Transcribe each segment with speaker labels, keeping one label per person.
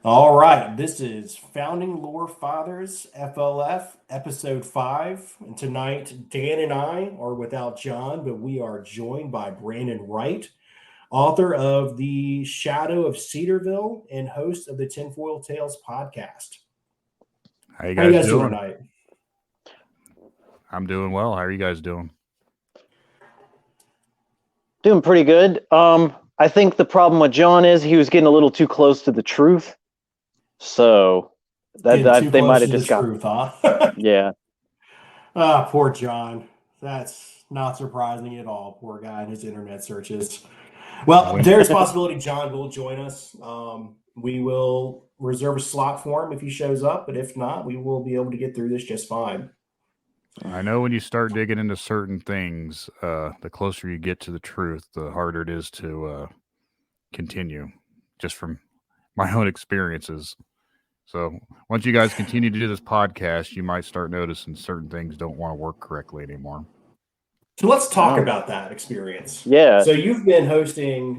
Speaker 1: All right, this is Founding Lore Fathers FLF episode 5. And tonight, Dan and I are without John, but we are joined by Brandon Wright, author of The Shadow of Cedarville and host of the Tinfoil Tails Podcast.
Speaker 2: How you
Speaker 1: How you
Speaker 2: guys
Speaker 1: guys doing
Speaker 2: doing?
Speaker 1: tonight?
Speaker 2: I'm doing well. How are you guys doing?
Speaker 3: Doing pretty good. I think the problem with John is he was getting a little too close to the truth. So
Speaker 1: Getting
Speaker 3: that
Speaker 1: too
Speaker 3: they
Speaker 1: close
Speaker 3: might
Speaker 1: to
Speaker 3: have
Speaker 1: the
Speaker 3: just got
Speaker 1: truth, huh?
Speaker 3: yeah.
Speaker 1: Poor John. That's not surprising at all. Poor guy and his internet searches. Well,
Speaker 2: When
Speaker 1: there's a possibility John will join us. We will reserve a slot for him if he shows up, but if not, we will be able to get through this just fine.
Speaker 2: I know when you start digging into certain things, the closer you get to the truth, the harder it is to continue. Just from my own experiences. So once you guys continue to do this podcast, you might start noticing certain things don't want to work correctly anymore.
Speaker 1: So let's talk
Speaker 3: Oh.
Speaker 1: about that experience.
Speaker 3: Yeah.
Speaker 1: So you've been hosting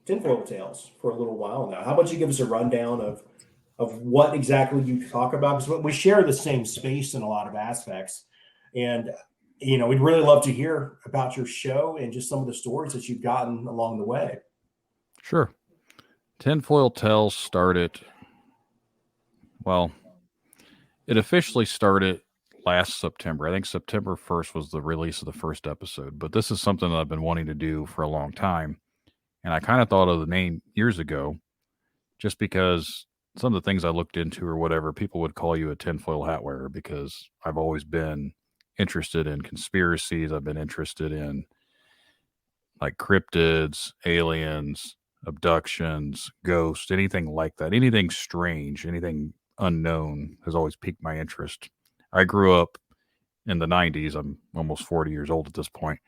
Speaker 1: Tinfoil Tales for a little while now. How about you give us a rundown of what exactly you talk about? Because we share the same space in a lot of aspects. And, we'd really love to hear about your show and just some of the stories that you've gotten along the way.
Speaker 2: Sure. Tinfoil Tails started, well, it officially started last September. I think September 1st was the release of the first episode, but this is something that I've been wanting to do for a long time. And I kind of thought of the name years ago just because some of the things I looked into or whatever, people would call you a tinfoil hat wearer because I've always been interested in conspiracies. I've been interested in like cryptids, aliens, abductions, ghosts, anything like that. Anything strange, anything unknown has always piqued my interest. I grew up in the 90s. I'm almost 40 years old at this point,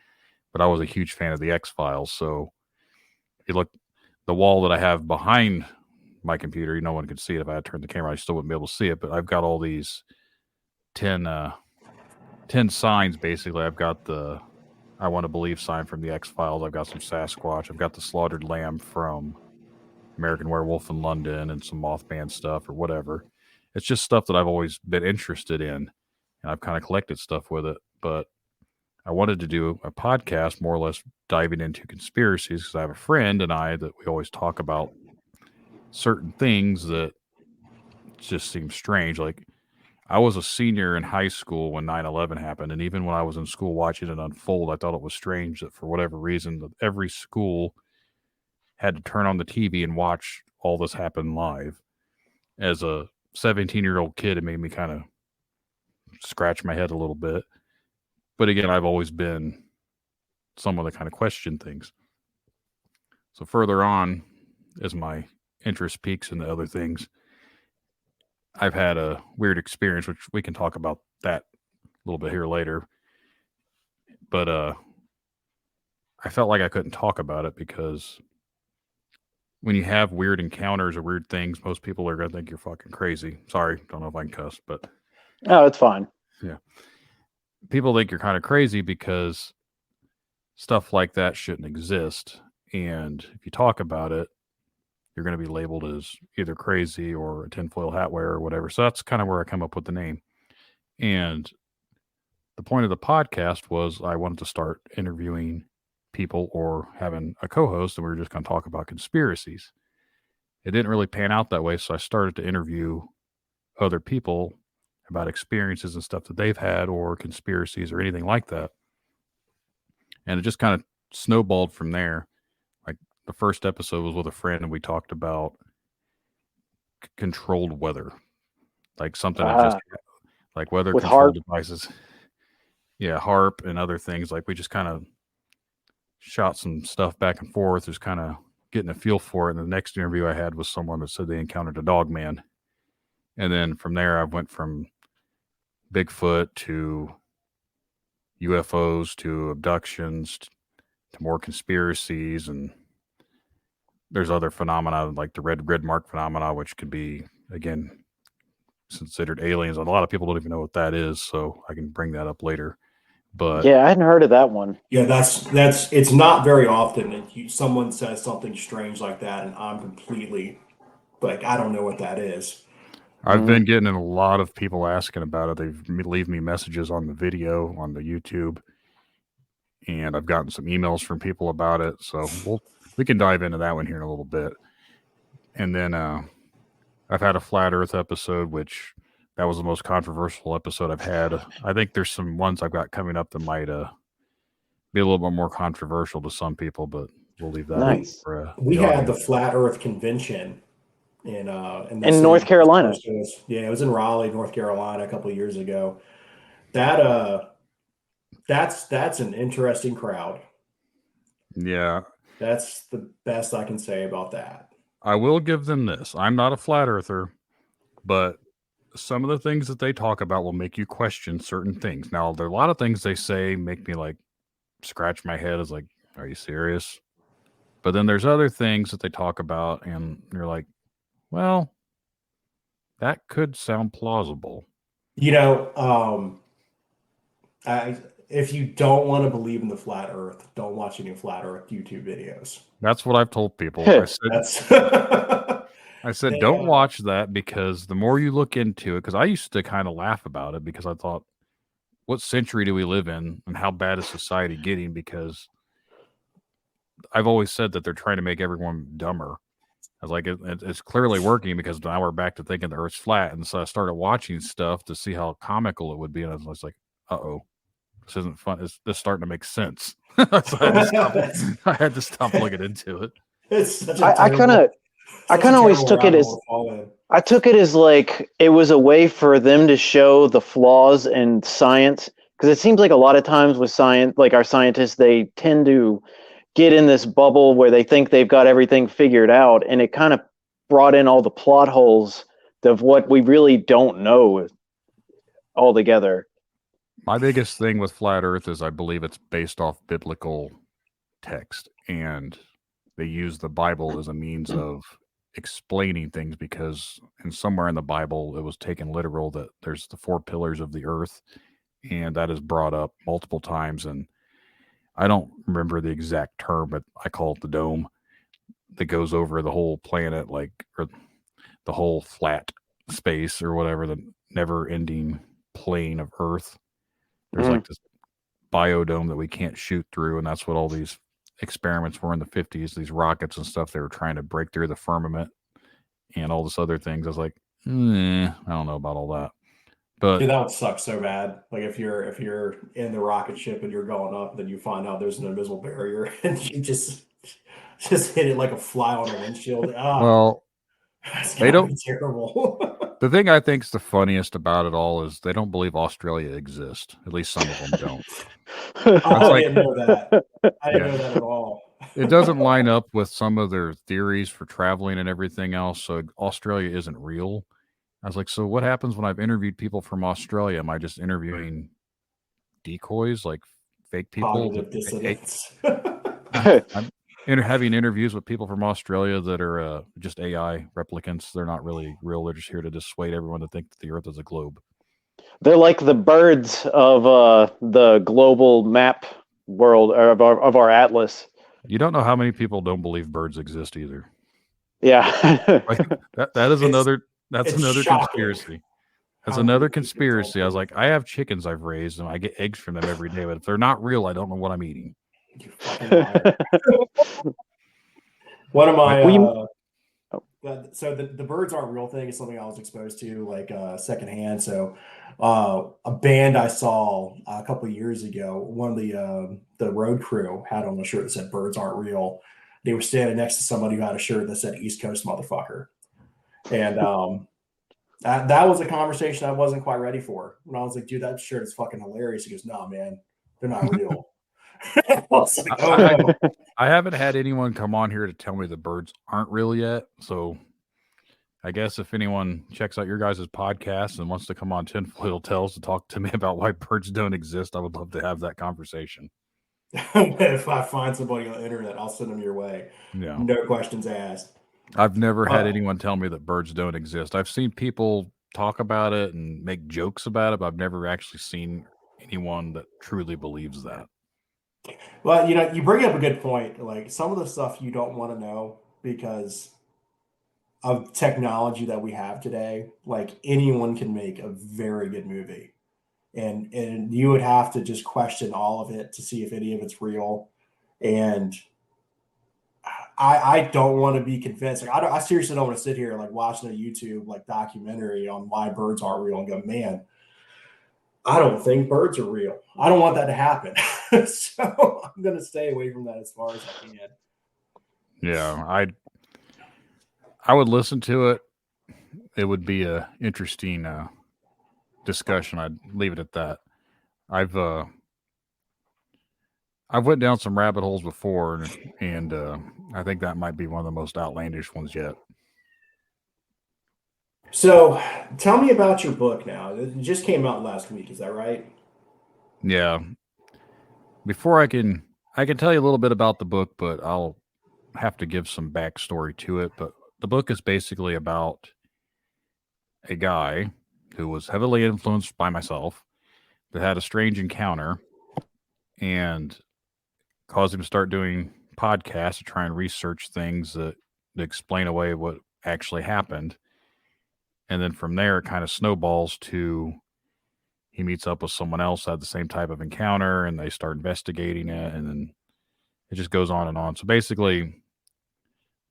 Speaker 2: but I was a huge fan of the X-Files. So if you look, the wall that I have behind my computer, no one could see it. If I had turned the camera, I still wouldn't be able to see it, but I've got all these 10 signs basically. I've got the I want to believe sign from the X-Files. I've got some Sasquatch. I've got the slaughtered lamb from American Werewolf in London and some Mothman stuff or whatever. It's just stuff that I've always been interested in, and I've kind of collected stuff with it. But I wanted to do a podcast more or less diving into conspiracies because I have a friend and I that we always talk about certain things that just seem strange. Like I was a senior in high school when 9/11 happened, and even when I was in school watching it unfold, I thought it was strange that for whatever reason that every school had to turn on the TV and watch all this happen live. As a 17-year-old kid, it made me kind of scratch my head a little bit. But again, I've always been someone that kind of questioned things. So further on, as my interest peaks into other things, I've had a weird experience, which we can talk about that a little bit here later. But I felt like I couldn't talk about it because when you have weird encounters or weird things, most people are going to think you're fucking crazy. Sorry, don't know if I can cuss, but
Speaker 3: Oh, it's fine.
Speaker 2: yeah. People think you're kind of crazy because stuff like that shouldn't exist. And if you talk about it, you're going to be labeled as either crazy or a tinfoil hat wearer or whatever. So that's kind of where I come up with the name. And the point of the podcast was I wanted to start interviewing people or having a co-host, and we were just going to talk about conspiracies. It didn't really pan out that way, so I started to interview other people about experiences and stuff that they've had or conspiracies or anything like that. And it just kind of snowballed from there. Like the first episode was with a friend, and we talked about controlled weather, like something that just like weather
Speaker 3: With
Speaker 2: control
Speaker 3: HARP.
Speaker 2: devices. Yeah, harp and other things. Like we just kind of shot some stuff back and forth, just kind of getting a feel for it. And the next interview I had was someone that said they encountered a Dogman. And then from there, I went from Bigfoot to UFOs to abductions to more conspiracies. And there's other phenomena like the red mark phenomena, which could be, again, considered aliens. A lot of people don't even know what that is, so I can bring that up later. But
Speaker 3: Yeah, I hadn't heard of that one.
Speaker 1: Yeah, that's it's not very often that someone says something strange like that, and I'm completely Like, I don't know what that is.
Speaker 2: I've been getting a lot of people asking about it. They leave me messages on the video on the YouTube, and I've gotten some emails from people about it. So we can dive into that one here in a little bit. And then I've had a flat Earth episode, which that was the most controversial episode I've had. I think there's some ones I've got coming up that might be a little bit more controversial to some people, but we'll leave that.
Speaker 3: Nice.
Speaker 2: For,
Speaker 1: We had the Flat Earth Convention in
Speaker 3: North Carolina.
Speaker 1: It was in Raleigh, North Carolina, a couple of years ago. That's an interesting crowd.
Speaker 2: Yeah.
Speaker 1: That's the best I can say about that.
Speaker 2: I will give them this. I'm not a flat earther, but some of the things that they talk about will make you question certain things. Now, there are a lot of things they say make me like scratch my head as like, are you serious? But then there's other things that they talk about and you're like, well, that could sound plausible.
Speaker 1: You know, if you don't want to believe in the flat Earth, don't watch any flat Earth YouTube videos.
Speaker 2: That's what I've told people. I said, don't watch that because the more you look into it, because I used to kind of laugh about it because I thought, what century do we live in and how bad is society getting? Because I've always said that they're trying to make everyone dumber. I was like, it's clearly working because now we're back to thinking the Earth's flat. And so I started watching stuff to see how comical it would be. And I was like, uh-oh, this isn't fun. This starting to make sense. So I had to stop looking into it.
Speaker 3: I kind of always took it as like it was a way for them to show the flaws in science, because it seems like a lot of times with science, like our scientists, they tend to get in this bubble where they think they've got everything figured out, and it kind of brought in all the plot holes of what we really don't know altogether.
Speaker 2: My biggest thing with flat Earth is I believe it's based off biblical text, and they use the Bible as a means of explaining things, because somewhere in the Bible it was taken literal that there's the 4 pillars of the earth, and that is brought up multiple times. And I don't remember the exact term, but I call it the dome that goes over the whole planet, like, or the whole flat space or whatever, the never-ending plane of Earth. There's like this biodome that we can't shoot through, and that's what all these experiments were in the 50s, these rockets and stuff. They were trying to break through the firmament and all this other things. I was like, I don't know about all that. But
Speaker 1: dude, that would suck so bad. Like if you're in the rocket ship and you're going up, then you find out there's an invisible barrier and you just hit it like a fly on a windshield.
Speaker 2: Well, they don't.
Speaker 1: Terrible.
Speaker 2: The thing I think is the funniest about it all is they don't believe Australia exists. At least some of them don't.
Speaker 1: I didn't know that. I didn't know that at all.
Speaker 2: It doesn't line up with some of their theories for traveling and everything else. So Australia isn't real. I was like, so what happens when I've interviewed people from Australia? Am I just interviewing decoys, like fake people? I'm having interviews with people from Australia that are just AI replicants. They're not really real. They're just here to dissuade everyone to think that the Earth is a globe.
Speaker 3: They're like the birds of the global map world, or of our atlas.
Speaker 2: You don't know how many people don't believe birds exist either.
Speaker 3: Yeah.
Speaker 2: that is another. That's another
Speaker 1: shocking.
Speaker 2: Conspiracy. That's another conspiracy. I was like, I have chickens I've raised, and I get eggs from them every day. But if they're not real, I don't know what I'm eating.
Speaker 1: You fucking liar. One of my so the birds aren't real thing is something I was exposed to like secondhand. So a band I saw a couple of years ago, one of the road crew had on a shirt that said "Birds aren't real." They were standing next to somebody who had a shirt that said "East Coast motherfucker," and that was a conversation I wasn't quite ready for. And I was like, "Dude, that shirt is fucking hilarious." He goes, "No, man, they're not real." I was like, oh, no.
Speaker 2: I haven't had anyone come on here to tell me the birds aren't real yet. So I guess if anyone checks out your guys' podcast and wants to come on Tinfoil Tails to talk to me about why birds don't exist, I would love to have that conversation.
Speaker 1: If I find somebody on the internet, I'll send them your way.
Speaker 2: Yeah.
Speaker 1: No questions asked.
Speaker 2: I've never had anyone tell me that birds don't exist. I've seen people talk about it and make jokes about it, but I've never actually seen anyone that truly believes that.
Speaker 1: Well, you bring up a good point. Like some of the stuff you don't want to know because of technology that we have today, like anyone can make a very good movie. And you would have to just question all of it to see if any of it's real. And I don't want to be convinced. Like I seriously don't want to sit here like watching a YouTube like documentary on why birds aren't real and go, man, I don't think birds are real. I don't want that to happen. So I'm going to stay away from that as far as I can.
Speaker 2: Yeah, I would listen to it. It would be a interesting discussion. I'd leave it at that. I've went down some rabbit holes before, and I think that might be one of the most outlandish ones yet.
Speaker 1: So tell me about your book now. It just came out last week. Is that right?
Speaker 2: Yeah. Before I can tell you a little bit about the book, but I'll have to give some backstory to it. But the book is basically about a guy who was heavily influenced by myself that had a strange encounter and caused him to start doing podcasts to try and research things that explain away what actually happened. And then from there, it kind of snowballs to he meets up with someone else that had the same type of encounter, and they start investigating it, and then it just goes on and on. So basically,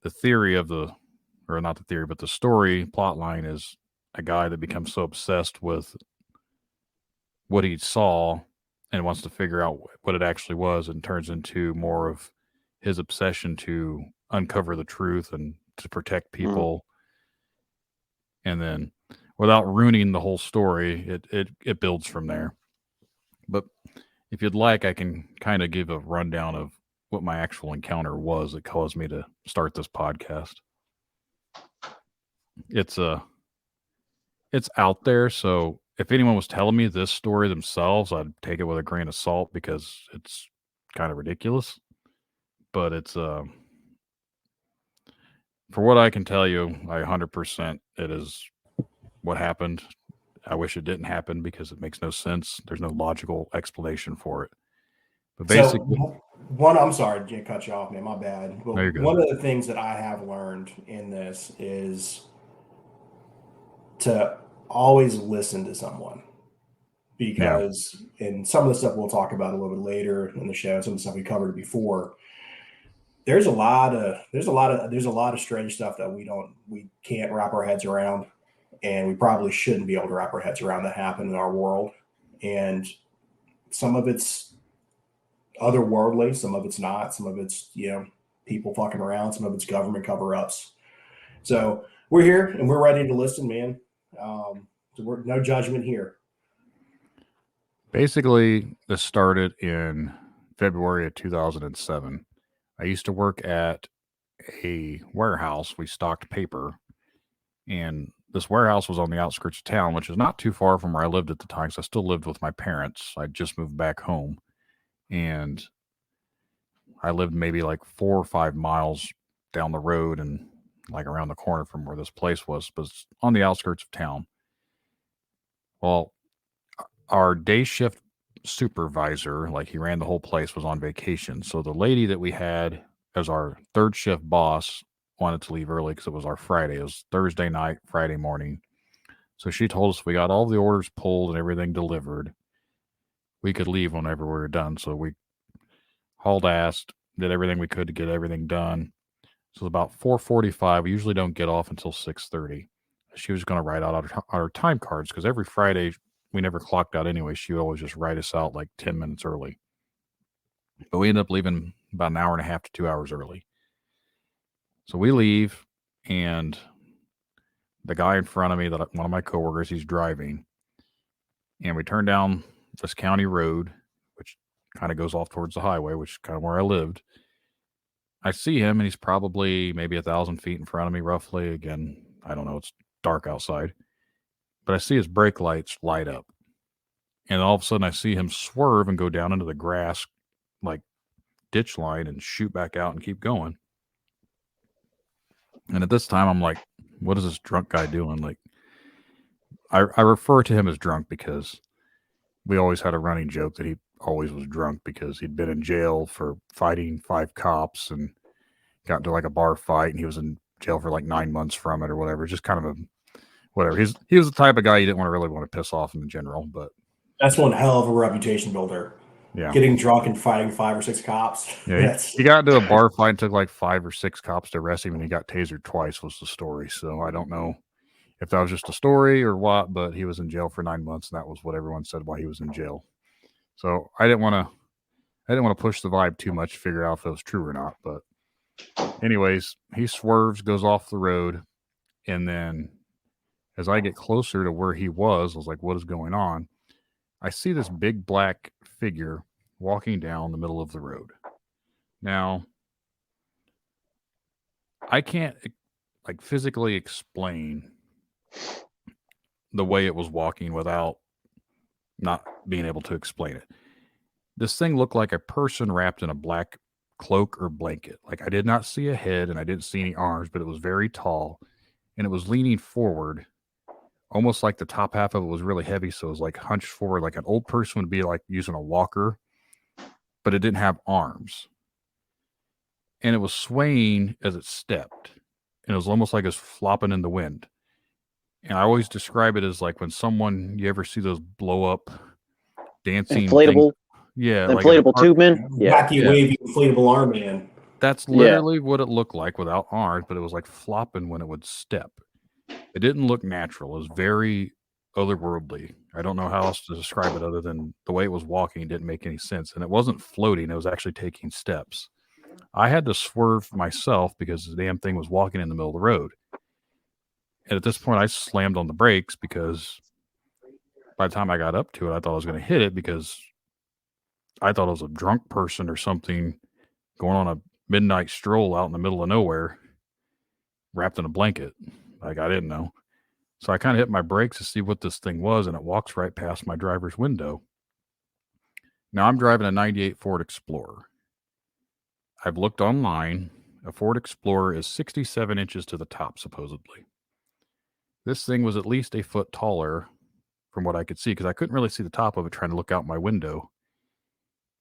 Speaker 2: the theory of or not the theory, but the story plot line is a guy that becomes so obsessed with what he saw and wants to figure out what it actually was, and turns into more of his obsession to uncover the truth and to protect people. And then without ruining the whole story, it builds from there. But if you'd like, I can kind of give a rundown of what my actual encounter was that caused me to start this podcast. It's out there, so if anyone was telling me this story themselves, I'd take it with a grain of salt because it's kind of ridiculous. But it's for what I can tell you, 100% it is what happened. I wish it didn't happen because it makes no sense. There's no logical explanation for it. But basically,
Speaker 1: I'm sorry to cut you off, man. My bad. But
Speaker 2: there you go.
Speaker 1: One of the things that I have learned in this is to always listen to someone, because and some of the stuff we'll talk about a little bit later in the show, some of the stuff we covered before, there's a lot of strange stuff that we can't wrap our heads around, and we probably shouldn't be able to wrap our heads around that happen in our world. And some of it's otherworldly, some of it's not, some of it's people fucking around, some of it's government cover-ups. So we're here and we're ready to listen, man. So we're no judgment here.
Speaker 2: Basically, this started in February of 2007. I used to work at a warehouse. We stocked paper, and this warehouse was on the outskirts of town, which is not too far from where I lived at the time, because I still lived with my parents. I just moved back home, and I lived maybe like 4 or 5 miles down the road and like around the corner from where this place was, but it's on the outskirts of town. Well, our day shift supervisor, like he ran the whole place, was on vacation. So the lady that we had as our third shift boss wanted to leave early because it was our Friday. It was Thursday night, Friday morning. So she told us we got all the orders pulled and everything delivered, we could leave whenever we were done. So we hauled ass, did everything we could to get everything done. So about 4:45. We usually don't get off until 6:30. She was going to write out our time cards because every Friday we never clocked out anyway. She would always just write us out like 10 minutes early. But we ended up leaving about an hour and a half to 2 hours early. So we leave, and the guy in front of me, one of my coworkers, he's driving, and we turn down this county road, which kind of goes off towards the highway, which is kind of where I lived. I see him, and he's probably maybe 1,000 feet in front of me, roughly. Again, I don't know. It's dark outside. But I see his brake lights light up. And all of a sudden, I see him swerve and go down into the grass, like ditch line, and shoot back out and keep going. And at this time, I'm like, what is this drunk guy doing? Like, I refer to him as drunk because we always had a running joke that he always was drunk because he'd been in jail for fighting 5 cops and got into like a bar fight, and he was in jail for like 9 months from it or whatever. Just kind of a whatever. He was the type of guy you didn't really want to piss off in general, but
Speaker 1: that's one hell of a reputation builder.
Speaker 2: Yeah,
Speaker 1: getting drunk and fighting 5 or 6 cops.
Speaker 2: Yeah, he got into a bar fight and took like 5 or 6 cops to arrest him, and he got tasered twice. Was the story. So I don't know if that was just a story or what, but he was in jail for 9 months, and that was what everyone said while he was in jail. So I didn't want to push the vibe too much to figure out if it was true or not. But anyways, he swerves, goes off the road, and then as I get closer to where he was, I was like, what is going on? I see this big black figure walking down the middle of the road. Now, I can't like physically explain the way it was walking without not being able to explain it. This thing looked like a person wrapped in a black cloak or blanket. Like, I did not see a head and I didn't see any arms, but it was very tall and it was leaning forward, almost like the top half of it was really heavy. So it was like hunched forward, like an old person would be like using a walker, but it didn't have arms. And it was swaying as it stepped. And it was almost like it was flopping in the wind. And I always describe it as like when someone, you ever see those blow up dancing
Speaker 3: inflatable, inflatable
Speaker 2: like
Speaker 3: tube man,
Speaker 1: wacky wavy inflatable arm man.
Speaker 2: That's literally what it looked like without arms, but it was like flopping when it would step. It didn't look natural. It was very otherworldly. I don't know how else to describe it other than the way it was walking didn't make any sense. And it wasn't floating. It was actually taking steps. I had to swerve myself because the damn thing was walking in the middle of the road. And at this point, I slammed on the brakes because by the time I got up to it, I thought I was going to hit it because I thought it was a drunk person or something going on a midnight stroll out in the middle of nowhere wrapped in a blanket. Like, I didn't know. So I kind of hit my brakes to see what this thing was, and it walks right past my driver's window. Now, I'm driving a 98 Ford Explorer. I've looked online. A Ford Explorer is 67 inches to the top, supposedly. This thing was at least a foot taller from what I could see, because I couldn't really see the top of it trying to look out my window.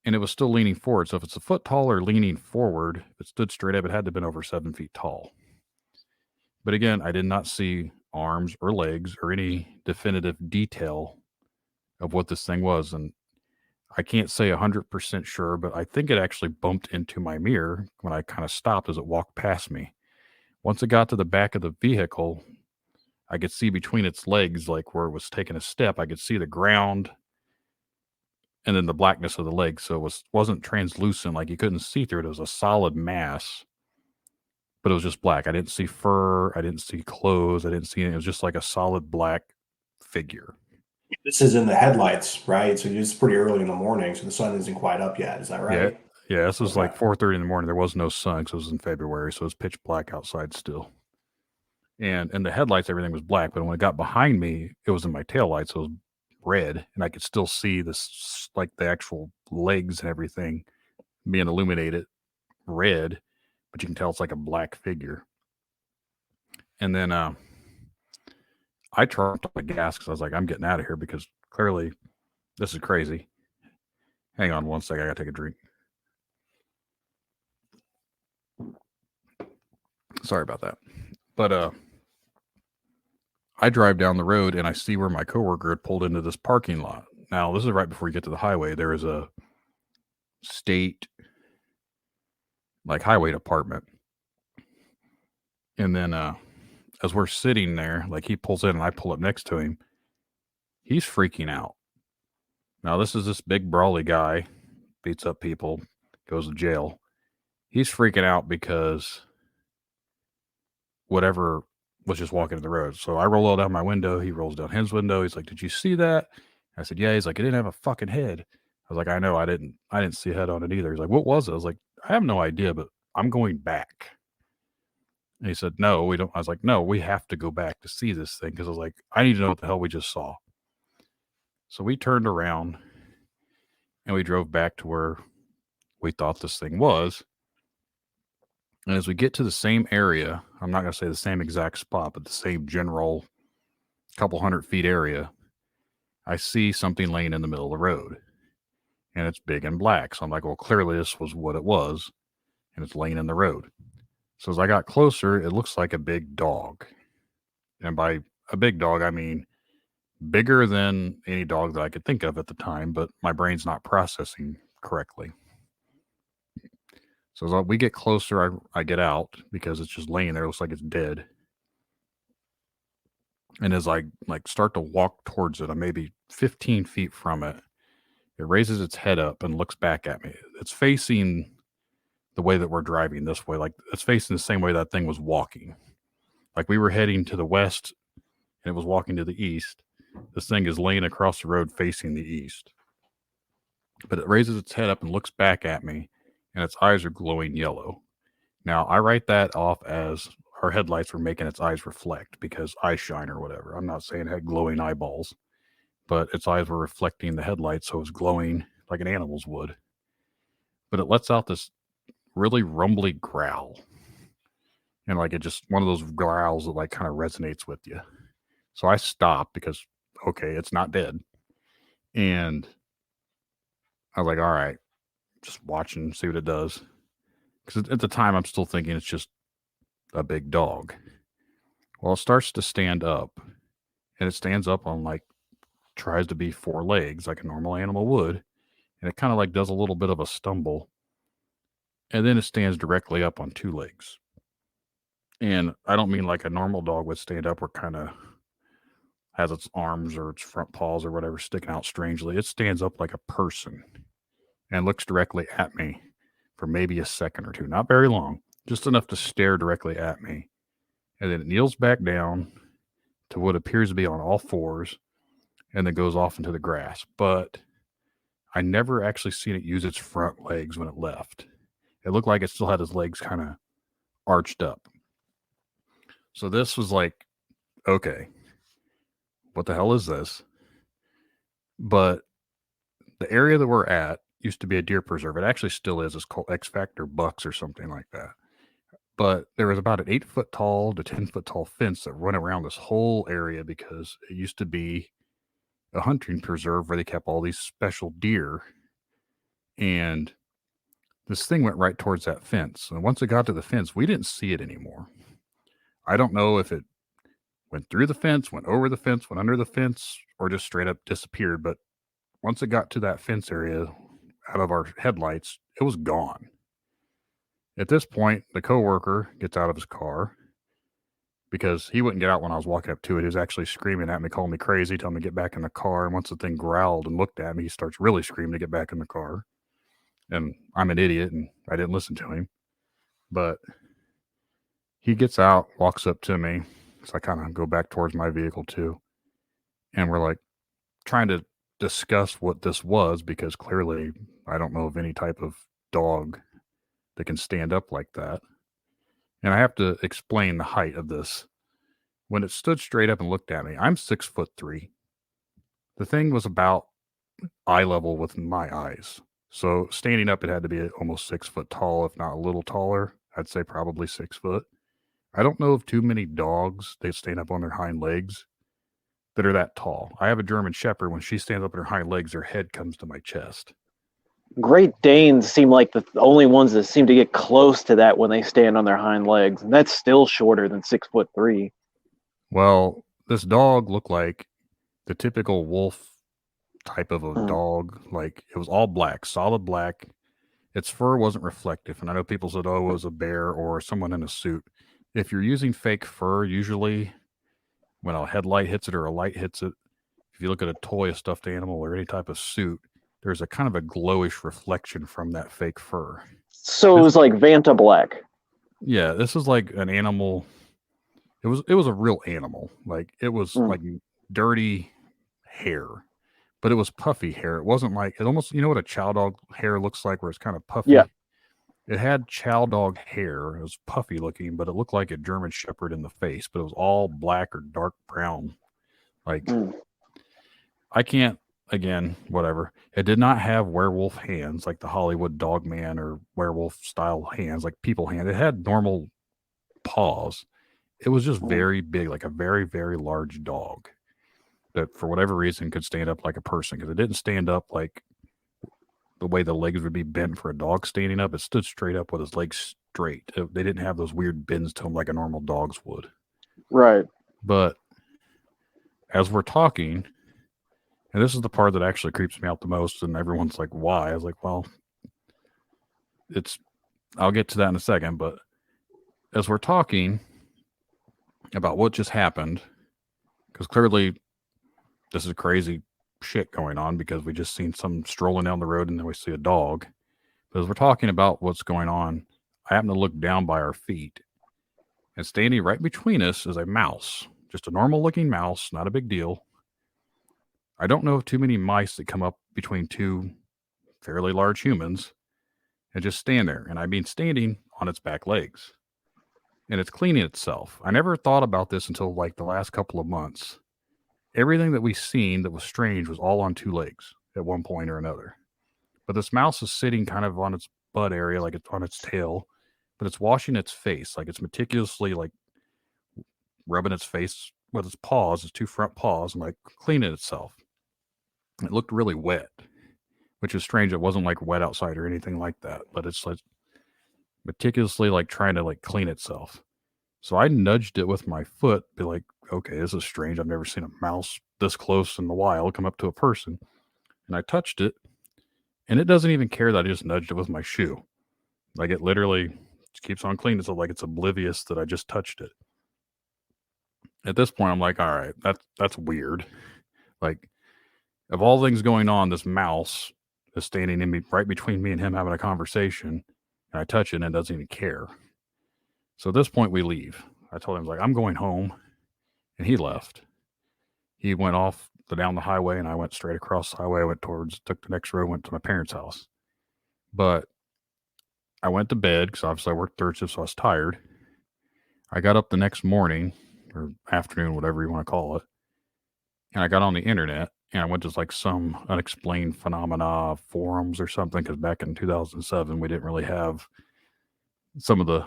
Speaker 2: And it was still leaning forward. So if it's a foot taller leaning forward, if it stood straight up, it had to have been over 7 feet tall. But again, I did not see arms or legs or any definitive detail of what this thing was. And I can't say 100% sure, but I think it actually bumped into my mirror when I kind of stopped as it walked past me. Once it got to the back of the vehicle, I could see between its legs, like where it was taking a step, I could see the ground and then the blackness of the legs. So it wasn't translucent, like you couldn't see through it. It was a solid mass, but it was just black. I didn't see fur. I didn't see clothes. I didn't see anything. It was just like a solid black figure.
Speaker 1: This is in the headlights, right? So it's pretty early in the morning, so the sun isn't quite up yet. Is that right?
Speaker 2: Yeah. This was like 4:30 in the morning. There was no sun because it was in February, so it was pitch black outside still. And in the headlights, everything was black. But when it got behind me, it was in my taillights, so it was red, and I could still see this, like the actual legs and everything being illuminated red, but you can tell it's like a black figure. And then I turned on the gas because I was like, I'm getting out of here because clearly this is crazy. Hang on one second. I got to take a drink. Sorry about that. But I drive down the road and I see where my coworker had pulled into this parking lot. Now, this is right before you get to the highway. There is a state, like, highway department. And then as we're sitting there, like, he pulls in and I pull up next to him. He's freaking out. Now, this is this big brawly guy, beats up people, goes to jail. He's freaking out because whatever was just walking to the road. So I roll down my window. He rolls down his window. He's like, "Did you see that?" I said, "Yeah." He's like, "It didn't have a fucking head." I was like, "I know, I didn't see a head on it either." He's like, "What was it?" I was like, "I have no idea, but I'm going back." And he said, "No, we don't." I was like, "No, we have to go back to see this thing." Because I was like, I need to know what the hell we just saw. So we turned around and we drove back to where we thought this thing was. And as we get to the same area, I'm not going to say the same exact spot, but the same general couple 100 feet area, I see something laying in the middle of the road. And it's big and black. So I'm like, well, clearly this was what it was. And it's laying in the road. So as I got closer, it looks like a big dog. And by a big dog, I mean bigger than any dog that I could think of at the time, but my brain's not processing correctly. So as we get closer, I get out because it's just laying there. It looks like it's dead. And as I start to walk towards it, I'm maybe 15 feet from it. It raises its head up and looks back at me. It's facing the way that we're driving this way. Like it's facing the same way that thing was walking. Like we were heading to the west and it was walking to the east. This thing is laying across the road facing the east. But it raises its head up and looks back at me, and its eyes are glowing yellow. Now, I write that off as our headlights were making its eyes reflect because eye shine or whatever. I'm not saying it had glowing eyeballs, but its eyes were reflecting the headlights, so it was glowing like an animal's would. But it lets out this really rumbly growl. And like it just, one of those growls that like kind of resonates with you. So I stop because, okay, it's not dead. And I was like, all right, just watch and see what it does. Because at the time, I'm still thinking it's just a big dog. Well, it starts to stand up. And it stands up on like, tries to be 4 legs like a normal animal would. And it kind of like does a little bit of a stumble. And then it stands directly up on 2 legs. And I don't mean like a normal dog would stand up where kind of has its arms or its front paws or whatever sticking out strangely. It stands up like a person and looks directly at me for maybe a second or two. Not very long, just enough to stare directly at me. And then it kneels back down to what appears to be on all 4s and then goes off into the grass. But I never actually seen it use its front legs when it left. It looked like it still had its legs kind of arched up. So this was like, okay, what the hell is this? But the area that we're at used to be a deer preserve. It actually still is. It's called X Factor Bucks or something like that. But there was about an 8-foot tall to 10-foot tall fence that went around this whole area because it used to be a hunting preserve where they kept all these special deer. And this thing went right towards that fence. And once it got to the fence, we didn't see it anymore. I don't know if it went through the fence, went over the fence, went under the fence, or just straight up disappeared. But once it got to that fence area out of our headlights, it was gone. At this point, the coworker gets out of his car because he wouldn't get out when I was walking up to it. He was actually screaming at me, calling me crazy, telling me to get back in the car. And once the thing growled and looked at me, he starts really screaming to get back in the car. And I'm an idiot and I didn't listen to him. But he gets out, walks up to me. So I kind of go back towards my vehicle too. And we're like trying to discuss what this was because clearly I don't know of any type of dog that can stand up like that. And I have to explain the height of this. When it stood straight up and looked at me, I'm 6'3". The thing was about eye level with my eyes. So standing up, it had to be almost 6 foot tall, if not a little taller. I'd say probably 6 foot. I don't know of too many dogs that stand up on their hind legs that are that tall. I have a German Shepherd. When she stands up on her hind legs, her head comes to my chest.
Speaker 3: Great Danes seem like the only ones that seem to get close to that when they stand on their hind legs. And that's still shorter than 6'3".
Speaker 2: Well, this dog looked like the typical wolf type of a dog. Like it was all black, solid black. Its fur wasn't reflective. And I know people said, oh, it was a bear or someone in a suit. If you're using fake fur, usually when a headlight hits it or a light hits it, if you look at a toy, a stuffed animal, or any type of suit, there's a kind of a glowish reflection from that fake fur.
Speaker 3: So it was like Vanta Black.
Speaker 2: Yeah, this is like an animal. It was a real animal. Like it was like dirty hair, but it was puffy hair. It wasn't like, it almost, you know what a chow dog hair looks like where it's kind of puffy?
Speaker 3: Yeah.
Speaker 2: It had chow dog hair. It was puffy looking, but it looked like a German Shepherd in the face, but it was all black or dark brown. Like, I can't, again, whatever. It did not have werewolf hands like the Hollywood Dogman or werewolf style hands, like people hands. It had normal paws. It was just very big, like a very, very large dog that for whatever reason could stand up like a person because it didn't stand up like the way the legs would be bent for a dog standing up. It stood straight up with his legs straight. They didn't have those weird bends to them like a normal dog's would.
Speaker 3: Right.
Speaker 2: But as we're talking, and this is the part that actually creeps me out the most, and everyone's like, why? I was like, well, I'll get to that in a second, but as we're talking about what just happened, because clearly this is crazy shit going on because we just seen some strolling down the road and then we see a dog. But as we're talking about what's going on, I happen to look down by our feet, and standing right between us is a mouse, just a normal looking mouse, not a big deal. I don't know of too many mice that come up between two fairly large humans and just stand there. And I mean standing on its back legs. And it's cleaning itself. I never thought about this until like the last couple of months. Everything that we seen that was strange was all on two legs at one point or another. But this mouse is sitting kind of on its butt area, like it's on its tail, but it's washing its face. Like it's meticulously like rubbing its face with its paws, its two front paws, and like cleaning itself. It looked really wet, which is strange. It wasn't like wet outside or anything like that, but it's like meticulously like trying to like clean itself. So I nudged it with my foot, be like, okay, this is strange. I've never seen a mouse this close in the wild come up to a person. And I touched it, and it doesn't even care that I just nudged it with my shoe. Like it literally just keeps on cleaning itself, like it's oblivious that I just touched it. At this point, I'm like, all right, that's weird. Like, of all things going on, this mouse is standing in me right between me and him having a conversation, and I touch it and it doesn't even care. So at this point, we leave. I told him, I'm going home, and he left. He went off down the highway, and I went straight across the highway. I took the next road, went to my parents' house. But I went to bed because obviously I worked third shift, so I was tired. I got up the next morning or afternoon, whatever you want to call it, and I got on the internet, and I went to like some unexplained phenomena forums or something, because back in 2007, we didn't really have some of the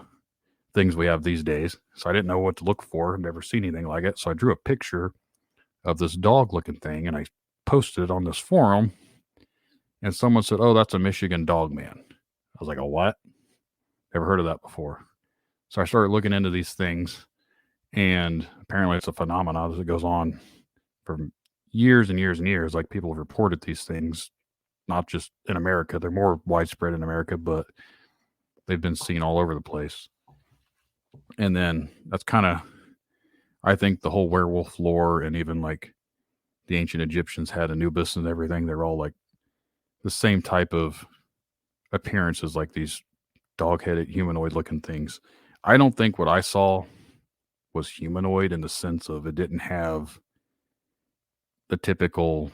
Speaker 2: things we have these days. So I didn't know what to look for. I've never seen anything like it. So I drew a picture of this dog looking thing, and I posted it on this forum, and someone said, oh, that's a Michigan Dogman. I was like, a what? Never heard of that before. So I started looking into these things, and apparently it's a phenomenon that goes on for years and years and years. Like, people have reported these things, not just in America. They're more widespread in America, but they've been seen all over the place. And then that's kind of, I think, the whole werewolf lore, and even like the ancient Egyptians had Anubis and everything. They're all like the same type of appearances, like these dog-headed humanoid looking things. I don't think what I saw was humanoid in the sense of it didn't have the typical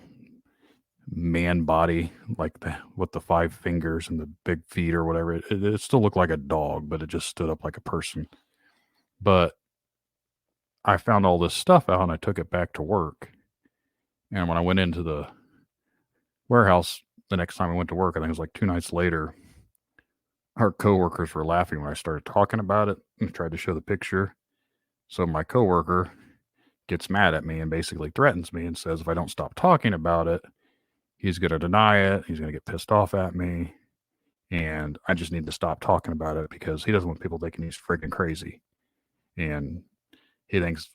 Speaker 2: man body, like with the 5 fingers and the big feet or whatever. It still looked like a dog, but it just stood up like a person. But I found all this stuff out, and I took it back to work. And when I went into the warehouse the next time I went to work, I think it was like 2 nights later, our coworkers were laughing when I started talking about it and tried to show the picture. So my coworker gets mad at me and basically threatens me and says if I don't stop talking about it, he's going to deny it. He's going to get pissed off at me. And I just need to stop talking about it because he doesn't want people thinking he's freaking crazy. And he thinks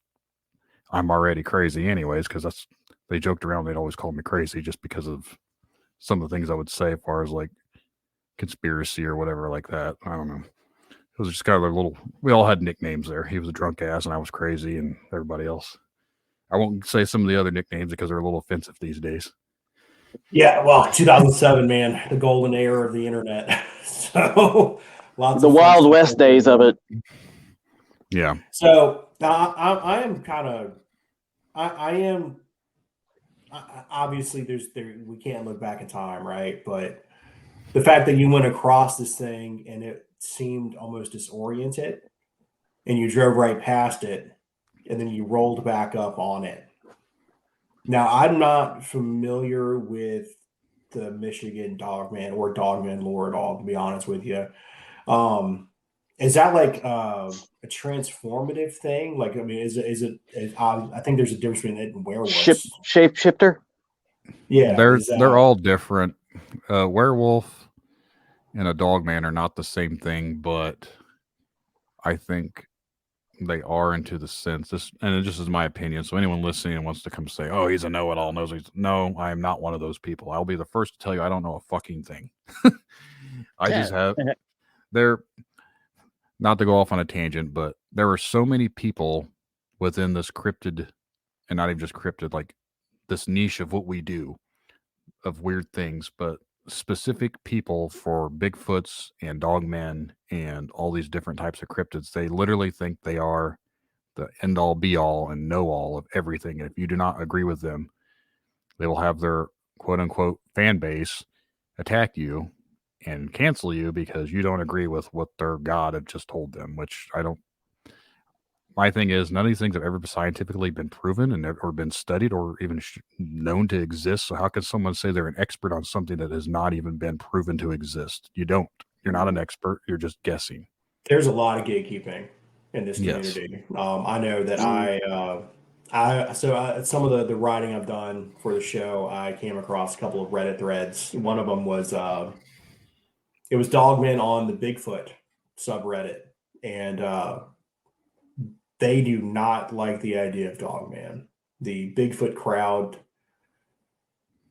Speaker 2: I'm already crazy anyways, because they joked around. They'd always call me crazy just because of some of the things I would say as far as like conspiracy or whatever like that. I don't know. It was just kind of we all had nicknames there. He was a drunk ass and I was crazy and everybody else. I won't say some of the other nicknames because they're a little offensive these days.
Speaker 1: Yeah, well, 2007, man, the golden era of the internet. So
Speaker 3: lots the of Wild West days of it.
Speaker 2: Yeah.
Speaker 1: So I am kind of, I am, obviously we can't look back in time, right? But the fact that you went across this thing and it seemed almost disoriented and you drove right past it and then you rolled back up on it. Now, I'm not familiar with the Michigan Dogman or Dogman lore at all, to be honest with you. Is that like a transformative thing? Like, I mean, I think there's a difference between it and werewolves.
Speaker 3: Shapeshifter?
Speaker 1: Yeah.
Speaker 2: They're all different. Werewolf and a Dogman are not the same thing, but I think they are into the sense. And it just is my opinion. So anyone listening and wants to come say, "Oh, he's a know-it-all," no, I am not one of those people. I'll be the first to tell you I don't know a fucking thing. I just have. There, not to go off on a tangent, but there are so many people within this cryptid, and not even just cryptid, like this niche of what we do, of weird things, but specific people for Bigfoots and Dogmen and all these different types of cryptids. They literally think they are the end all be all and know all of everything. And if you do not agree with them, they will have their quote unquote fan base attack you and cancel you because you don't agree with what their God had just told them, which I don't. My thing is, none of these things have ever scientifically been proven and or been studied or even known to exist. So how could someone say they're an expert on something that has not even been proven to exist? You don't. You're not an expert. You're just guessing.
Speaker 1: There's a lot of gatekeeping in this community. Yes. I know that some of the writing I've done for the show, I came across a couple of Reddit threads. One of them was it was Dogmen on the Bigfoot subreddit, and they do not like the idea of Dogman. The Bigfoot crowd,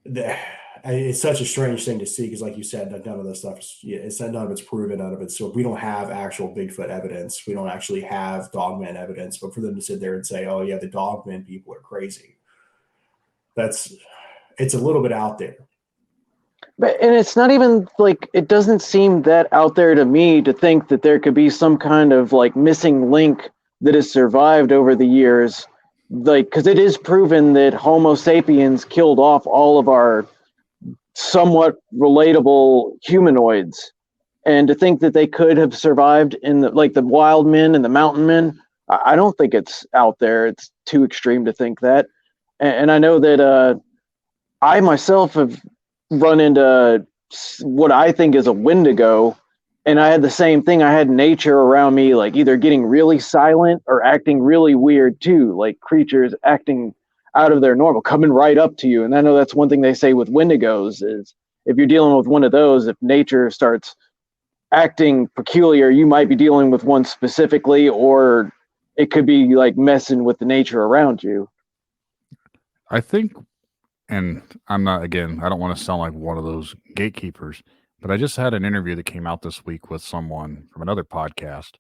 Speaker 1: it's such a strange thing to see because, like you said, none of this stuff none of it's proven, none of it. So we don't have actual Bigfoot evidence. We don't actually have Dogman evidence. But for them to sit there and say, "Oh yeah, the Dogman people are crazy," it's a little bit out there.
Speaker 3: And it's not even like, it doesn't seem that out there to me to think that there could be some kind of like missing link that has survived over the years, like, because it is proven that Homo sapiens killed off all of our somewhat relatable humanoids, and to think that they could have survived in the wild men and the mountain men, I don't think it's out there. It's too extreme to think that. And I know that I myself have run into what I think is a Wendigo. And I had the same thing. I had nature around me, like either getting really silent or acting really weird too, like creatures acting out of their normal, coming right up to you. And I know that's one thing they say with Wendigos is if you're dealing with one of those, if nature starts acting peculiar, you might be dealing with one specifically, or it could be like messing with the nature around you.
Speaker 2: I think, and I'm not, again, I don't want to sound like one of those gatekeepers, but I just had an interview that came out this week with someone from another podcast,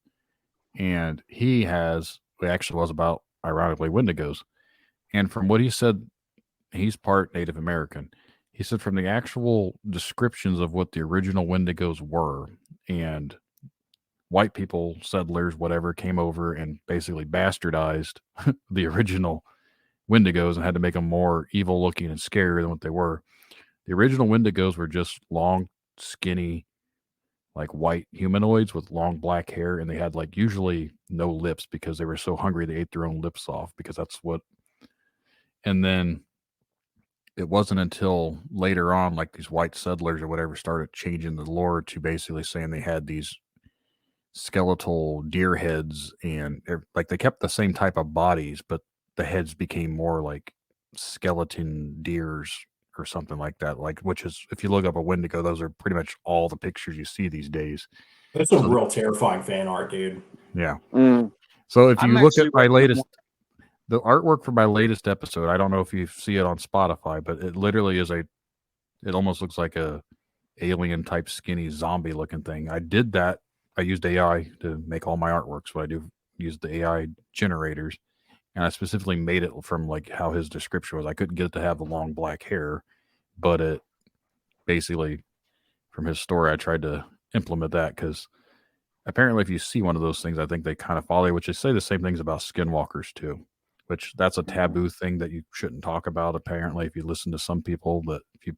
Speaker 2: and it actually was about, ironically, Wendigos. And from what he said, he's part Native American. He said from the actual descriptions of what the original Wendigos were, and white people, settlers, whatever, came over and basically bastardized the original Wendigos and had to make them more evil looking and scarier than what they were. The original Wendigos were just long, skinny, like white humanoids with long black hair, and they had like usually no lips because they were so hungry they ate their own lips off, because that's what. And then it wasn't until later on, like these white settlers or whatever started changing the lore to basically saying they had these skeletal deer heads, and like they kept the same type of bodies, but the heads became more like skeleton deers or something like that, like, which is, if you look up a Wendigo, those are pretty much all the pictures you see these days.
Speaker 1: That's some real terrifying fan art, dude.
Speaker 2: Yeah. So if you look at my latest, the artwork for my latest episode, I don't know if you see it on Spotify, but it literally is it almost looks like a alien type skinny zombie looking thing. I did that. I used AI to make all my artwork. So I do use the AI generators. And I specifically made it from like how his description was. I couldn't get it to have the long black hair, but it basically, from his story, I tried to implement that because apparently if you see one of those things, I think they kind of follow, which is say the same things about skinwalkers too, which that's a taboo thing that you shouldn't talk about. Apparently, if you listen to some people, but if you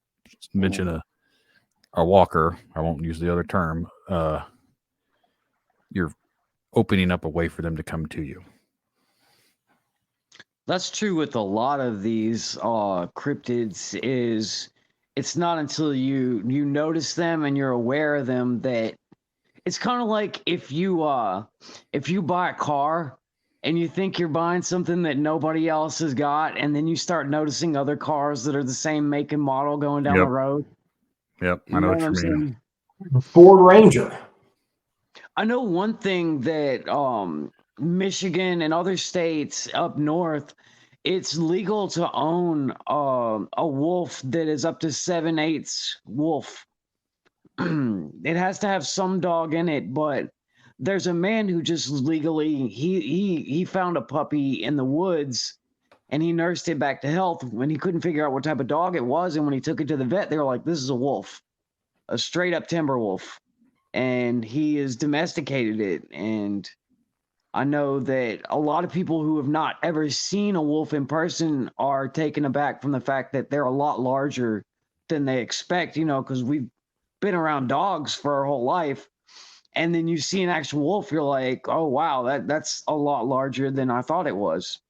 Speaker 2: mention a walker, I won't use the other term, you're opening up a way for them to come to you.
Speaker 4: That's true with a lot of these cryptids. Is it's not until you notice them and you're aware of them that it's kind of like if you buy a car and you think you're buying something that nobody else has got, and then you start noticing other cars that are the same make and model going down the road.
Speaker 2: Yep, I know what you mean.
Speaker 1: Ford Ranger.
Speaker 4: I know one thing that Michigan and other states up north, it's legal to own a wolf that is up to 7/8 wolf. It has to have some dog in it, but there's a man who just legally he found a puppy in the woods and he nursed it back to health when he couldn't figure out what type of dog it was. And when he took it to the vet, they were like, this is a wolf, a straight up timber wolf. And he has domesticated it. And I know that a lot of people who have not ever seen a wolf in person are taken aback from the fact that they're a lot larger than they expect, because we've been around dogs for our whole life. And then you see an actual wolf, you're like, oh, wow, that's a lot larger than I thought it was.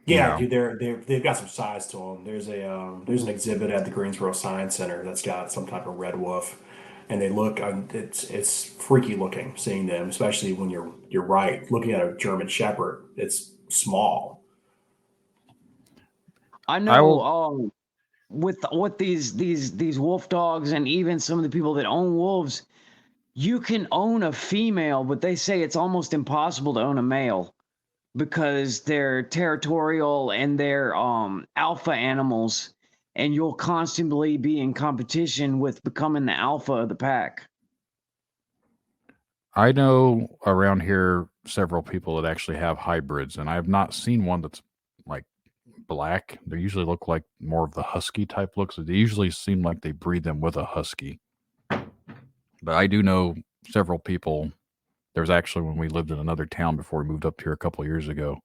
Speaker 1: Yeah, dude, they've got some size to them. There's an exhibit at the Greensboro Science Center that's got some type of red wolf, and they look it's freaky looking seeing them, especially when you're right looking at a German Shepherd. It's small.
Speaker 4: I know with these wolf dogs and even some of the people that own wolves, you can own a female, but they say it's almost impossible to own a male because they're territorial and they're alpha animals, and you'll constantly be in competition with becoming the alpha of the pack.
Speaker 2: I know around here several people that actually have hybrids, and I have not seen one that's like black. They usually look like more of the husky type looks. They usually seem like they breed them with a husky. But I do know several people. There's actually, when we lived in another town before we moved up here a couple of years ago,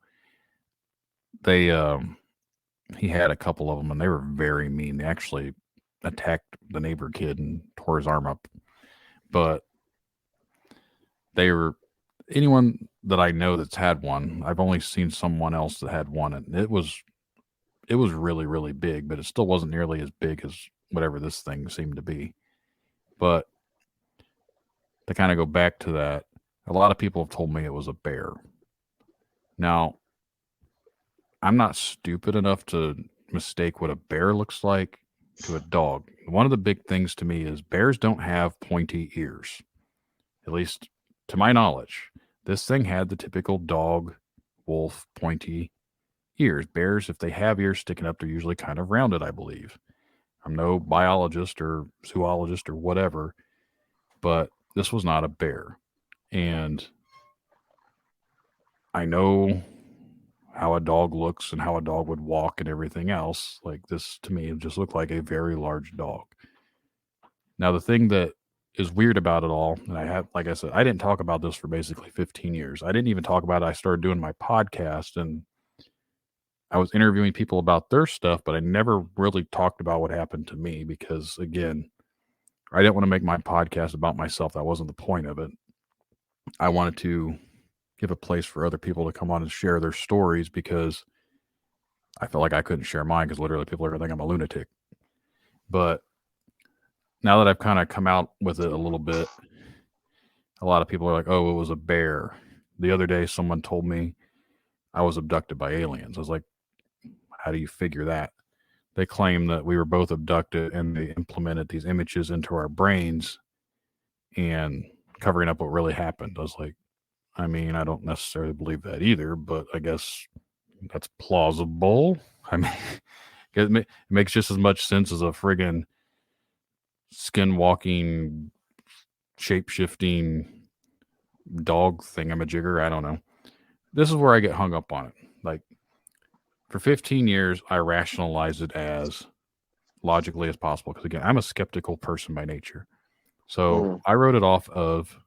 Speaker 2: he had a couple of them, and they were very mean. They actually attacked the neighbor kid and tore his arm up. But anyone that I know that's had one, I've only seen someone else that had one, and it was really, really big, but it still wasn't nearly as big as whatever this thing seemed to be. But to kind of go back to that, a lot of people have told me it was a bear. Now, I'm not stupid enough to mistake what a bear looks like to a dog. One of the big things to me is bears don't have pointy ears. At least to my knowledge. This thing had the typical dog, wolf, pointy ears. Bears, if they have ears sticking up, they're usually kind of rounded, I believe. I'm no biologist or zoologist or whatever, but this was not a bear. And I know how a dog looks and how a dog would walk and everything else. Like, this to me, it just looked like a very large dog. Now, the thing that is weird about it all, and like I said, I didn't talk about this for basically 15 years. I didn't even talk about it. I started doing my podcast, and I was interviewing people about their stuff, but I never really talked about what happened to me because, again, I didn't want to make my podcast about myself. That wasn't the point of it. I wanted to give a place for other people to come on and share their stories because I felt like I couldn't share mine because literally people are going to think I'm a lunatic. But now that I've kind of come out with it a little bit, a lot of people are like, oh, it was a bear. The other day, someone told me I was abducted by aliens. I was like, how do you figure that? They claim that we were both abducted and they implemented these images into our brains and covering up what really happened. I was like, I mean, I don't necessarily believe that either, but I guess that's plausible. I mean, it makes just as much sense as a friggin' skin-walking, shape-shifting dog thingamajigger. I don't know. This is where I get hung up on it. Like, for 15 years, I rationalized it as logically as possible. Because, again, I'm a skeptical person by nature. So I wrote it off of,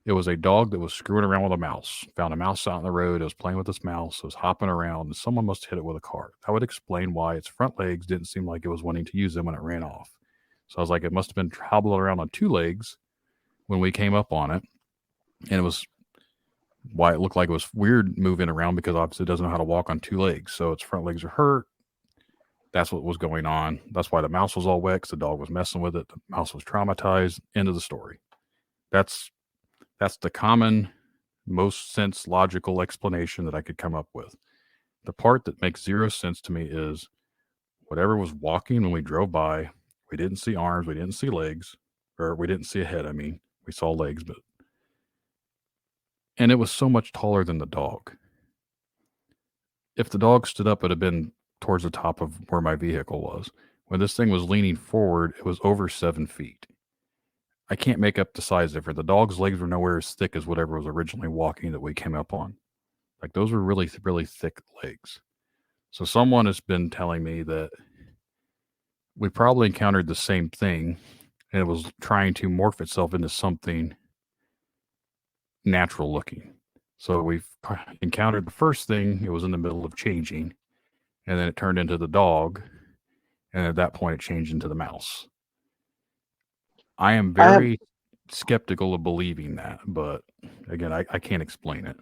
Speaker 2: it was a dog that was screwing around with a mouse. Found a mouse out on the road. It was playing with this mouse. It was hopping around, and someone must have hit it with a car. That would explain why its front legs didn't seem like it was wanting to use them when it ran off. So I was like, it must have been hobbling around on two legs when we came up on it. And it was why it looked like it was weird moving around because obviously it doesn't know how to walk on two legs. So its front legs are hurt. That's what was going on. That's why the mouse was all wet because the dog was messing with it. The mouse was traumatized. End of the story. That's the common, most sense logical explanation that I could come up with. The part that makes zero sense to me is whatever was walking when we drove by, we didn't see arms, we didn't see legs, or we didn't see a head. I mean, we saw legs, but and it was so much taller than the dog. If the dog stood up, it would have been towards the top of where my vehicle was. When this thing was leaning forward, it was over 7 feet. I can't make up the size difference. The dog's legs were nowhere as thick as whatever was originally walking that we came up on. Like, those were really, really thick legs. So someone has been telling me that we probably encountered the same thing, and it was trying to morph itself into something natural looking. So we've encountered the first thing, it was in the middle of changing, and then it turned into the dog, and at that point it changed into the mouse. I am very skeptical of believing that, but again, I can't explain it.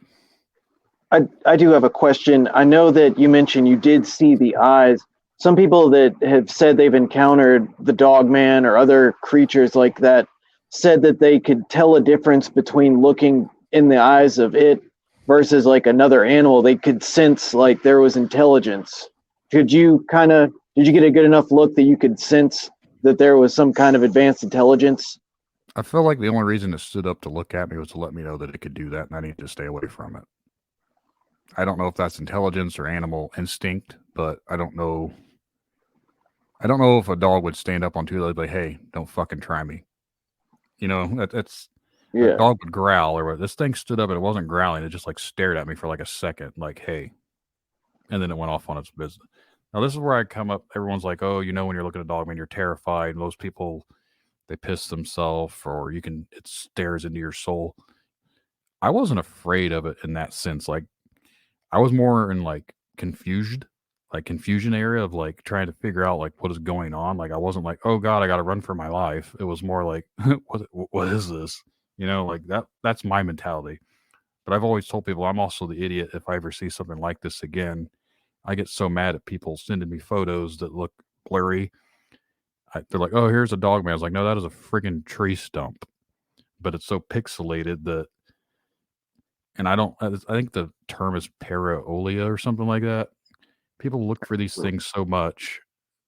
Speaker 3: I do have a question. I know that you mentioned you did see the eyes. Some people that have said they've encountered the Dogman or other creatures like that said that they could tell a difference between looking in the eyes of it versus like another animal. They could sense like there was intelligence. Did you get a good enough look that you could sense that there was some kind of advanced intelligence?
Speaker 2: I feel like the only reason it stood up to look at me was to let me know that it could do that, and I need to stay away from it. I don't know if that's intelligence or animal instinct, but I don't know. I don't know if a dog would stand up on two legs like, "Hey, don't fucking try me." You know, that's a dog would growl, or this thing stood up and it wasn't growling. It just like stared at me for like a second, like, "Hey," and then it went off on its business. Now, this is where I come up. Everyone's like, "Oh, you know, when you're looking at a dog, man, you're terrified." Most people, they piss themselves, or it stares into your soul. I wasn't afraid of it in that sense. Like, I was more in like confusion area of like trying to figure out like what is going on. Like, I wasn't like, oh God, I got to run for my life. It was more like, what is this? You know, like that's my mentality. But I've always told people I'm also the idiot. If I ever see something like this again, I get so mad at people sending me photos that look blurry. They're like, oh, here's a dog man. I was like, no, that is a friggin' tree stump. But it's so pixelated that, and I think the term is pareidolia or something like that. People look for these things so much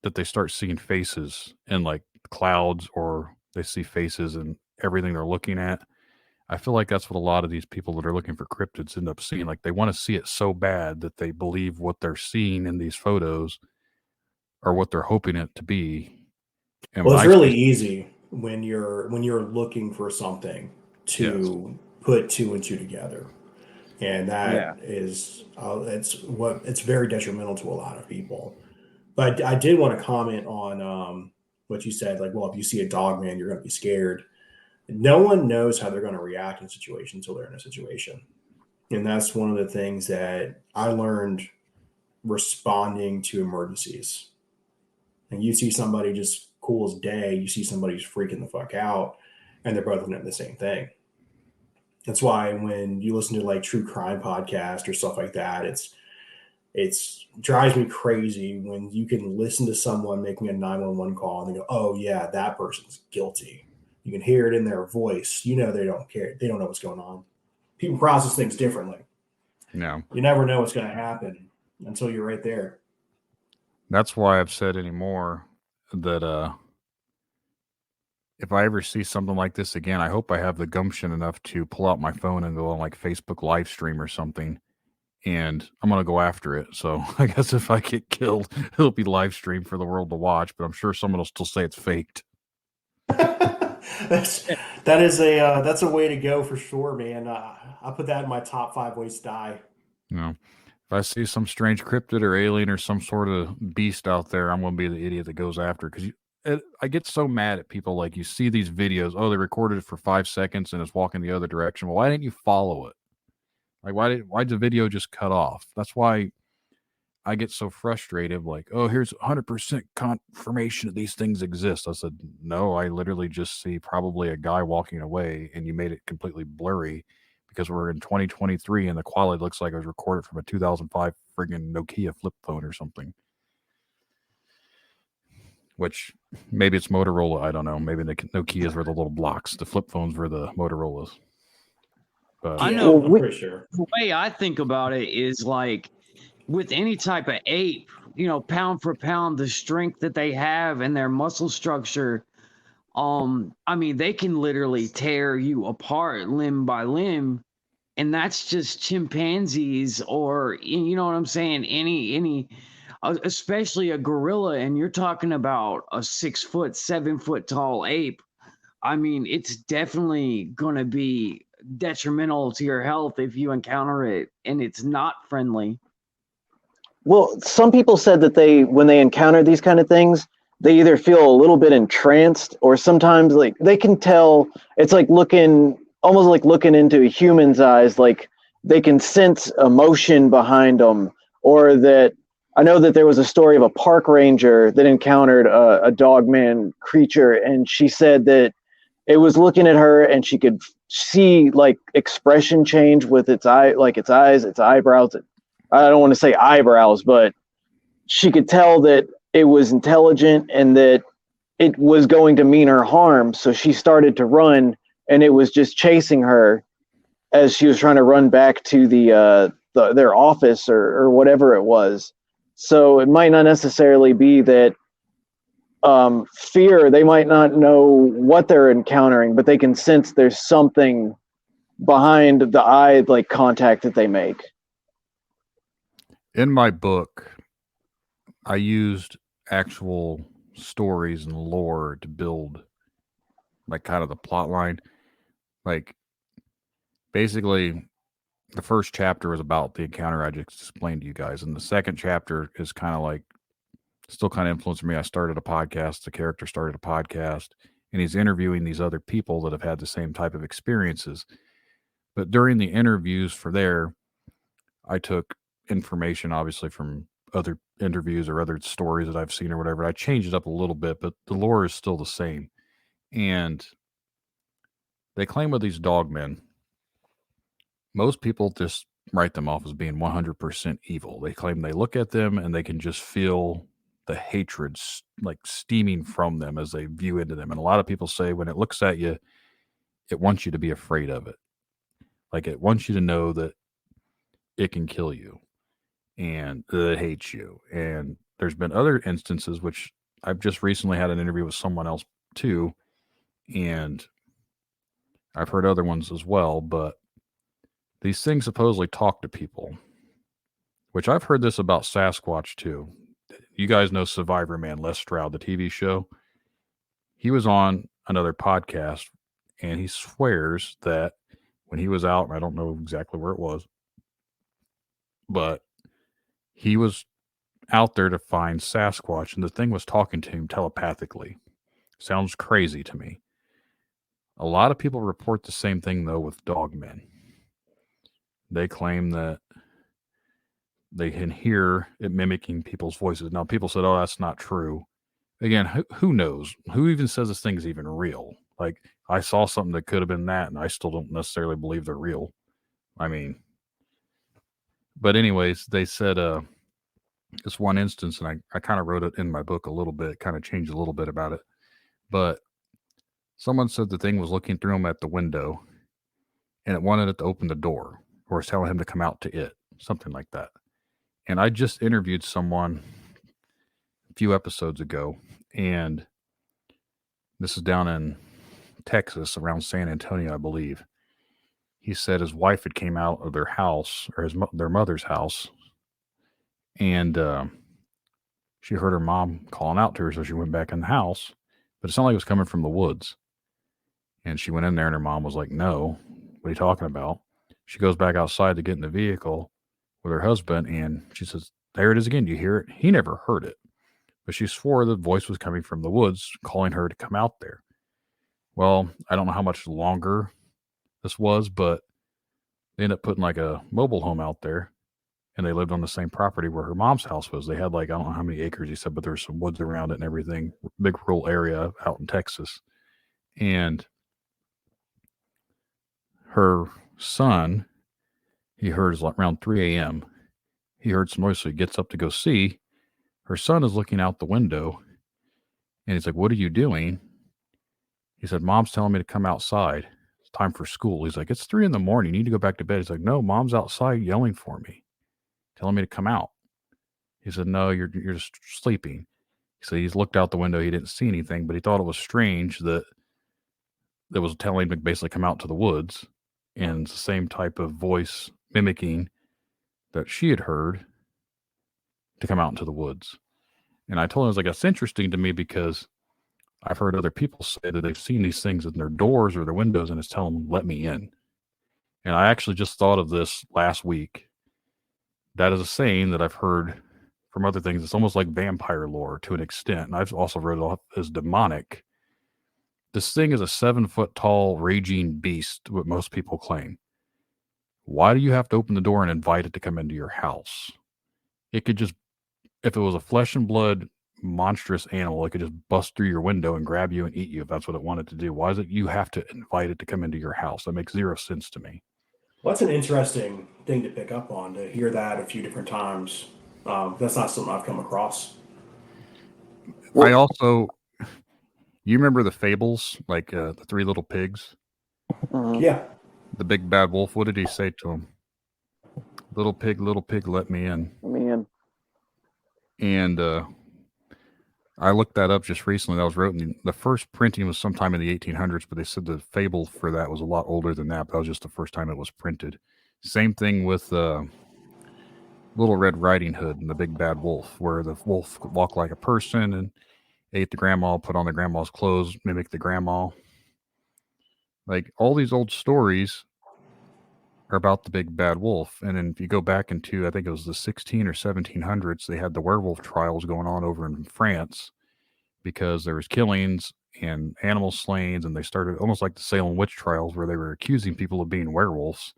Speaker 2: that they start seeing faces in like clouds, or they see faces in everything they're looking at. I feel like that's what a lot of these people that are looking for cryptids end up seeing. Like, they want to see it so bad that they believe what they're seeing in these photos or what they're hoping it to be.
Speaker 1: And well, it's really easy when you're looking for something to put two and two together. And that is, it's very detrimental to a lot of people. But I did want to comment on what you said, like, well, if you see a dog man, you're going to be scared. No one knows how they're going to react in a situation until they're in a situation. And that's one of the things that I learned responding to emergencies. And you see somebody just cool as day, you see somebody who's freaking the fuck out, and they're both looking at the same thing. That's why when you listen to like true crime podcast or stuff like that, it's drives me crazy when you can listen to someone making a 911 call and they go, oh yeah, that person's guilty. You can hear it in their voice. You know, they don't care. They don't know what's going on. People process things differently.
Speaker 2: No.
Speaker 1: You never know what's going to happen until you're right there.
Speaker 2: That's why I've said anymore that if I ever see something like this again, I hope I have the gumption enough to pull out my phone and go on like Facebook live stream or something, and I'm going to go after it. So I guess if I get killed, it'll be live streamed for the world to watch, but I'm sure someone will still say it's faked.
Speaker 1: That's a way to go for sure, man. I'll put that in my top 5 ways to die.
Speaker 2: No. If I see some strange cryptid or alien or some sort of beast out there, I'm going to be the idiot that goes after it. Because I get so mad at people. Like, you see these videos, oh, they recorded it for 5 seconds and it's walking the other direction. Well, why didn't you follow it? Like, why'd the video just cut off? That's why I get so frustrated. Like, oh, here's 100% confirmation that these things exist. I said, no, I literally just see probably a guy walking away, and you made it completely blurry because we're in 2023 and the quality looks like it was recorded from a 2005 friggin' Nokia flip phone or something. Which maybe it's Motorola. I don't know. Maybe the Nokias were the little blocks. The flip phones were the Motorola's. But
Speaker 4: I know.
Speaker 1: I'm pretty sure.
Speaker 4: The way I think about it is like with any type of ape, you know, pound for pound, the strength that they have and their muscle structure. I mean, they can literally tear you apart limb by limb. and that's just chimpanzees, or you know what I'm saying, any especially a gorilla, and you're talking about a 6 foot 7 foot tall ape. I mean, it's definitely going to be detrimental to your health if you encounter it, and it's not friendly.
Speaker 3: Well, some people said that when they encounter these kind of things, they either feel a little bit entranced, or sometimes like they can tell. It's like almost like looking into a human's eyes, like they can sense emotion behind them. Or that I know that there was a story of a park ranger that encountered a dogman creature, and she said that it was looking at her and she could see like expression change with its eyes, its eyebrows. I don't want to say eyebrows, but she could tell that it was intelligent and that it was going to mean her harm. So she started to run, and it was just chasing her as she was trying to run back to their office or whatever it was. So it might not necessarily be that fear. They might not know what they're encountering, but they can sense there's something behind the eye like contact that they make.
Speaker 2: In my book, I used actual stories and lore to build like kind of the plot line. Like basically the first chapter was about the encounter I just explained to you guys. And the second chapter is kind of like still kind of influenced me. I started a podcast. The character started a podcast, and he's interviewing these other people that have had the same type of experiences. But during the interviews for there, I took information obviously from other interviews or other stories that I've seen or whatever. I changed it up a little bit, but the lore is still the same. And they claim with these dogmen, most people just write them off as being 100% evil. They claim they look at them and they can just feel the hatred like steaming from them as they view into them. And a lot of people say when it looks at you, it wants you to be afraid of it. Like it wants you to know that it can kill you and it hates you. And there's been other instances, which I've just recently had an interview with someone else too, and I've heard other ones as well, but these things supposedly talk to people, which I've heard this about Sasquatch too. You guys know Survivor Man, Les Stroud, the TV show. He was on another podcast, and he swears that when he was out, and I don't know exactly where it was, but he was out there to find Sasquatch, and the thing was talking to him telepathically. Sounds crazy to me. A lot of people report the same thing, though, with dogmen. They claim that they can hear it mimicking people's voices. Now, people said, oh, that's not true. Again, who knows? Who even says this thing is even real? Like, I saw something that could have been that, and I still don't necessarily believe they're real. I mean, but anyways, they said this one instance, and I kind of wrote it in my book a little bit, kind of changed a little bit about it. But someone said the thing was looking through him at the window, and it wanted it to open the door, or was telling him to come out to it, something like that. And I just interviewed someone a few episodes ago, and this is down in Texas, around San Antonio, I believe. He said his wife had came out of their house, or their mother's house, and she heard her mom calling out to her, so she went back in the house. But it sounded like it was coming from the woods. And she went in there, and her mom was like, no, what are you talking about? She goes back outside to get in the vehicle with her husband, and she says, there it is again. Do you hear it? He never heard it. But she swore the voice was coming from the woods, calling her to come out there. Well, I don't know how much longer this was, but they ended up putting like a mobile home out there, and they lived on the same property where her mom's house was. They had like, I don't know how many acres he said, but there's some woods around it and everything, big rural area out in Texas. And her son, he heard like around 3 a.m. He heard some noise, so he gets up to go see. Her son is looking out the window, and he's like, what are you doing? He said, Mom's telling me to come outside. It's time for school. He's like, it's 3 a.m. You need to go back to bed. He's like, no, Mom's outside yelling for me, telling me to come out. He said, no, you're just sleeping. He said he's looked out the window. He didn't see anything, but he thought it was strange that was telling him to basically come out to the woods. and it's the same type of voice mimicking that she had heard to come out into the woods. And I told her, I was like, it's interesting to me because I've heard other people say that they've seen these things in their doors or their windows and it's telling them, let me in. And I actually just thought of this last week. That is a saying that I've heard from other things. It's almost like vampire lore to an extent. And I've also read it off as demonic. This thing is a 7-foot tall raging beast, what most people claim. Why do you have to open the door and invite it to come into your house? It could just, if it was a flesh and blood monstrous animal, it could just bust through your window and grab you and eat you if that's what it wanted to do. Why is it you have to invite it to come into your house? That makes zero sense to me.
Speaker 1: Well, that's an interesting thing to pick up on, to hear that a few different times. That's not something I've come across.
Speaker 2: I also, you remember the fables, like the Three Little Pigs?
Speaker 1: Yeah.
Speaker 2: The big bad wolf, what did he say to him? Little pig, let me in.
Speaker 3: Let me in.
Speaker 2: And I looked that up just recently. That was written. The first printing was sometime in the 1800s, but they said the fable for that was a lot older than that. But that was just the first time it was printed. Same thing with Little Red Riding Hood and the Big Bad Wolf, where the wolf could walk like a person and ate the grandma, put on the grandma's clothes, mimic the grandma. Like all these old stories are about the big bad wolf. And then if you go back into, I think it was the 16 or 1700s, they had the werewolf trials going on over in France because there was killings and animal slayings, and they started almost like the Salem witch trials where they were accusing people of being werewolves.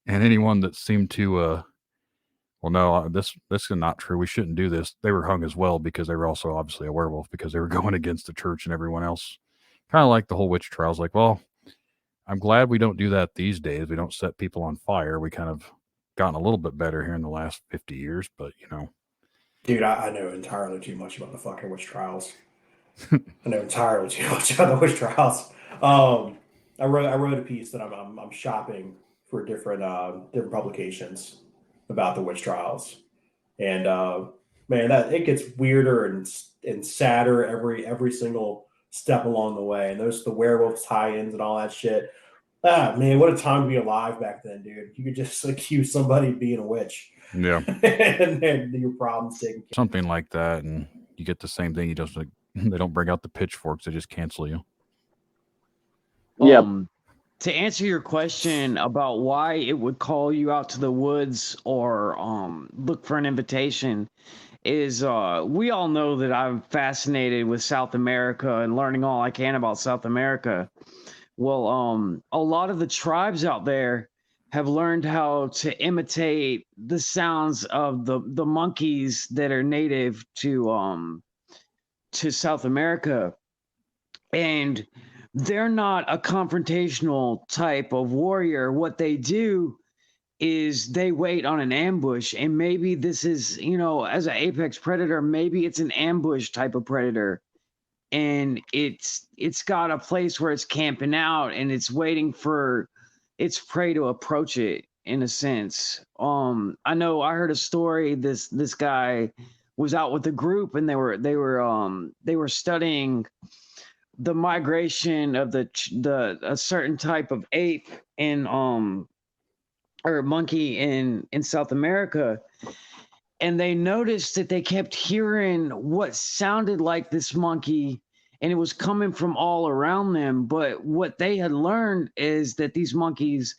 Speaker 2: And anyone that seemed to, well, no, this is not true, we shouldn't do this, they were hung as well because they were also obviously a werewolf because they were going against the church and everyone else. Kind of like the whole witch trials. Like, well, I'm glad we don't do that these days. We don't set people on fire. We kind of gotten a little bit better here in the last 50 years, but you know.
Speaker 1: Dude, I know entirely too much about the fucking witch trials. I know entirely too much about the witch trials. I wrote a piece that I'm shopping for different publications about the witch trials, and man, that it gets weirder and sadder every single step along the way. And those the werewolf tie-ins and all that shit. Ah, man, what a time to be alive back then, dude. You could just accuse somebody of being a witch.
Speaker 2: Yeah.
Speaker 1: and your problems taken care of.
Speaker 2: Something like that, and you get the same thing. You just like they don't bring out the pitchforks, they just cancel you.
Speaker 3: Yeah.
Speaker 4: To answer your question about why it would call you out to the woods or look for an invitation is we all know that I'm fascinated with South America and learning all I can about South America. Well, a lot of the tribes out there have learned how to imitate the sounds of the monkeys that are native to South America. And they're not a confrontational type of warrior. What they do is they wait on an ambush, and maybe this is, as an apex predator, maybe it's an ambush type of predator, and it's got a place where it's camping out and it's waiting for its prey to approach it, in a sense. I know I heard a story. This guy was out with a group, and they were studying the migration of a certain type of ape or monkey in South America. And they noticed that they kept hearing what sounded like this monkey, and it was coming from all around them. But what they had learned is that these monkeys,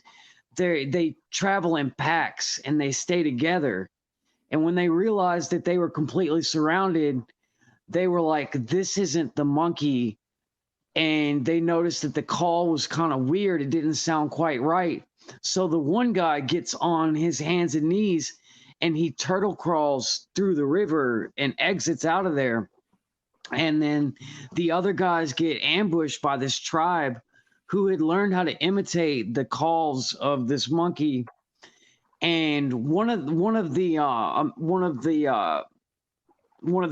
Speaker 4: they travel in packs and they stay together. And when they realized that they were completely surrounded, they were like, this isn't the monkey. And they noticed that the call was kind of weird. It didn't sound quite right. So the one guy gets on his hands and knees and he turtle crawls through the river and exits out of there. And then the other guys get ambushed by this tribe who had learned how to imitate the calls of this monkey. And one of the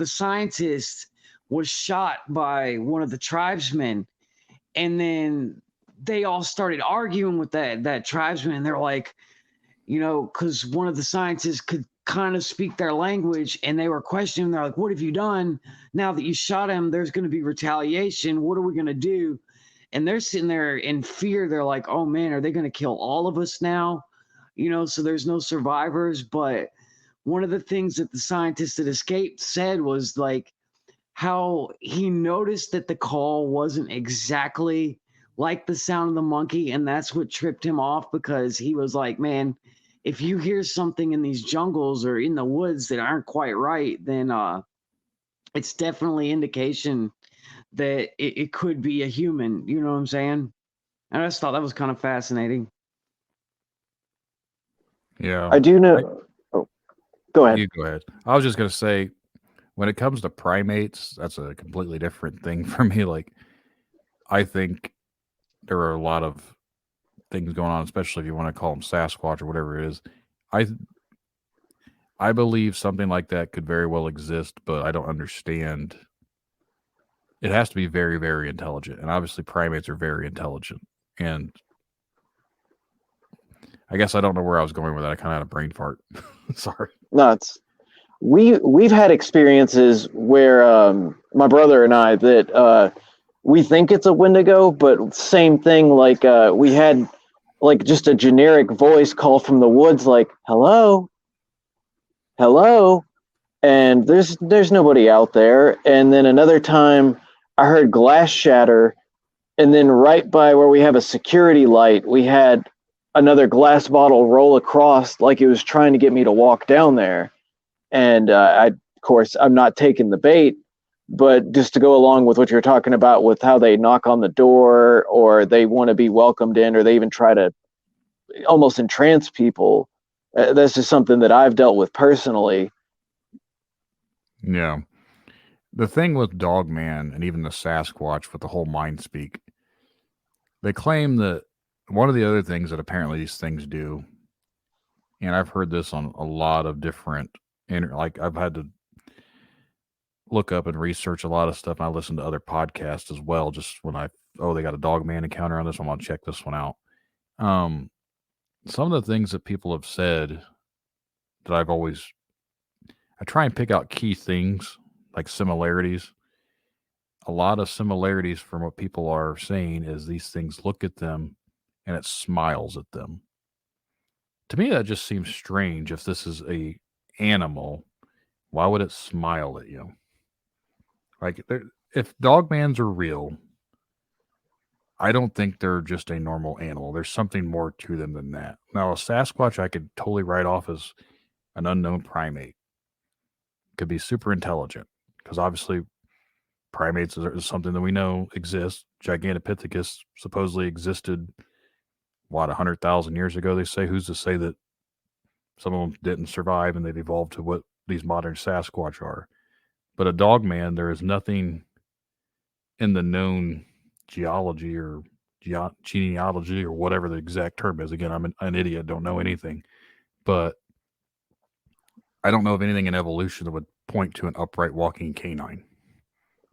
Speaker 4: scientists was shot by one of the tribesmen, and then they all started arguing with that tribesman. They're like, because one of the scientists could kind of speak their language, and they were questioning. They're like, what have you done now that you shot him? There's going to be retaliation. What are we going to do? and they're sitting there in fear. They're like, oh man, are they going to kill all of us now? So there's no survivors. But one of the things that the scientist that escaped said was like how he noticed that the call wasn't exactly like the sound of the monkey, and that's what tripped him off, because he was like, man, if you hear something in these jungles or in the woods that aren't quite right, then it's definitely indication that it could be a human. You know what I'm saying? And I just thought that was kind of fascinating.
Speaker 2: Yeah.
Speaker 3: I do know. Go ahead.
Speaker 2: You go ahead. I was just going to say, when it comes to primates, that's a completely different thing for me. Like, I think there are a lot of things going on, especially if you want to call them Sasquatch or whatever it is. I believe something like that could very well exist, but I don't understand. It has to be very, very intelligent. And obviously primates are very intelligent. And I guess I don't know where I was going with that. I kind of had a brain fart. Sorry.
Speaker 3: No, we've had experiences where my brother and I that we think it's a Wendigo, but same thing. Like we had like just a generic voice call from the woods, like hello, and there's nobody out there. And then another time, I heard glass shatter, and then right by where we have a security light, we had another glass bottle roll across, like it was trying to get me to walk down there. And of course, I'm not taking the bait, but just to go along with what you're talking about with how they knock on the door, or they want to be welcomed in, or they even try to almost entrance people. That's just something that I've dealt with personally.
Speaker 2: Yeah. The thing with Dogman and even the Sasquatch with the whole mind speak, they claim that one of the other things that apparently these things do, and I've heard this on a lot of different, like I've had to look up and research a lot of stuff. And I listen to other podcasts as well. Just when they got a Dogman encounter on this, I'm going to check this one out. Some of the things that people have said that I try and pick out key things like similarities. A lot of similarities from what people are saying is these things look at them and it smiles at them. To me, that just seems strange. If this is a animal, why would it smile at you? Like, if Dogmans are real, I don't think they're just a normal animal. There's something more to them than that. Now, a Sasquatch I could totally write off as an unknown primate. Could be super intelligent, because obviously primates is something that we know exists. Gigantopithecus supposedly existed, 100,000 years ago, they say. Who's to say that some of them didn't survive and they've evolved to what these modern Sasquatch are? But a Dogman, there is nothing in the known geology or genealogy or whatever the exact term is. Again, I'm an idiot, don't know anything. But I don't know of anything in evolution that would point to an upright walking canine.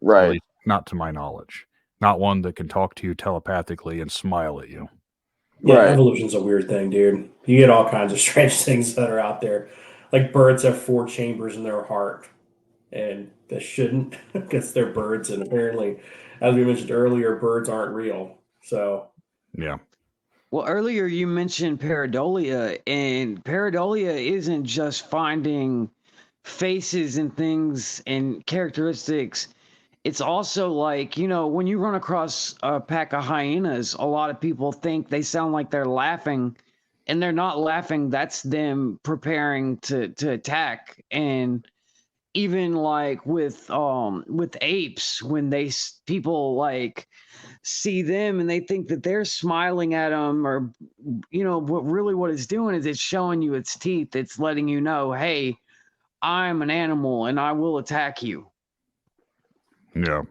Speaker 3: Right.
Speaker 2: At least not to my knowledge. Not one that can talk to you telepathically and smile at you.
Speaker 1: Yeah,
Speaker 3: right.
Speaker 1: Evolution's a weird thing, dude. You get all kinds of strange things that are out there. Like birds have 4 chambers in their heart, and they shouldn't, because they're birds. And apparently, as we mentioned earlier, birds aren't real. So,
Speaker 2: yeah.
Speaker 4: Well, earlier you mentioned pareidolia, and pareidolia isn't just finding faces and things and characteristics. It's also like, when you run across a pack of hyenas, a lot of people think they sound like they're laughing, and they're not laughing. That's them preparing to attack. And even like with apes, when people like see them and they think that they're smiling at them, or what it's doing is it's showing you its teeth. It's letting you know, hey, I'm an animal and I will attack you.
Speaker 2: Yeah.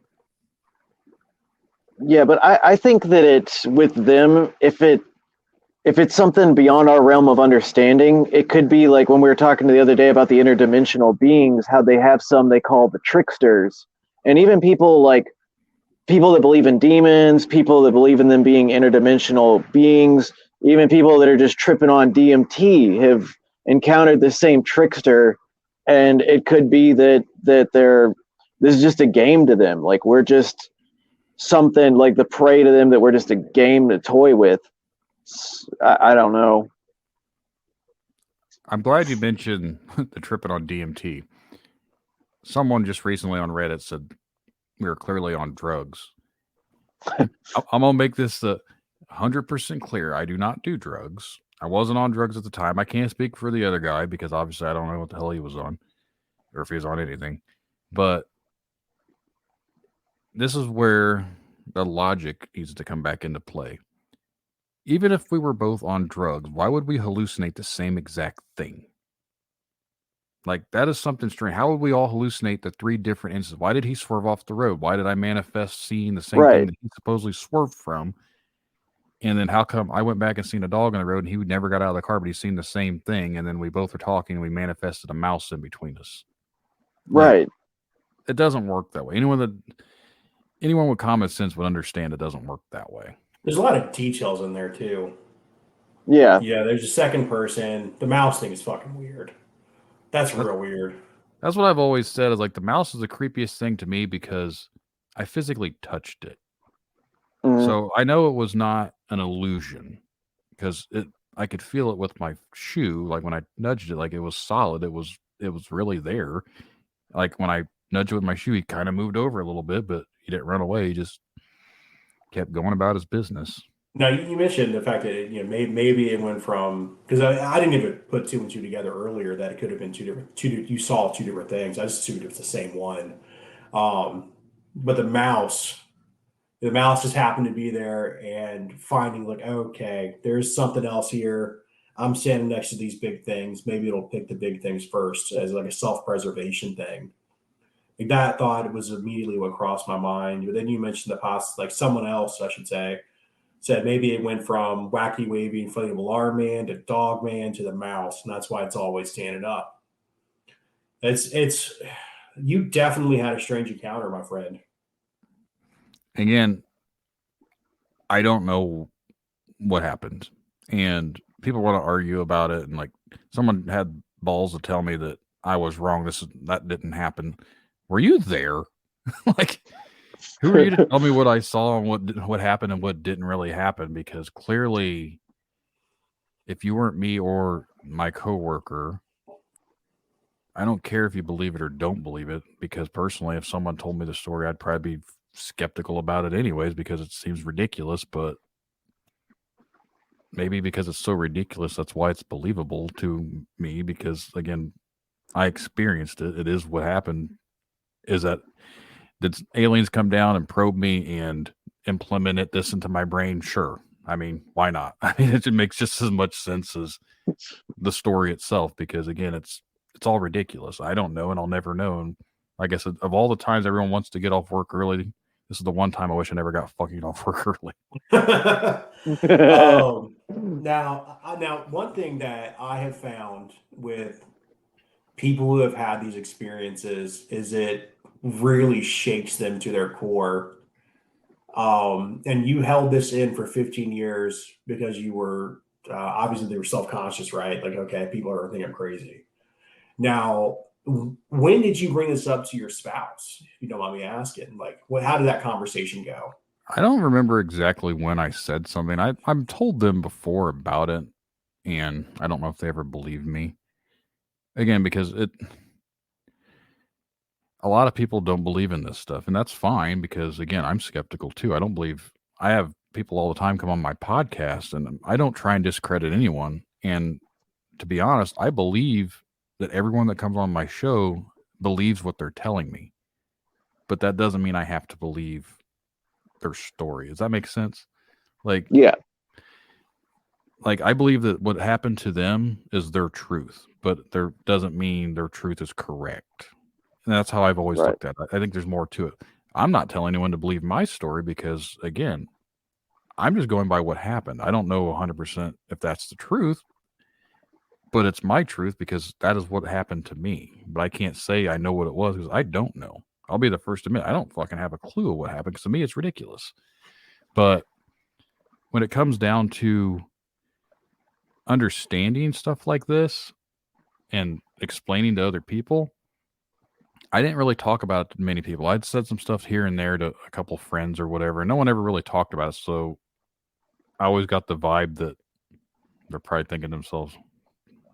Speaker 3: Yeah, but I think that it's with them, if it's something beyond our realm of understanding, it could be like when we were talking the other day about the interdimensional beings, how they have some they call the tricksters. And even people that believe in demons, people that believe in them being interdimensional beings, even people that are just tripping on DMT have encountered the same trickster. And it could be that this is just a game to them. Like, we're just something like the prey to them that we're just a game to toy with. I don't know.
Speaker 2: I'm glad you mentioned the tripping on DMT. Someone just recently on Reddit said we were clearly on drugs. I'm going to make this 100% clear. I do not do drugs. I wasn't on drugs at the time. I can't speak for the other guy because obviously I don't know what the hell he was on or if he was on anything. But this is where the logic needs to come back into play. Even if we were both on drugs, why would we hallucinate the same exact thing? Like, that is something strange. How would we all hallucinate the 3 different instances? Why did he swerve off the road? Why did I manifest seeing the same thing that he supposedly swerved from? And then how come I went back and seen a dog on the road and he never got out of the car, but he's seen the same thing? And then we both were talking and we manifested a mouse in between us.
Speaker 3: Right.
Speaker 2: Like, it doesn't work that way. Anyone with common sense would understand it doesn't work that way.
Speaker 1: There's a lot of details in there too.
Speaker 3: Yeah.
Speaker 1: Yeah, there's a second person. The mouse thing is fucking weird. That's real weird.
Speaker 2: That's what I've always said is like the mouse is the creepiest thing to me because I physically touched it.
Speaker 3: Mm-hmm.
Speaker 2: So I know it was not an illusion because I could feel it with my shoe. Like when I nudged it, like it was solid. It was really there. Like when I nudged it with my shoe, he kind of moved over a little bit, but he didn't run away. He just kept going about his business.
Speaker 1: Now you mentioned the fact that maybe it went from, because I didn't even put 2 and 2 together earlier that it could have been you saw 2 different things. I just assumed it was the same one. But the mouse just happened to be there and finding like, okay, there's something else here. I'm standing next to these big things. Maybe it'll pick the big things first as like a self-preservation thing. Like that thought was immediately what crossed my mind. But then you mentioned like someone else, I should say, said maybe it went from wacky, wavy, inflatable arm man to dog man to the mouse, and that's why it's always standing up. It's you definitely had a strange encounter, my friend.
Speaker 2: Again, I don't know what happened, and people want to argue about it, and like someone had balls to tell me that I was wrong. That didn't happen. Were you there? Like, who are you to tell me what I saw and what happened and what didn't really happen? Because clearly, if you weren't me or my coworker, I don't care if you believe it or don't believe it. Because personally, if someone told me the story, I'd probably be skeptical about it anyways because it seems ridiculous. But maybe because it's so ridiculous, that's why it's believable to me. Because again, I experienced it. It is what happened. Is that did aliens come down and probe me and implement this into my brain? Sure. I mean, why not? I mean, it makes just as much sense as the story itself because, again, it's all ridiculous. I don't know, and I'll never know. And like I said, of all the times everyone wants to get off work early, this is the one time I wish I never got fucking off work early.
Speaker 1: Now, one thing that I have found with people who have had these experiences is it really shakes them to their core. And you held this in for 15 years because you were obviously they were self-conscious, right? Like, okay, people are thinking I'm crazy. Now, when did you bring this up to your spouse? If you don't mind me asking, like, how did that conversation go?
Speaker 2: I don't remember exactly when I said something. I've told them before about it, and I don't know if they ever believed me. Again, because a lot of people don't believe in this stuff, and that's fine because, again, I'm skeptical too. I have people all the time come on my podcast, and I don't try and discredit anyone. And to be honest, I believe that everyone that comes on my show believes what they're telling me, but that doesn't mean I have to believe their story. Does that make sense? Like,
Speaker 3: yeah.
Speaker 2: Like, I believe that what happened to them is their truth, but there doesn't mean their truth is correct. And that's how I've always looked at it. I think there's more to it. I'm not telling anyone to believe my story because, again, I'm just going by what happened. I don't know 100% if that's the truth, but it's my truth because that is what happened to me. But I can't say I know what it was because I don't know. I'll be the first to admit I don't fucking have a clue of what happened because to me it's ridiculous. But when it comes down to understanding stuff like this and explaining to other people, I didn't really talk about it to many people. I'd said some stuff here and there to a couple friends or whatever. No one ever really talked about it. So I always got the vibe that they're probably thinking to themselves,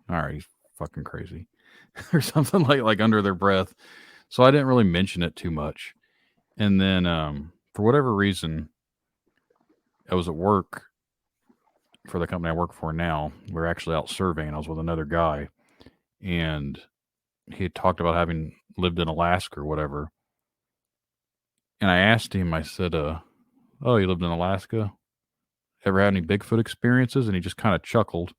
Speaker 2: all right, he's fucking crazy or something like under their breath. So I didn't really mention it too much. And then for whatever reason, I was at work for the company I work for now. We're actually out surveying. I was with another guy, and he had talked about having lived in Alaska or whatever. And I asked him, I said, oh, you lived in Alaska? Ever had any Bigfoot experiences? And he just kind of chuckled.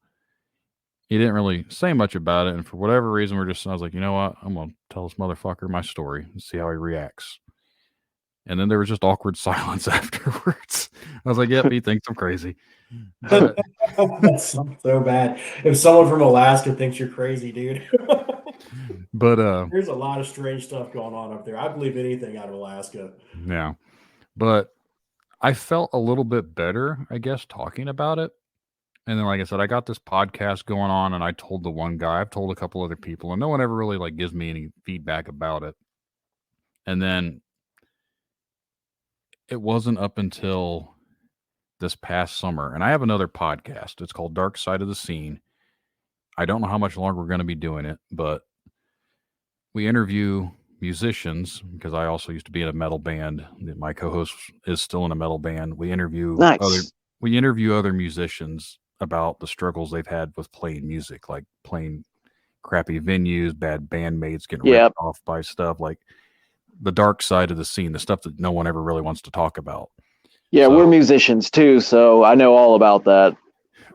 Speaker 2: He didn't really say much about it. And for whatever reason, I was like, you know what? I'm going to tell this motherfucker my story and see how he reacts. And then there was just awkward silence afterwards. I was like, yep, he thinks I'm crazy. But,
Speaker 1: that's so bad. If someone from Alaska thinks you're crazy, dude.
Speaker 2: But
Speaker 1: there's a lot of strange stuff going on up there. I believe anything out of Alaska.
Speaker 2: Yeah. But I felt a little bit better, I guess, talking about it. And then, like I said, I got this podcast going on, and I told the one guy, I've told a couple other people, and no one ever really like gives me any feedback about it. And then it wasn't up until this past summer, and I have another podcast. It's called Dark Side of the Scene. I don't know how much longer we're going to be doing it, but we interview musicians, because I also used to be in a metal band. My co-host is still in a metal band. We interview other musicians about the struggles they've had with playing music, like playing crappy venues, bad bandmates, getting ripped off by stuff, like the dark side of the scene, the stuff that no one ever really wants to talk about.
Speaker 3: Yeah, so, we're musicians too, so I know all about that.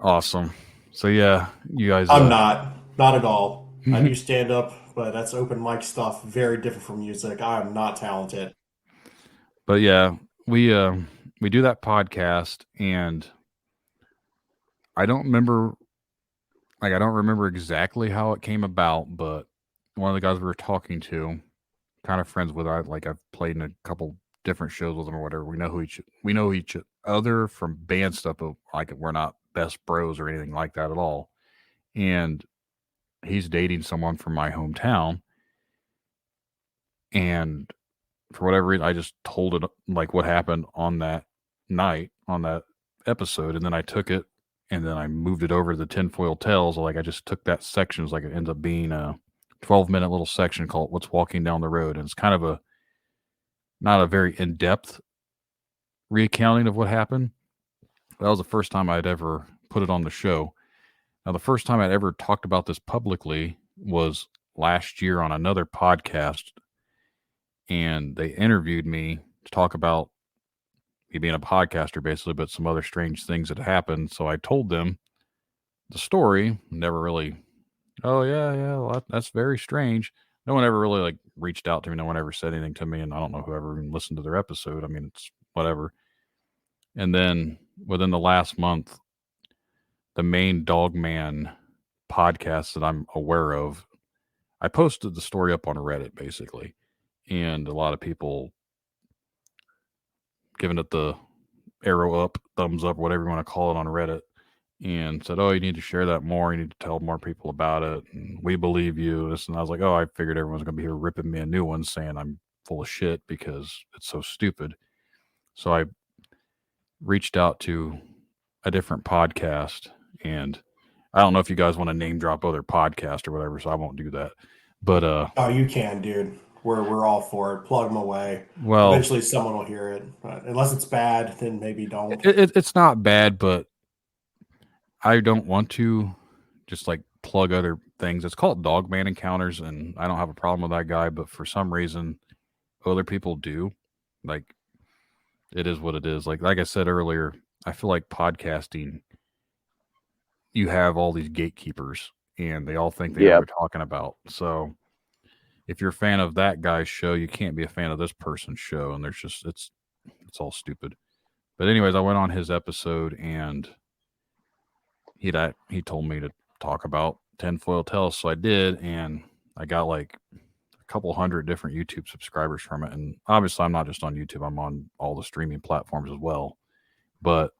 Speaker 2: Awesome. So yeah, you guys.
Speaker 1: I'm not at all. I do stand up, but that's open mic stuff. Very different from music. I am not talented.
Speaker 2: But yeah, we do that podcast, and I don't remember exactly how it came about, but one of the guys we were talking to, kind of friends with, I've played in a couple different shows with them or whatever. We know each other from band stuff, but like we're not best bros or anything like that at all. And he's dating someone from my hometown, and for whatever reason, I just told it like what happened on that night, on that episode, and then I took it and then I moved it over to the Tinfoil Tails. Like I just took that section. It was like it ends up being a 12-minute little section called What's Walking Down the Road. And it's kind of not a very in-depth recounting of what happened. That was the first time I'd ever put it on the show. Now, the first time I'd ever talked about this publicly was last year on another podcast. And they interviewed me to talk about me being a podcaster, basically, but some other strange things that happened. So I told them the story. Never really, oh, yeah, well, that's very strange. No one ever really like reached out to me. No one ever said anything to me. And I don't know whoever even listened to their episode. I mean, it's whatever. And then within the last month, the main Dogman podcast that I'm aware of, I posted the story up on Reddit, basically. And a lot of people giving it the arrow up, thumbs up, whatever you want to call it on Reddit, and said, oh, you need to share that more. You need to tell more people about it. And we believe you. And I was like, oh, I figured everyone's going to be here ripping me a new one saying I'm full of shit because it's so stupid. So I reached out to a different podcast, and I don't know if you guys want to name drop other podcasts or whatever, so I won't do that. But
Speaker 1: oh, you can, dude. We're all for it. Plug them away.
Speaker 2: Well,
Speaker 1: eventually someone will hear it. But unless it's bad, then maybe don't.
Speaker 2: It's not bad, but I don't want to just like plug other things. It's called Dogman Encounters, and I don't have a problem with that guy, but for some reason, other people do. Like, it is what it is. Like I said earlier, I feel like podcasting, you have all these gatekeepers, and they all think they know what they're talking about. So if you're a fan of that guy's show, you can't be a fan of this person's show. And there's just, it's all stupid. But anyways, I went on his episode, and he told me to talk about Tinfoil Tails. So I did. And I got like a couple hundred different YouTube subscribers from it. And obviously I'm not just on YouTube. I'm on all the streaming platforms as well. But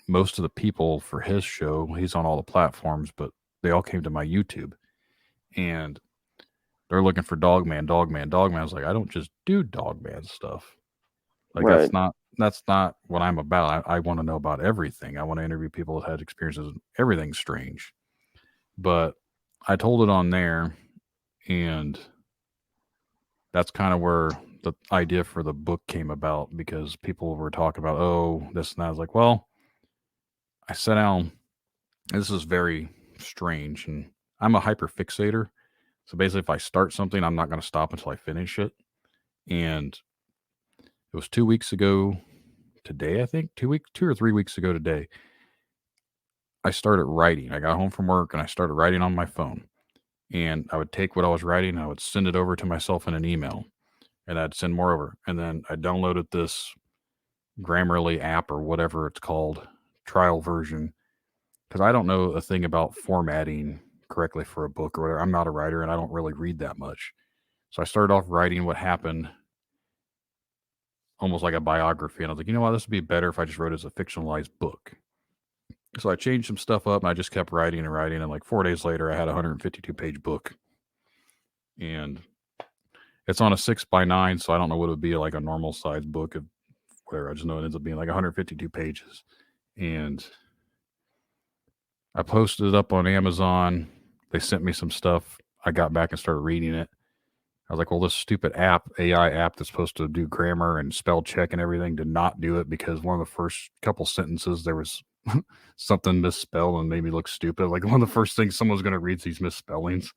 Speaker 2: most of the people for his show, he's on all the platforms, but they all came to my YouTube. And they're looking for Dogman. I was like, I don't just do Dogman stuff. Like
Speaker 3: Right.
Speaker 2: that's not what I'm about. I want to know about everything. I want to interview people that had experiences with everything strange. But I told it on there, and that's kind of where the idea for the book came about, because people were talking about, oh, this and that. I was like, well, I sat down. This is very strange, and I'm a hyperfixator. So basically, if I start something, I'm not going to stop until I finish it. And it was 2 weeks ago today, I think, 2 or 3 weeks ago today, I started writing. I got home from work and I started writing on my phone. And I would take what I was writing and I would send it over to myself in an email. And I'd send more over. And then I downloaded this Grammarly app or whatever it's called, trial version, because I don't know a thing about formatting correctly for a book or whatever. I'm not a writer and I don't really read that much. So I started off writing what happened, almost like a biography. And I was like, you know what, this would be better if I just wrote it as a fictionalized book. So I changed some stuff up and I just kept writing and writing. And like 4 days later, I had a 152-page book. And it's on a 6x9, so I don't know what it would be like a normal size book of whatever. I just know it ends up being like 152 pages. And I posted it up on Amazon. They sent me some stuff. I got back and started reading it. I was like, well, this stupid app, AI app that's supposed to do grammar and spell check and everything, did not do it, because one of the first couple sentences, there was something misspelled and made me look stupid. Like one of the first things someone's going to read is these misspellings.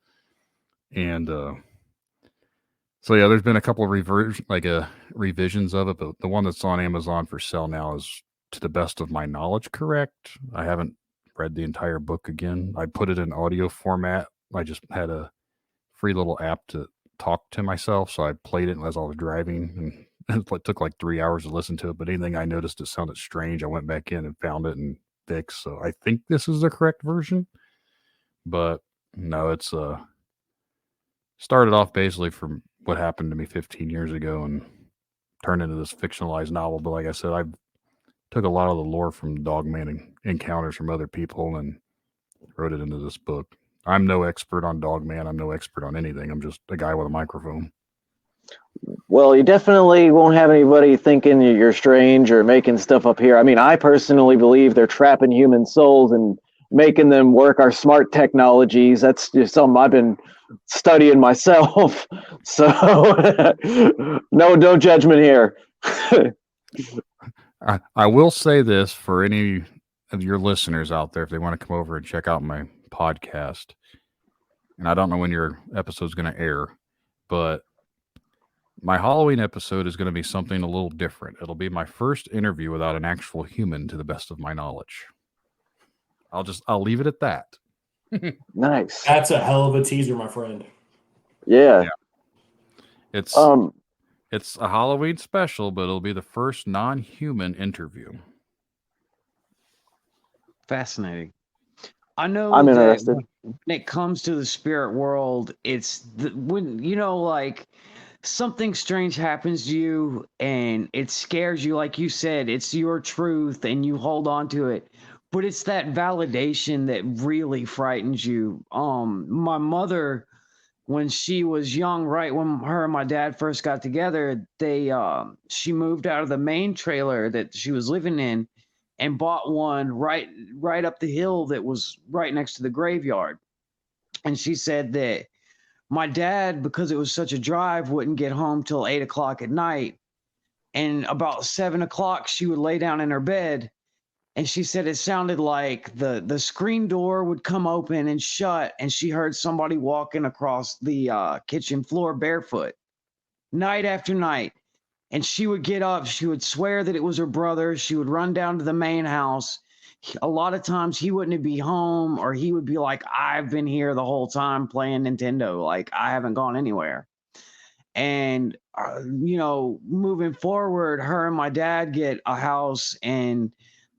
Speaker 2: And so yeah, there's been a couple of revisions of it, but the one that's on Amazon for sale now is, to the best of my knowledge, correct. I haven't read the entire book again. I put it in audio format. I just had a free little app to talk to myself, so I played it as I was driving, and it took like 3 hours to listen to it. But anything I noticed that sounded strange, I went back in and found it and fixed. So I think this is the correct version. But no, it's started off basically from what happened to me 15 years ago and turned into this fictionalized novel. But like I said, I took a lot of the lore from Dogman and encounters from other people and wrote it into this book. I'm no expert on Dogman. I'm no expert on anything. I'm just a guy with a microphone.
Speaker 3: Well, you definitely won't have anybody thinking you're strange or making stuff up here. I mean, I personally believe they're trapping human souls and making them work our smart technologies. That's just something I've been studying myself. So no judgment here.
Speaker 2: I will say this for any of your listeners out there, if they want to come over and check out my podcast, and I don't know when your episode is going to air, but my Halloween episode is going to be something a little different. It'll be my first interview without an actual human, to the best of my knowledge. I'll leave it at that.
Speaker 3: Nice.
Speaker 1: That's a hell of a teaser, my friend.
Speaker 3: Yeah.
Speaker 2: It's a Halloween special, but it'll be the first non-human interview.
Speaker 4: Fascinating. I know
Speaker 3: I'm
Speaker 4: that
Speaker 3: interested.
Speaker 4: when it comes to the spirit world, it's when like something strange happens to you and it scares you, like you said, it's your truth and you hold on to it. But it's that validation that really frightens you. My mother, when she was young, right when her and my dad first got together, she moved out of the main trailer that she was living in and bought one right up the hill that was right next to the graveyard. And she said that my dad, because it was such a drive, wouldn't get home till 8 o'clock at night. And about 7 o'clock, she would lay down in her bed. And she said it sounded like the screen door would come open and shut, and she heard somebody walking across the kitchen floor barefoot, night after night. And she would get up. She would swear that it was her brother. She would run down to the main house. A lot of times he wouldn't be home, or he would be like, I've been here the whole time playing Nintendo. Like, I haven't gone anywhere. And, moving forward, her and my dad get a house, and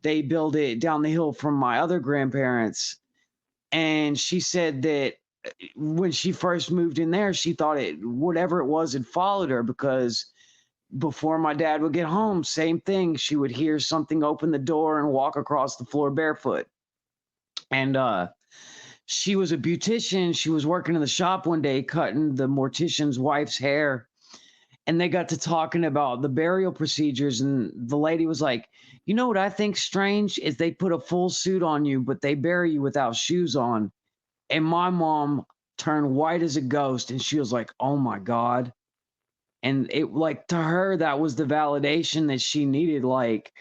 Speaker 4: they build it down the hill from my other grandparents. And she said that when she first moved in there, she thought whatever it was had followed her, because before my dad would get home, same thing. She would hear something open the door and walk across the floor barefoot. And she was a beautician. She was working in the shop one day, cutting the mortician's wife's hair. And they got to talking about the burial procedures. And the lady was like, you know what I think strange is they put a full suit on you, but they bury you without shoes on. And my mom turned white as a ghost. And she was like, oh my God. And it, like, to her, that was the validation that she needed. Like,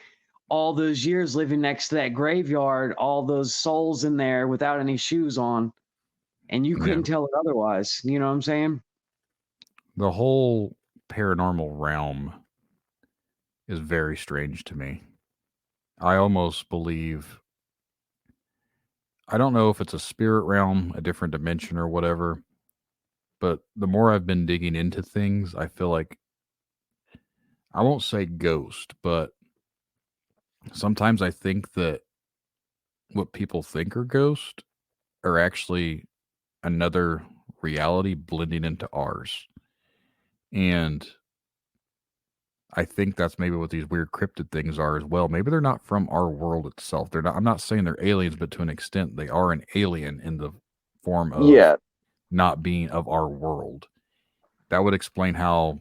Speaker 4: all those years living next to that graveyard, all those souls in there without any shoes on, and you couldn't tell it otherwise. You know what I'm saying?
Speaker 2: The whole paranormal realm is very strange to me. I almost believe, I don't know if it's a spirit realm, a different dimension or whatever, but the more I've been digging into things, I feel like, I won't say ghost, but sometimes I think that what people think are ghosts are actually another reality blending into ours. And I think that's maybe what these weird cryptid things are as well. Maybe they're not from our world itself. They're not, I'm not saying they're aliens, but to an extent they are an alien in the form of not being of our world. That would explain how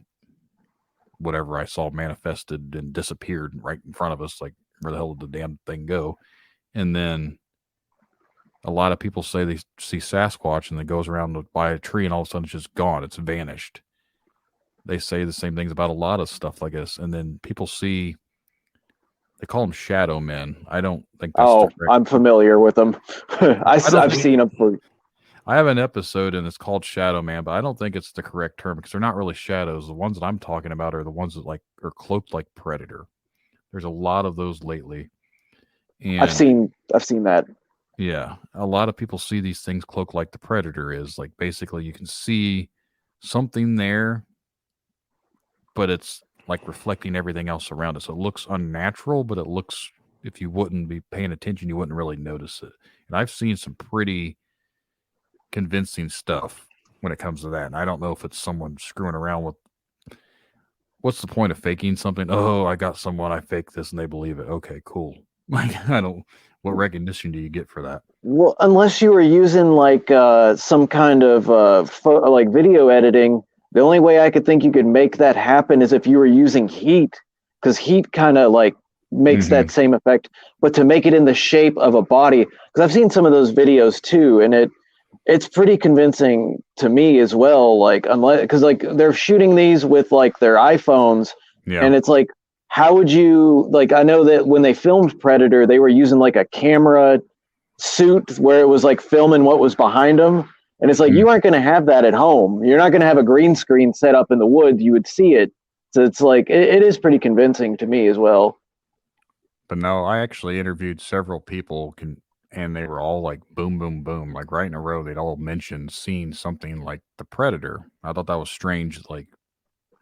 Speaker 2: whatever I saw manifested and disappeared right in front of us, like, where the hell did the damn thing go? And then a lot of people say they see Sasquatch and it goes around by a tree and all of a sudden it's just gone. It's vanished. They say the same things about a lot of stuff like this. And then people see, they call them shadow men. I don't think that's
Speaker 3: I'm familiar with them. I've seen them.
Speaker 2: I have an episode and it's called Shadow Man, but I don't think it's the correct term because they're not really shadows. The ones that I'm talking about are the ones that like are cloaked like Predator. There's a lot of those lately. And
Speaker 3: I've seen that.
Speaker 2: Yeah. A lot of people see these things cloaked like the Predator is. Like, basically you can see something there, but it's like reflecting everything else around it. So it looks unnatural, but it looks, if you wouldn't be paying attention, you wouldn't really notice it. And I've seen some pretty convincing stuff when it comes to that. And I don't know if it's someone screwing around with, what's the point of faking something? Oh, I got someone, I faked this and they believe it. Okay, cool. Like, what recognition do you get for that?
Speaker 3: Well, unless you were using like some kind of like video editing, the only way I could think you could make that happen is if you were using heat, because heat kind of like makes that same effect. But to make it in the shape of a body, because I've seen some of those videos too, and it's pretty convincing to me as well. Like, unless, because like they're shooting these with like their iPhones, and it's like, how would you, like, I know that when they filmed Predator, they were using like a camera suit where it was like filming what was behind them. And it's like, you aren't going to have that at home. You're not going to have a green screen set up in the woods. You would see it. So it's like, it is pretty convincing to me as well.
Speaker 2: But no, I actually interviewed several people and they were all like, boom, boom, boom. Like right in a row, they'd all mentioned seeing something like the Predator. I thought that was strange. Like,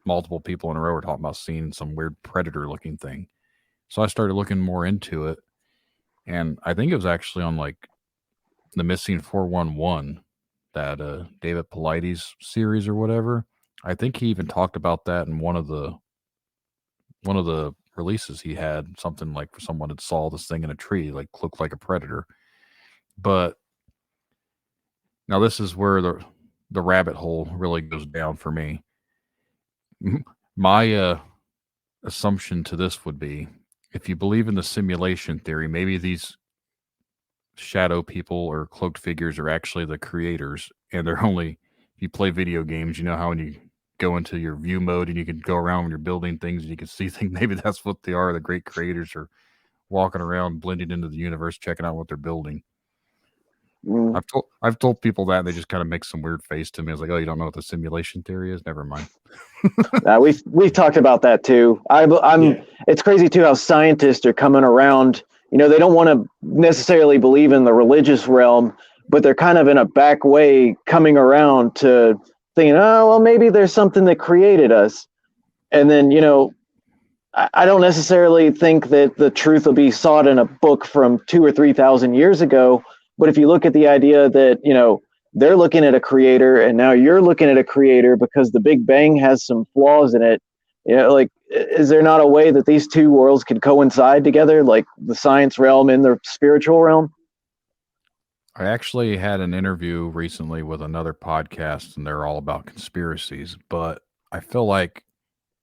Speaker 2: multiple people in a row were talking about seeing some weird predator looking thing. So I started looking more into it. And I think it was actually on like the Missing 411, that David Paulides series or whatever. I think he even talked about that in one of the releases he had, something like someone had saw this thing in a tree, like looked like a predator. But now this is where the rabbit hole really goes down for me. My assumption to this would be, if you believe in the simulation theory, maybe these shadow people or cloaked figures are actually the creators, and they're only, if you play video games, you know how when you go into your view mode and you can go around when you're building things and you can see things, maybe that's what they are. The great creators are walking around, blending into the universe, checking out what they're building. I've told people that, and they just kind of make some weird face to me. I was like, oh, you don't know what the simulation theory is? Never mind.
Speaker 3: We've talked about that too. It's crazy too how scientists are coming around. You know, they don't want to necessarily believe in the religious realm, but they're kind of in a back way coming around to thinking, oh, well, maybe there's something that created us. And then, you know, I don't necessarily think that the truth will be sought in a book from 2,000 or 3,000 years ago. But if you look at the idea that, you know, they're looking at a creator and now you're looking at a creator because the Big Bang has some flaws in it, you know, like, is there not a way that these two worlds could coincide together, like the science realm and the spiritual realm?
Speaker 2: I actually had an interview recently with another podcast, and they're all about conspiracies, but I feel like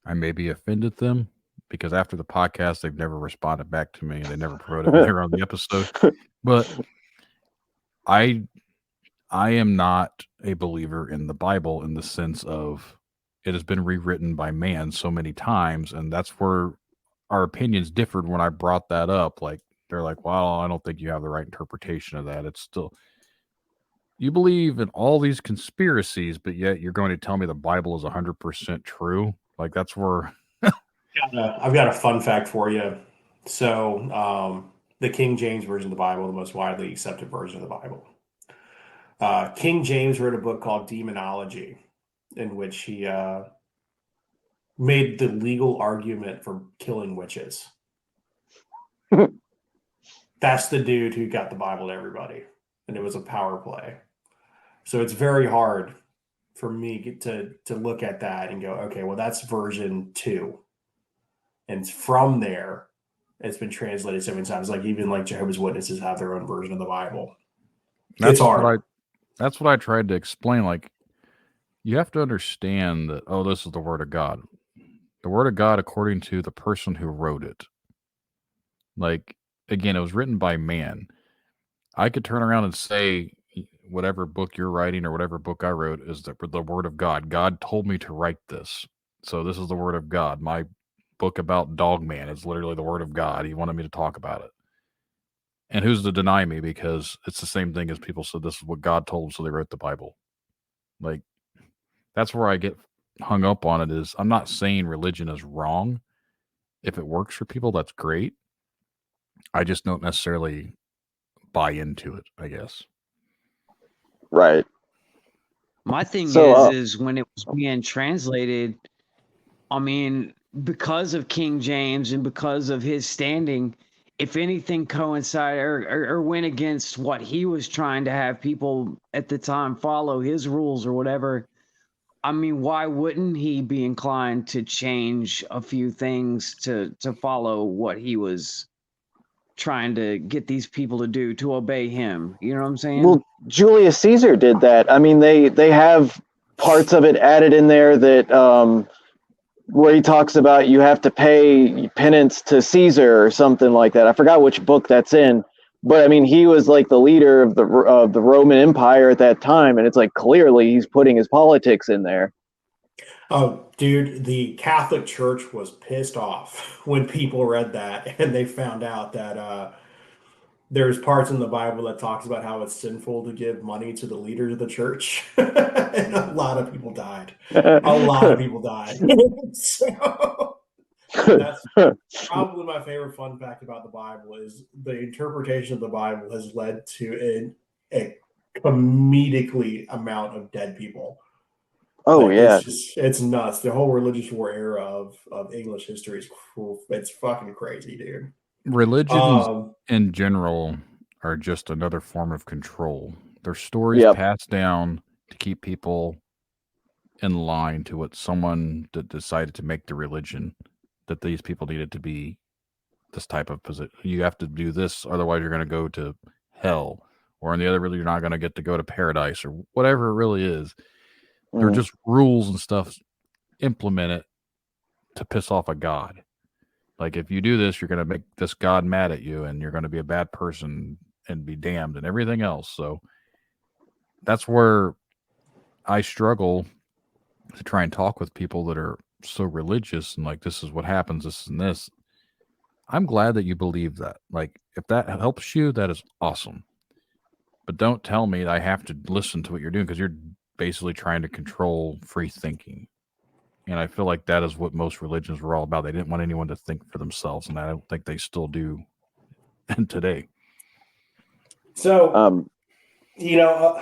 Speaker 2: I maybe offended them because after the podcast, they've never responded back to me. They never promoted me on the episode. But I am not a believer in the Bible in the sense of it has been rewritten by man so many times, and that's where our opinions differed when I brought that up. Like they're like, "Well, I don't think you have the right interpretation of that." It's still you believe in all these conspiracies, but yet you're going to tell me the Bible is 100% true. Like that's where
Speaker 1: I've got a fun fact for you. So, the King James Version of the Bible, the most widely accepted version of the Bible. King James wrote a book called Demonology, in which he made the legal argument for killing witches. That's the dude who got the Bible to everybody, and it was a power play. So it's very hard for me to look at that and go, okay, well, that's version 2. And from there, it's been translated so many times. Like even like Jehovah's Witnesses have their own version of the Bible. It's hard.
Speaker 2: That's what I tried to explain. Like you have to understand that, oh, this is the Word of God. The Word of God according to the person who wrote it. Like, again, it was written by man. I could turn around and say whatever book you're writing or whatever book I wrote is the Word of God. God told me to write this. So this is the Word of God. My book about Dogman is literally the Word of God. He wanted me to talk about it. And who's to deny me? Because it's the same thing as people said this is what God told them, so they wrote the Bible. Like, that's where I get hung up on it is I'm not saying religion is wrong. If it works for people, that's great. I just don't necessarily buy into it, I guess.
Speaker 3: Right.
Speaker 4: My thing is when it was being translated, I mean, because of King James and because of his standing, if anything coincided or went against what he was trying to have people at the time follow his rules or whatever, I mean, why wouldn't he be inclined to change a few things to follow what he was trying to get these people to do, to obey him? You know what I'm saying?
Speaker 3: Well, Julius Caesar did that. I mean, they have parts of it added in there that where he talks about you have to pay penance to Caesar or something like that. I forgot which book that's in, but I mean, he was like the leader of the Roman Empire at that time, and it's like clearly he's putting his politics in there.
Speaker 1: Oh, dude, the Catholic Church was pissed off when people read that and they found out that there's parts in the Bible that talks about how it's sinful to give money to the leaders of the church. And a lot of people died. A lot of people died. So that's probably my favorite fun fact about the Bible is the interpretation of the Bible has led to a comedically amount of dead people.
Speaker 3: Oh, like, yeah.
Speaker 1: It's nuts. The whole religious war era of English history is cool. It's fucking crazy, dude.
Speaker 2: Religions in general are just another form of control. They're stories passed down to keep people in line to what someone decided to make the religion, that these people needed to be this type of position. You have to do this, otherwise you're going to go to hell. Or in the other religion, you're not going to get to go to paradise or whatever it really is. They're just rules and stuff implemented to piss off a god. Like, if you do this, you're going to make this God mad at you and you're going to be a bad person and be damned and everything else. So that's where I struggle to try and talk with people that are so religious and like, this is what happens, this and this. I'm glad that you believe that. Like, if that helps you, that is awesome. But don't tell me that I have to listen to what you're doing because you're basically trying to control free thinking. And I feel like that is what most religions were all about. They didn't want anyone to think for themselves, and I don't think they still do today.
Speaker 1: So, you know,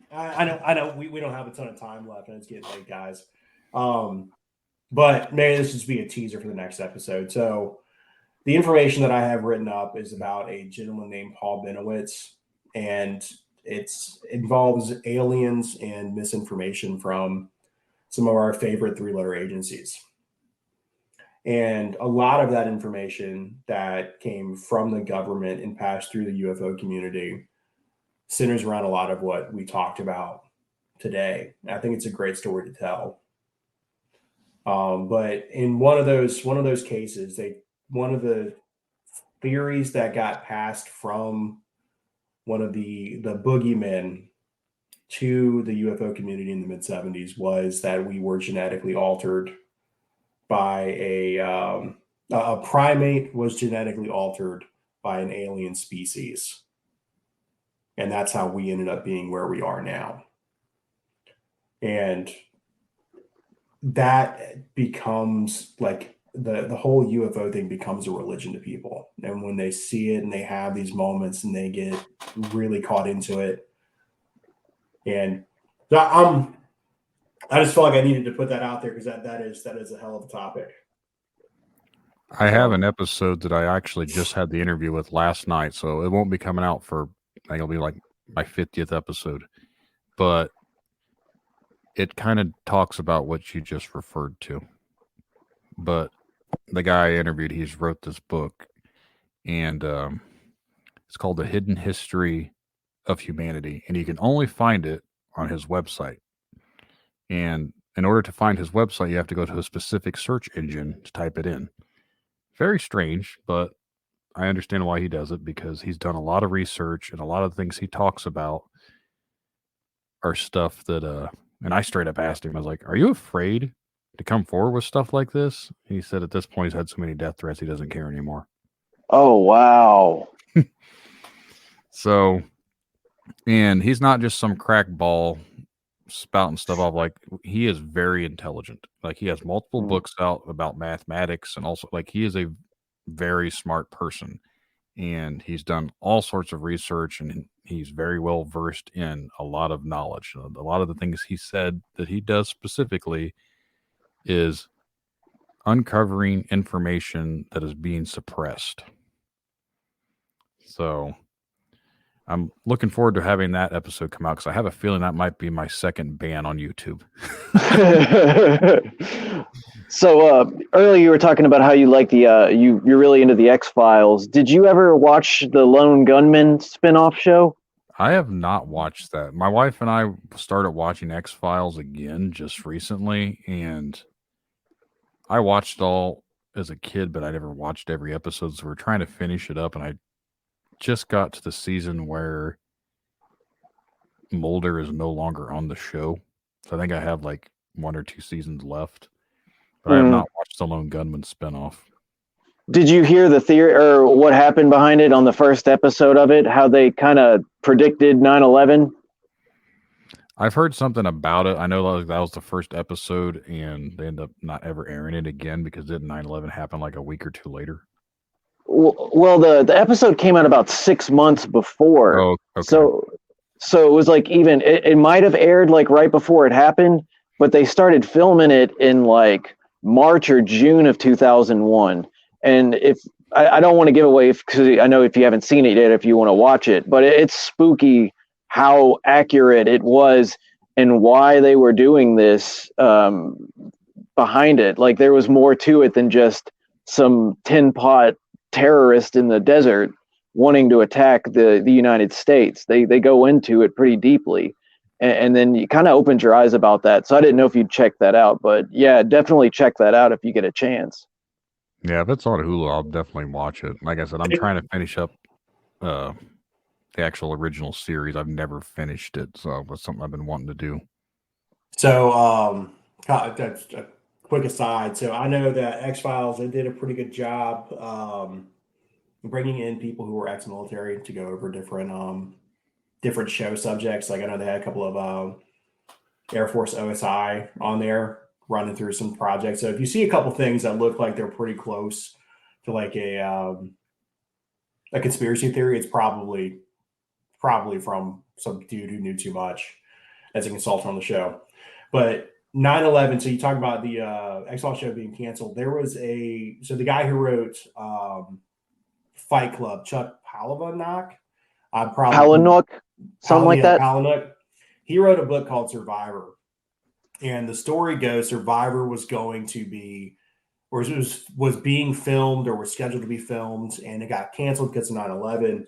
Speaker 1: I know we don't have a ton of time left, and it's getting late, guys. But maybe this just be a teaser for the next episode. So, the information that I have written up is about a gentleman named Paul Bennewitz, and it involves aliens and misinformation from some of our favorite 3-letter agencies. And a lot of that information that came from the government and passed through the UFO community centers around a lot of what we talked about today. I think it's a great story to tell. But in one of those cases, one of the theories that got passed from one of the boogeymen to the UFO community in the mid-70s was that we were genetically altered by a primate was genetically altered by an alien species. And that's how we ended up being where we are now. And that becomes like the whole UFO thing becomes a religion to people. And when they see it and they have these moments and they get really caught into it. And I just felt like I needed to put that out there because that is a hell of a topic.
Speaker 2: I have an episode that I actually just had the interview with last night, so it won't be coming out for, I think it'll be like my 50th episode. But it kind of talks about what you just referred to. But the guy I interviewed, he's wrote this book, and it's called The Hidden History of Humanity, and you can only find it on his website. And in order to find his website, you have to go to a specific search engine to type it in. Very strange, but I understand why he does it, because he's done a lot of research, and a lot of the things he talks about are stuff that and I straight up asked him, I was like, are you afraid to come forward with stuff like this? And he said at this point he's had so many death threats he doesn't care anymore.
Speaker 3: Oh, wow.
Speaker 2: So, and he's not just some crackball spouting stuff off. Like, he is very intelligent. Like, he has multiple books out about mathematics, and also, like, he is a very smart person, and he's done all sorts of research, and he's very well versed in a lot of knowledge. A lot of the things he said that he does specifically is uncovering information that is being suppressed. So I'm looking forward to having that episode come out, because I have a feeling that might be my second ban on YouTube.
Speaker 3: So earlier you were talking about how you like the you're really into the X-Files. Did you ever watch the Lone Gunman spin-off show?
Speaker 2: I have not watched that. My wife and I started watching X-Files again just recently, and I watched all as a kid, but I never watched every episode, so we're trying to finish it up, and I just got to the season where Mulder is no longer on the show. So I think I have like 1 or 2 seasons left. But I have not watched the Lone Gunman spinoff.
Speaker 3: Did you hear the theory or what happened behind it on the first episode of it? How they kind of predicted 9/11?
Speaker 2: I've heard something about it. I know that was the first episode, and they ended up not ever airing it again because didn't 9/11 happen like a week or 2 later?
Speaker 3: Well, the episode came out about 6 months before.
Speaker 2: Oh, okay.
Speaker 3: So it was like even it might have aired like right before it happened, but they started filming it in like March or June of 2001. And if I don't want to give away, because I know if you haven't seen it yet, if you want to watch it, but it's spooky how accurate it was and why they were doing this behind it. Like there was more to it than just some tin pot terrorist in the desert wanting to attack the United States. They go into it pretty deeply. And then you kind of opened your eyes about that. So I didn't know if you'd check that out, but yeah, definitely check that out if you get a chance.
Speaker 2: Yeah, if it's on Hulu, I'll definitely watch it. Like I said, I'm trying to finish up the actual original series. I've never finished it, so it's something I've been wanting to do.
Speaker 1: So, that's a quick aside. So I know that X-Files, they did a pretty good job bringing in people who were ex-military to go over different show subjects. Like I know they had a couple of Air Force OSI on there running through some projects. So if you see a couple things that look like they're pretty close to like a conspiracy theory, it's probably from some dude who knew too much as a consultant on the show. But 9/11, so you talk about the X-Files show being canceled. There was so the guy who wrote Fight Club, Chuck Palahniuk,
Speaker 3: Palahniuk, something like that.
Speaker 1: Palahniuk. He wrote a book called Survivor. And the story goes, Survivor was going to be, or was being filmed or was scheduled to be filmed, and it got canceled because of 9/11.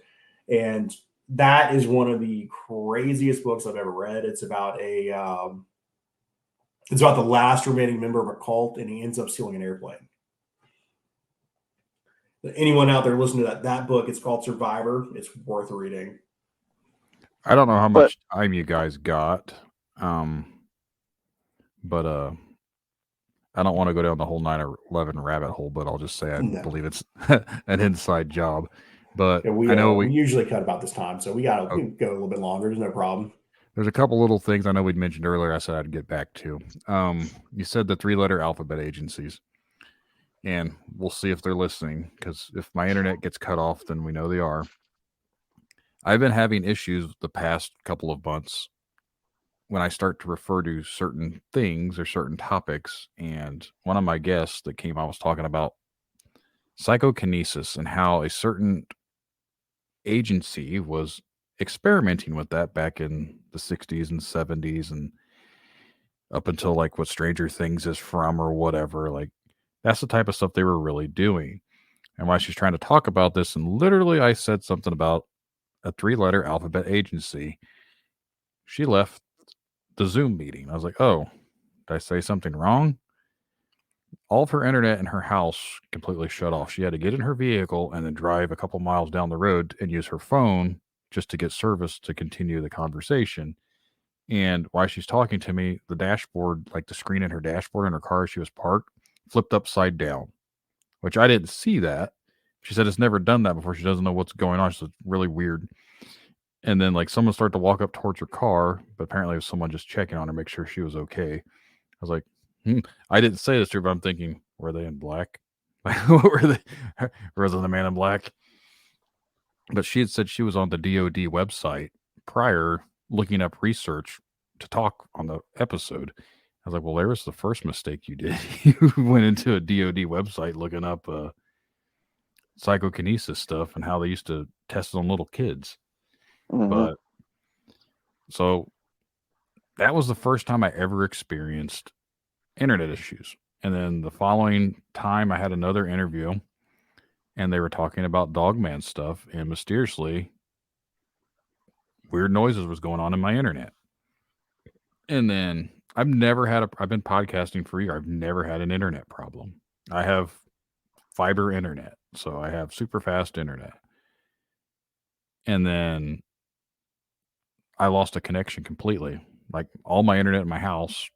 Speaker 1: And that is one of the craziest books I've ever read. It's about it's about the last remaining member of a cult, and he ends up stealing an airplane. Anyone out there listening to that book, it's called Survivor. It's worth reading.
Speaker 2: I don't know how much time you guys got, but I don't want to go down the whole 9/11 rabbit hole, but I'll just say I believe it's an inside job. But
Speaker 1: yeah, I know we usually cut about this time, so we got to go a little bit longer. There's no problem.
Speaker 2: There's a couple little things I know we'd mentioned earlier I said I'd get back to. You said the 3-letter alphabet agencies, and we'll see if they're listening, because if my internet gets cut off, then we know they are. I've been having issues the past couple of months when I start to refer to certain things or certain topics, and one of my guests that came on was talking about psychokinesis and how a certain agency was experimenting with that back in the 60s and 70s and up until like what Stranger Things is from or whatever. Like, that's the type of stuff they were really doing. And while she's trying to talk about this, and literally I said something about a 3-letter alphabet agency, she left the Zoom meeting. I was like, oh, did I say something wrong? All of her internet in her house completely shut off. She had to get in her vehicle and then drive a couple miles down the road and use her phone just to get service to continue the conversation. And while she's talking to me, the dashboard, like the screen in her dashboard in her car she was parked, flipped upside down, which I didn't see that. She said it's never done that before. She doesn't know what's going on. So it's really weird. And then like someone started to walk up towards her car, but apparently it was someone just checking on her, make sure she was okay. I was like, I didn't say this to her, but I'm thinking, were they in black? What were they? Was it the Man in Black? But she had said she was on the DOD website prior, looking up research to talk on the episode. I was like, well, there was the first mistake you did. You went into a DOD website looking up psychokinesis stuff and how they used to test it on little kids. Mm-hmm. But so that was the first time I ever experienced internet issues. And then the following time I had another interview and they were talking about Dogman stuff, and mysteriously weird noises was going on in my internet. And then I've been podcasting for a year. I've never had an internet problem. I have fiber internet, so I have super fast internet. And then I lost a connection completely. Like all my internet in my house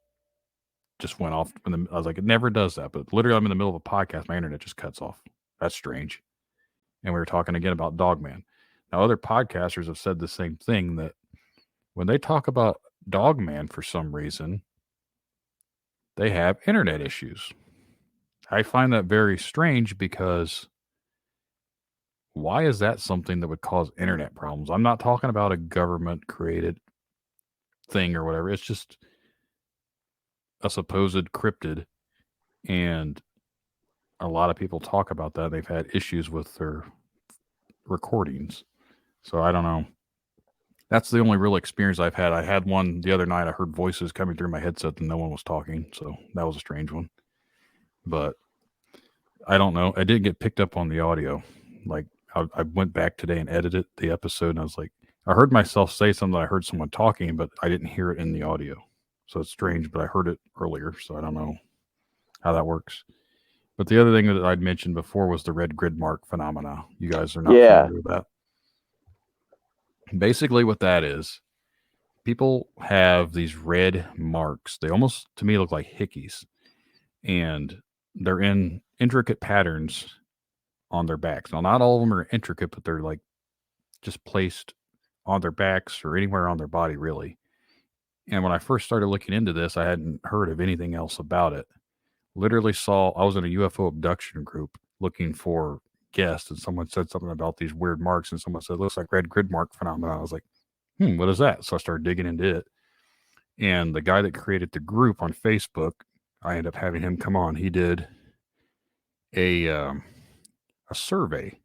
Speaker 2: just went off. I was like, it never does that. But literally, I'm in the middle of a podcast. My internet just cuts off. That's strange. And we were talking again about Dogman. Now, other podcasters have said the same thing, that when they talk about Dogman for some reason, they have internet issues. I find that very strange, because why is that something that would cause internet problems? I'm not talking about a government created thing or whatever. It's just a supposed cryptid, and a lot of people talk about that. They've had issues with their recordings. So I don't know. That's the only real experience I've had. I had one the other night. I heard voices coming through my headset and no one was talking. So that was a strange one. But I don't know. I didn't get picked up on the audio. Like I went back today and edited the episode, and I was like, I heard myself say something. I heard someone talking, but I didn't hear it in the audio. So it's strange, but I heard it earlier. So I don't know how that works. But the other thing that I'd mentioned before was the red grid mark phenomena. You guys are not familiar with that. Basically what that is, people have these red marks. They almost, to me, look like hickeys. And they're in intricate patterns on their backs. Now, not all of them are intricate, but they're like just placed on their backs or anywhere on their body, really. And when I first started looking into this, I hadn't heard of anything else about it. Literally I was in a UFO abduction group looking for guests, and someone said something about these weird marks, and someone said, it looks like red grid mark phenomena. I was like, what is that? So I started digging into it. And the guy that created the group on Facebook, I ended up having him come on. He did a survey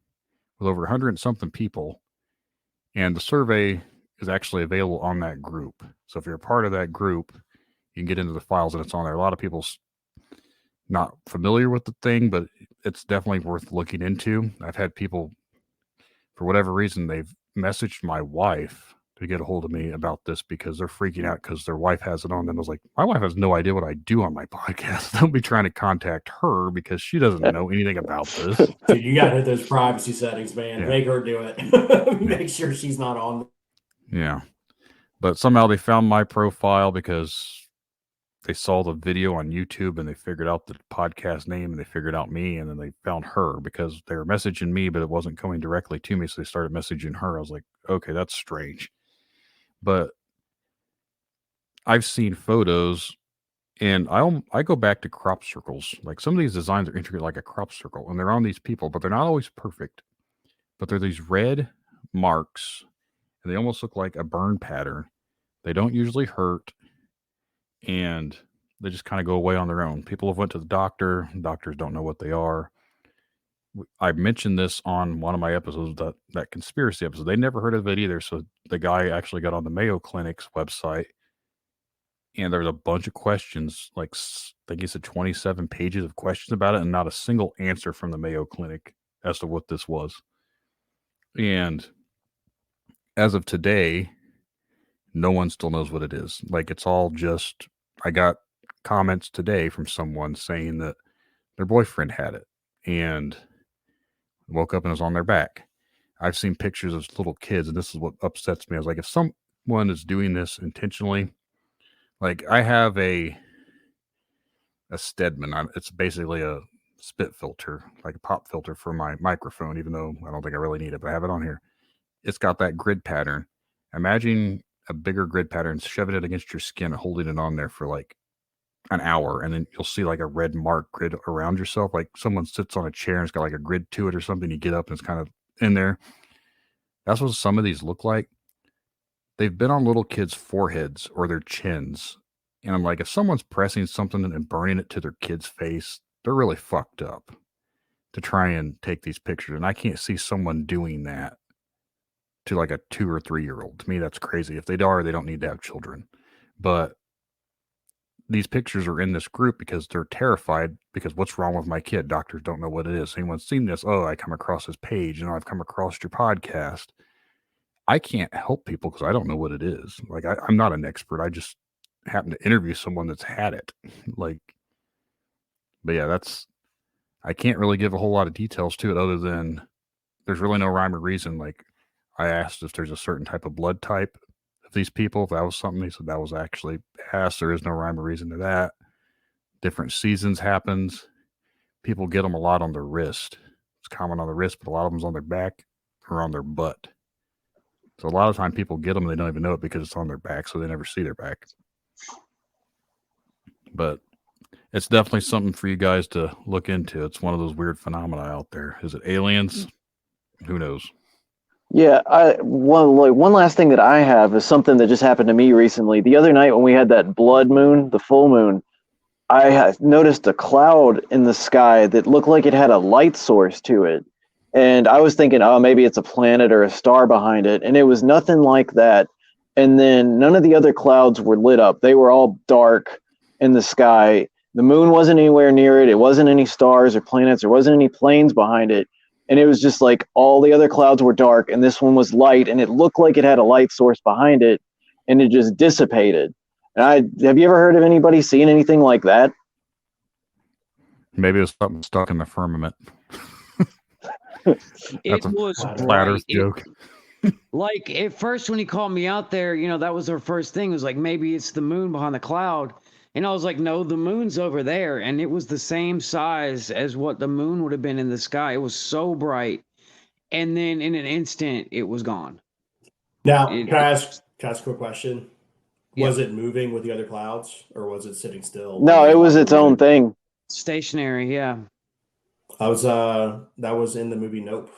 Speaker 2: with over 100 and something people. And the survey is actually available on that group. So if you're a part of that group, you can get into the files and it's on there. A lot of people's not familiar with the thing, but it's definitely worth looking into. I've had people, for whatever reason, they've messaged my wife to get a hold of me about this because they're freaking out because their wife has it on them. I was like, my wife has no idea what I do on my podcast. Don't be trying to contact her because she doesn't know anything about this.
Speaker 1: Dude, you got to hit those privacy settings, man.
Speaker 2: Yeah.
Speaker 1: Make her do it. Make sure she's not on.
Speaker 2: Yeah. But somehow they found my profile because they saw the video on YouTube and they figured out the podcast name and they figured out me, and then they found her because they were messaging me, but it wasn't coming directly to me. So they started messaging her. I was like, okay, that's strange. But I've seen photos, and I go back to crop circles. Like some of these designs are intricate, like a crop circle, and they're on these people, but they're not always perfect. But they're these red marks, and they almost look like a burn pattern. They don't usually hurt, and they just kind of go away on their own. People have went to the doctor. Doctors don't know what they are. I mentioned this on one of my episodes, that conspiracy episode. They never heard of it either. So the guy actually got on the Mayo Clinic's website, and there was a bunch of questions, like I think he said 27 pages of questions about it, and not a single answer from the Mayo Clinic as to what this was. And as of today, no one still knows what it is. Like, it's all just, I got comments today from someone saying that their boyfriend had it and woke up and it was on their back. I've seen pictures of little kids, and this is what upsets me. I was like, if someone is doing this intentionally, like I have a Stedman. It's basically a spit filter, like a pop filter for my microphone, even though I don't think I really need it, but I have it on here. It's got that grid pattern. Imagine a bigger grid pattern, shoving it against your skin and holding it on there for like an hour, and then you'll see like a red mark grid around yourself, like someone sits on a chair and it's got like a grid to it or something. You get up and it's kind of in there. That's what some of these look like. They've been on little kids' foreheads or their chins, and I'm like, if someone's pressing something and burning it to their kid's face, they're really fucked up to try and take these pictures. And I can't see someone doing that to like a 2 or 3 year old. To me, that's crazy. If they are, they don't need to have children. But these pictures are in this group because they're terrified, because what's wrong with my kid? Doctors don't know what it is. Anyone's seen this? Oh, I come across this page, I've come across your podcast. I can't help people because I don't know what it is. Like, I'm not an expert. I just happen to interview someone that's had it. Like, but yeah, I can't really give a whole lot of details to it other than there's really no rhyme or reason. Like, I asked if there's a certain type of blood type of these people, if that was something. He said that was actually asked. There is no rhyme or reason to that. Different seasons happens. People get them a lot on their wrist. It's common on the wrist, but a lot of them's on their back or on their butt. So a lot of time people get them and they don't even know it because it's on their back, so they never see their back. But it's definitely something for you guys to look into. It's one of those weird phenomena out there. Is it aliens? Who knows?
Speaker 3: Yeah, one last thing that I have is something that just happened to me recently. The other night when we had that blood moon, the full moon, I noticed a cloud in the sky that looked like it had a light source to it. And I was thinking, oh, maybe it's a planet or a star behind it. And it was nothing like that. And then none of the other clouds were lit up. They were all dark in the sky. The moon wasn't anywhere near it. It wasn't any stars or planets. There wasn't any planes behind it. And it was just like all the other clouds were dark and this one was light, and it looked like it had a light source behind it, and it just dissipated. And have you ever heard of anybody seeing anything like that?
Speaker 2: Maybe it was something stuck in the firmament.
Speaker 4: It was
Speaker 2: a Platter's joke.
Speaker 4: Like at first when he called me out there, that was our first thing. It was like, maybe it's the moon behind the cloud. And I was like, no, the moon's over there. And it was the same size as what the moon would have been in the sky. It was so bright. And then in an instant, it was gone.
Speaker 1: Now, can I ask a quick question?
Speaker 4: Yeah.
Speaker 1: Was it moving with the other clouds, or was it sitting still?
Speaker 3: No, it was its own thing.
Speaker 4: Stationary, yeah.
Speaker 1: That was in the movie Nope.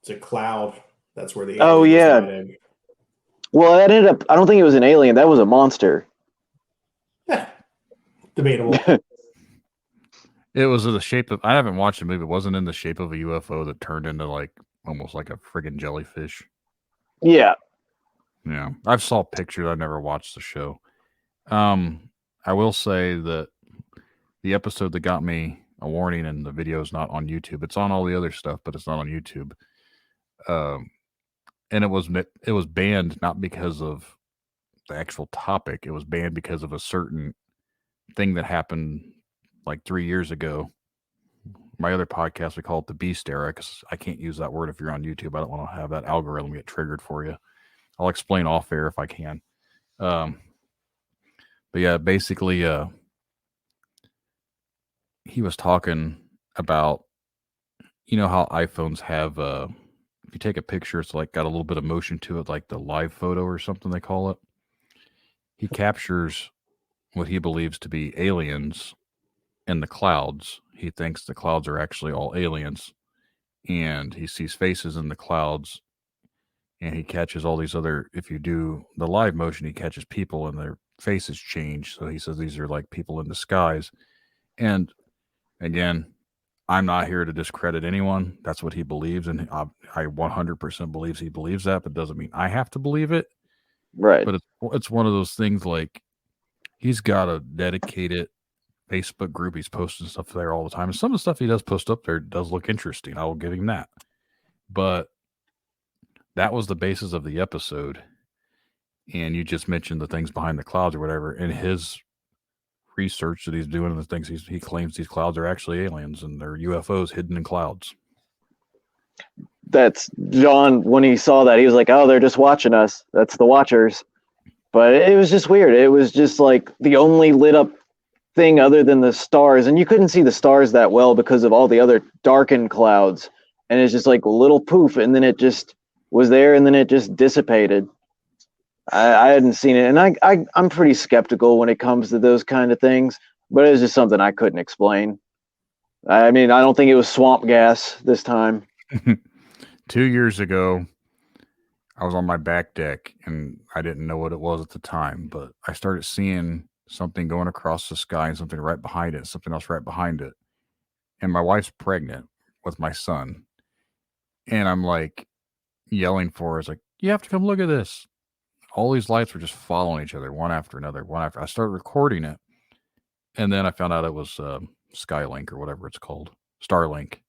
Speaker 1: It's a cloud. That's where the
Speaker 3: Oh, yeah.
Speaker 1: Hiding.
Speaker 3: Well, that ended up, I don't think it was an alien. That was a monster.
Speaker 1: Debatable.
Speaker 2: It was in the shape of, I haven't watched the movie. It wasn't in the shape of a UFO that turned into like almost like a friggin' jellyfish.
Speaker 3: Yeah.
Speaker 2: Yeah. I've saw pictures. I've never watched the show. I will say that the episode that got me a warning, and the video is not on YouTube. It's on all the other stuff, but it's not on YouTube. and it was banned not because of the actual topic. It was banned because of a certain thing that happened like 3 years ago. My other podcast, we call it the Beast Era, because I can't use that word if you're on YouTube. I don't want to have that algorithm get triggered for you. I'll explain off air if I can. But yeah, basically, he was talking about, how iPhones have, if you take a picture, it's like got a little bit of motion to it, like the live photo or something they call it. He captures what he believes to be aliens in the clouds. He thinks the clouds are actually all aliens, and he sees faces in the clouds, and he catches all these other, if you do the live motion, he catches people and their faces change. So he says these are like people in disguise. And again, I'm not here to discredit anyone. That's what he believes, and I 100% believes he believes that, but doesn't mean I have to believe it.
Speaker 3: Right.
Speaker 2: But it's one of those things, like, he's got a dedicated Facebook group. He's posting stuff there all the time. And some of the stuff he does post up there does look interesting. I will give him that. But that was the basis of the episode. And you just mentioned the things behind the clouds or whatever. In his research that he's doing, and the things he claims these clouds are actually aliens and they're UFOs hidden in clouds.
Speaker 3: That's John. When he saw that, he was like, "Oh, they're just watching us. That's the Watchers." But it was just weird. It was just like the only lit up thing other than the stars, and you couldn't see the stars that well because of all the other darkened clouds. And it's just like a little poof, and then it just was there, and then it just dissipated. I hadn't seen it, and I'm pretty skeptical when it comes to those kind of things. But it was just something I couldn't explain. I mean, I don't think it was swamp gas this time.
Speaker 2: 2 years ago, I was on my back deck, and I didn't know what it was at the time, but I started seeing something going across the sky and something right behind it, something else right behind it. And my wife's pregnant with my son. And I'm like yelling for her. It's like, you have to come look at this. All these lights were just following each other, one after another, one after. I started recording it. And then I found out it was Skylink or whatever it's called. Starlink.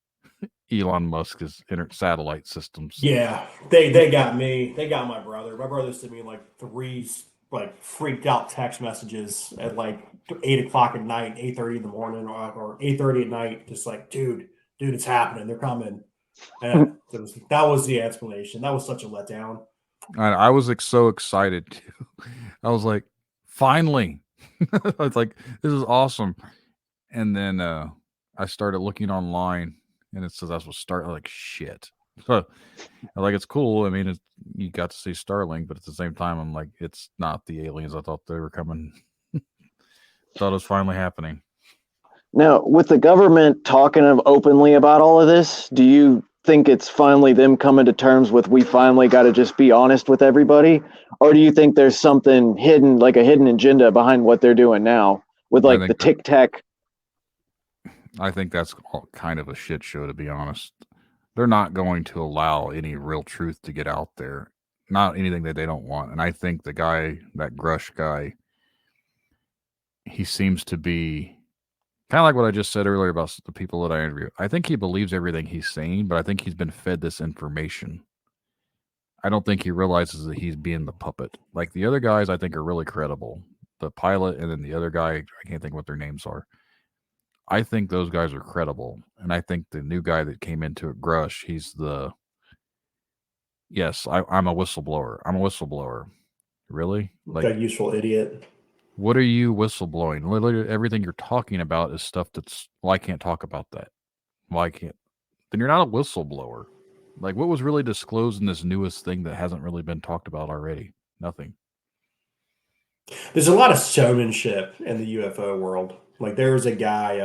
Speaker 2: Elon Musk's satellite systems.
Speaker 1: Yeah, they got me. They got my brother. My brother sent me like 3 freaked out text messages at like 8 o'clock at night, 8:30 in the morning, or 8:30 at night. Just like, dude, it's happening. They're coming. And that was the explanation. That was such a letdown.
Speaker 2: I was so excited too. I was like, finally. It's like, this is awesome. And then I started looking online, and it says that's what I'm like, shit. So like, it's cool. I mean, you got to see Starlink, but at the same time, I'm like, it's not the aliens I thought they were coming. Thought it was finally happening.
Speaker 3: Now, with the government talking openly about all of this, do you think it's finally them coming to terms with, we finally got to just be honest with everybody? Or do you think there's something hidden, like a hidden agenda behind what they're doing now with like the tic tac?
Speaker 2: I think that's kind of a shit show, to be honest. They're not going to allow any real truth to get out there. Not anything that they don't want. And I think the guy, that Grush guy, he seems to be kind of like what I just said earlier about the people that I interview. I think he believes everything he's saying, but I think he's been fed this information. I don't think he realizes that he's being the puppet. Like the other guys, I think are really credible. The pilot and then the other guy, I can't think what their names are. I think those guys are credible. And I think the new guy that came into it, Grush, he's the, yes, I'm a whistleblower. I'm a whistleblower. Really?
Speaker 1: Like a useful idiot.
Speaker 2: What are you whistleblowing? Literally everything you're talking about is stuff that's, well, I can't talk about that. Well, I can't. Then you're not a whistleblower. Like, what was really disclosed in this newest thing that hasn't really been talked about already? Nothing.
Speaker 1: There's a lot of showmanship in the UFO world. Like there was a guy,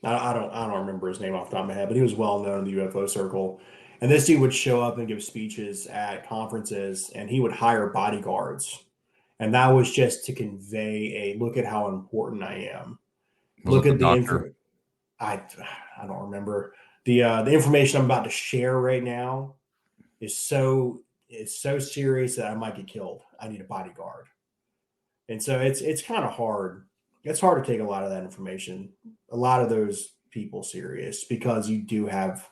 Speaker 1: I don't remember his name off the top of my head, but he was well known in the UFO circle. And this dude would show up and give speeches at conferences, and he would hire bodyguards. And that was just to convey a look at how important I am. Look at the info. I don't remember. The information I'm about to share right now is so serious that I might get killed. I need a bodyguard. And so it's kind of hard. It's hard to take a lot of that information, a lot of those people serious, because you do have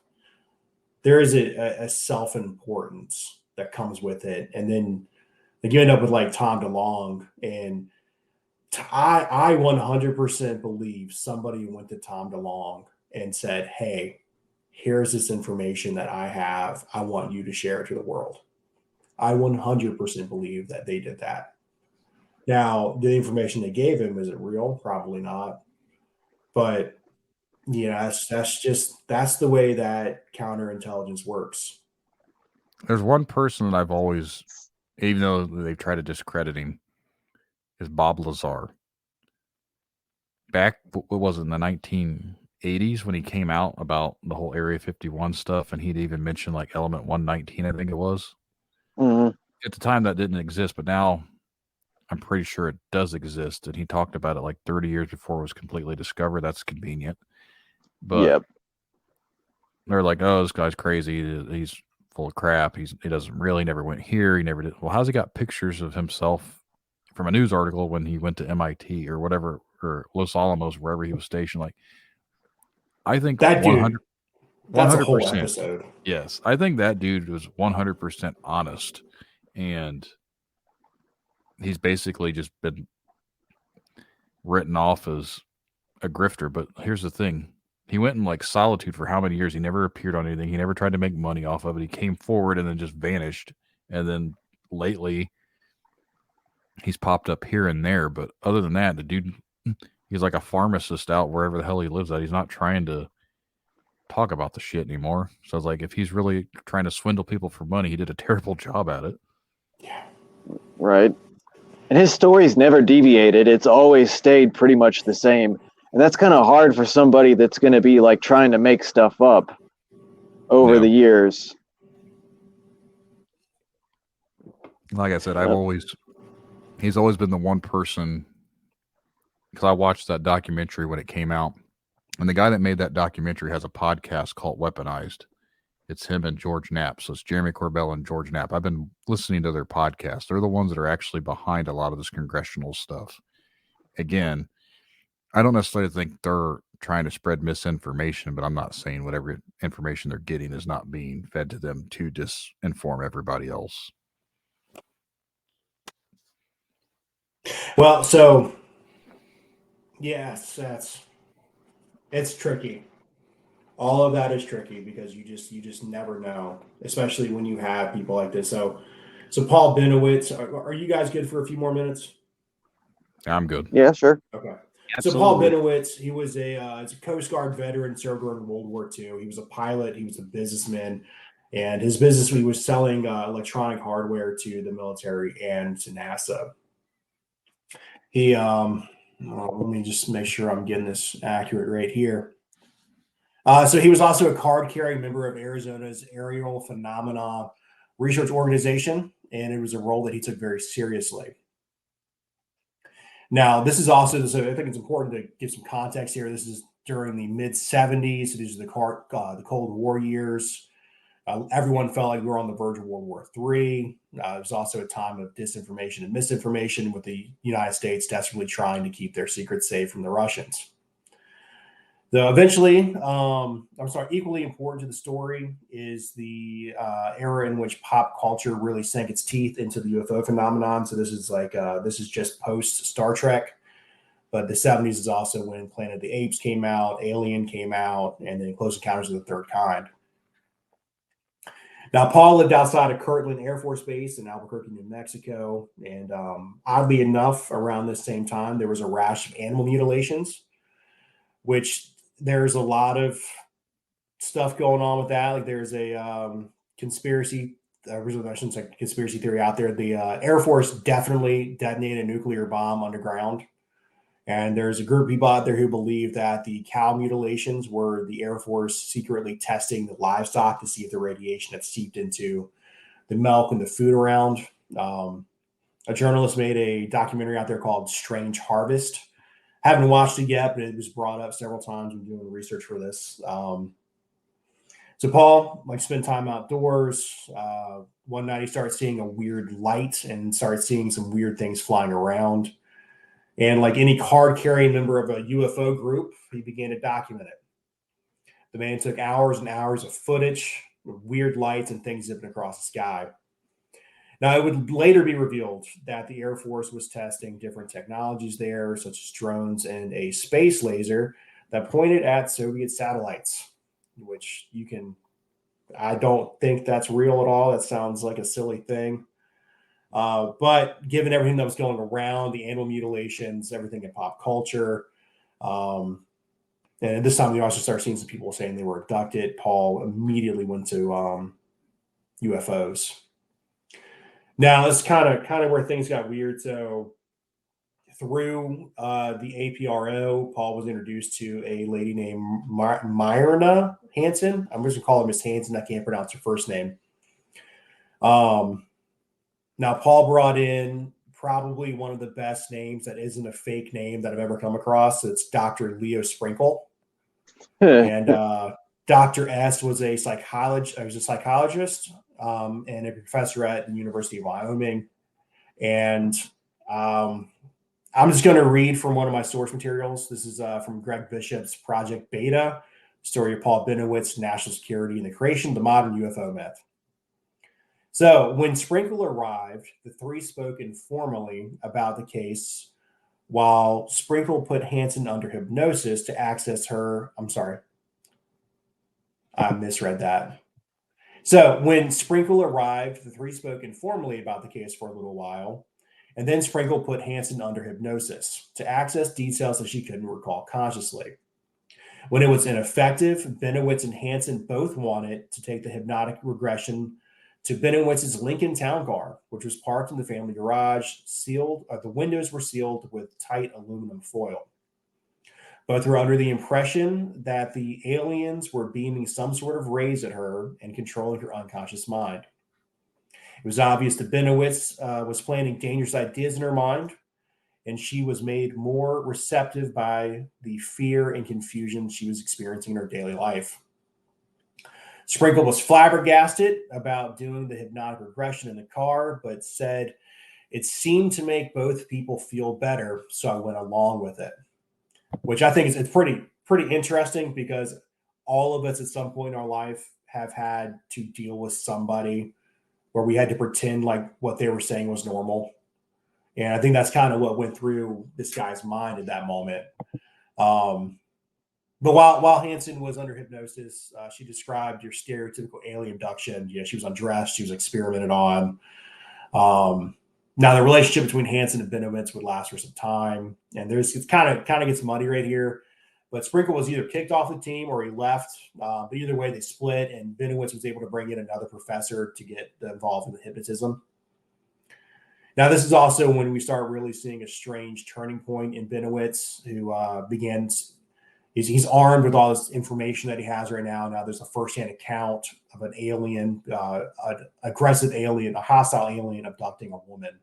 Speaker 1: there is a self-importance that comes with it. And then like, you end up with like Tom DeLonge, and I 100% believe somebody went to Tom DeLonge and said, hey, here's this information that I have. I want you to share it to the world. I 100% believe that they did that. Now, the information they gave him, is it real? Probably not. But yeah, that's the way that counterintelligence works.
Speaker 2: There's one person that I've always, even though they've tried to discredit him, is Bob Lazar. Back, what was it, in the 1980s when he came out about the whole Area 51 stuff, and he'd even mentioned like Element 119, I think it was.
Speaker 3: Mm-hmm.
Speaker 2: At the time, that didn't exist, but now I'm pretty sure it does exist. And he talked about it like 30 years before it was completely discovered. That's convenient. But they're like, oh, this guy's crazy. He's full of crap. He doesn't really, never went here. He never did. Well, how's he got pictures of himself from a news article when he went to MIT or whatever, or Los Alamos, wherever he was stationed? Like, I think
Speaker 1: that
Speaker 2: 100,
Speaker 1: dude, that's 100%, a whole
Speaker 2: 100%.
Speaker 1: episode.
Speaker 2: Yes, I think that dude was 100% honest, and he's basically just been written off as a grifter. But here's the thing. He went in like solitude for how many years? He never appeared on anything. He never tried to make money off of it. He came forward and then just vanished. And then lately, he's popped up here and there. But other than that, the dude, he's like a pharmacist out wherever the hell he lives at. He's not trying to talk about the shit anymore. So I was like, if he's really trying to swindle people for money, he did a terrible job at it.
Speaker 1: Yeah.
Speaker 3: Right. And his story's never deviated. It's always stayed pretty much the same. And that's kind of hard for somebody that's going to be like trying to make stuff up over the years.
Speaker 2: Like I said, he's always been the one person, because I watched that documentary when it came out. And the guy that made that documentary has a podcast called Weaponized. It's him and George Knapp. So it's Jeremy Corbell and George Knapp. I've been listening to their podcast. They're the ones that are actually behind a lot of this congressional stuff. Again, I don't necessarily think they're trying to spread misinformation, but I'm not saying whatever information they're getting is not being fed to them to disinform everybody else.
Speaker 1: Well, so yes, it's tricky. All of that is tricky because you just never know, especially when you have people like this. So Paul Bennewitz, are you guys good for a few more minutes?
Speaker 2: I'm good.
Speaker 3: Yeah, sure.
Speaker 1: Okay.
Speaker 4: Absolutely.
Speaker 1: So Paul Bennewitz, he was a Coast Guard veteran, served during World War II. He was a pilot. He was a businessman, and his business, he was selling electronic hardware to the military and to NASA. He, let me just make sure I'm getting this accurate right here. So he was also a card-carrying member of Arizona's Aerial Phenomena Research Organization, and it was a role that he took very seriously. Now, this is also, so I think it's important to give some context here. This is during the mid-'70s. So these are the Cold War years. Everyone felt like we were on the verge of World War III. It was also a time of disinformation and misinformation, with the United States desperately trying to keep their secrets safe from the Russians. So eventually, equally important to the story is the era in which pop culture really sank its teeth into the UFO phenomenon. So this is just post Star Trek, but the 70s is also when Planet of the Apes came out, Alien came out, and then Close Encounters of the Third Kind. Now, Paul lived outside of Kirtland Air Force Base in Albuquerque, New Mexico, and oddly enough, around this same time, there was a rash of animal mutilations, which there's a lot of stuff going on with that. Like there's a conspiracy theory out there. The Air Force definitely detonated a nuclear bomb underground. And there's a group of people out there who believe that the cow mutilations were the Air Force secretly testing the livestock to see if the radiation had seeped into the milk and the food around. A journalist made a documentary out there called Strange Harvest. Haven't watched it yet, but it was brought up several times when doing research for this. So Paul spent time outdoors. One night he started seeing a weird light and started seeing some weird things flying around. And like any card-carrying member of a UFO group, he began to document it. The man took hours and hours of footage. weird lights and things zipping across the sky. Now, it would later be revealed that the Air Force was testing different technologies there, such as drones and a space laser that pointed at Soviet satellites, which I don't think that's real at all. That sounds like a silly thing. But given everything that was going around, the animal mutilations, everything in pop culture, and this time we also started seeing some people saying they were abducted, Paul immediately went to UFOs. Now, that's kind of where things got weird. So through the APRO, Paul was introduced to a lady named Myrna Hansen. I'm just going to call her Miss Hansen. I can't pronounce her first name. Now, Paul brought in probably one of the best names that isn't a fake name that I've ever come across. It's Dr. Leo Sprinkle. And Dr. S was a psychologist and a professor at the University of Wyoming. And I'm just going to read from one of my source materials. This is from Greg Bishop's Project Beta, story of Paul Bennewitz, national security, and the creation of the modern UFO myth. So when Sprinkle arrived, the three spoke informally about the case while Sprinkle put Hansen under hypnosis to access her. I'm sorry. I misread that. So when Sprinkle arrived, the three spoke informally about the case for a little while, and then Sprinkle put Hansen under hypnosis to access details that she couldn't recall consciously. When it was ineffective, Bennewitz and Hansen both wanted to take the hypnotic regression to Bennewitz's Lincoln Town Car, which was parked in the family garage, sealed. The windows were sealed with tight aluminum foil. Both were under the impression that the aliens were beaming some sort of rays at her and controlling her unconscious mind. It was obvious that Bennewitz was planting dangerous ideas in her mind, and she was made more receptive by the fear and confusion she was experiencing in her daily life. Sprinkle was flabbergasted about doing the hypnotic regression in the car, but said it seemed to make both people feel better, so I went along with it. Which I think is pretty interesting, because all of us at some point in our life have had to deal with somebody where we had to pretend like what they were saying was normal. And I think that's kind of what went through this guy's mind at that moment. But while Hansen was under hypnosis, she described your stereotypical alien abduction. Yeah, she was undressed. She was experimented on. Now, the relationship between Hansen and Bennewitz would last for some time. And it kind of gets muddy right here. But Sprinkle was either kicked off the team or he left. But either way, they split. And Bennewitz was able to bring in another professor to get involved in the hypnotism. Now, this is also when we start really seeing a strange turning point in Bennewitz, who begins... He's armed with all this information that he has right now. Now there's a firsthand account of an alien, an aggressive alien, a hostile alien abducting a woman.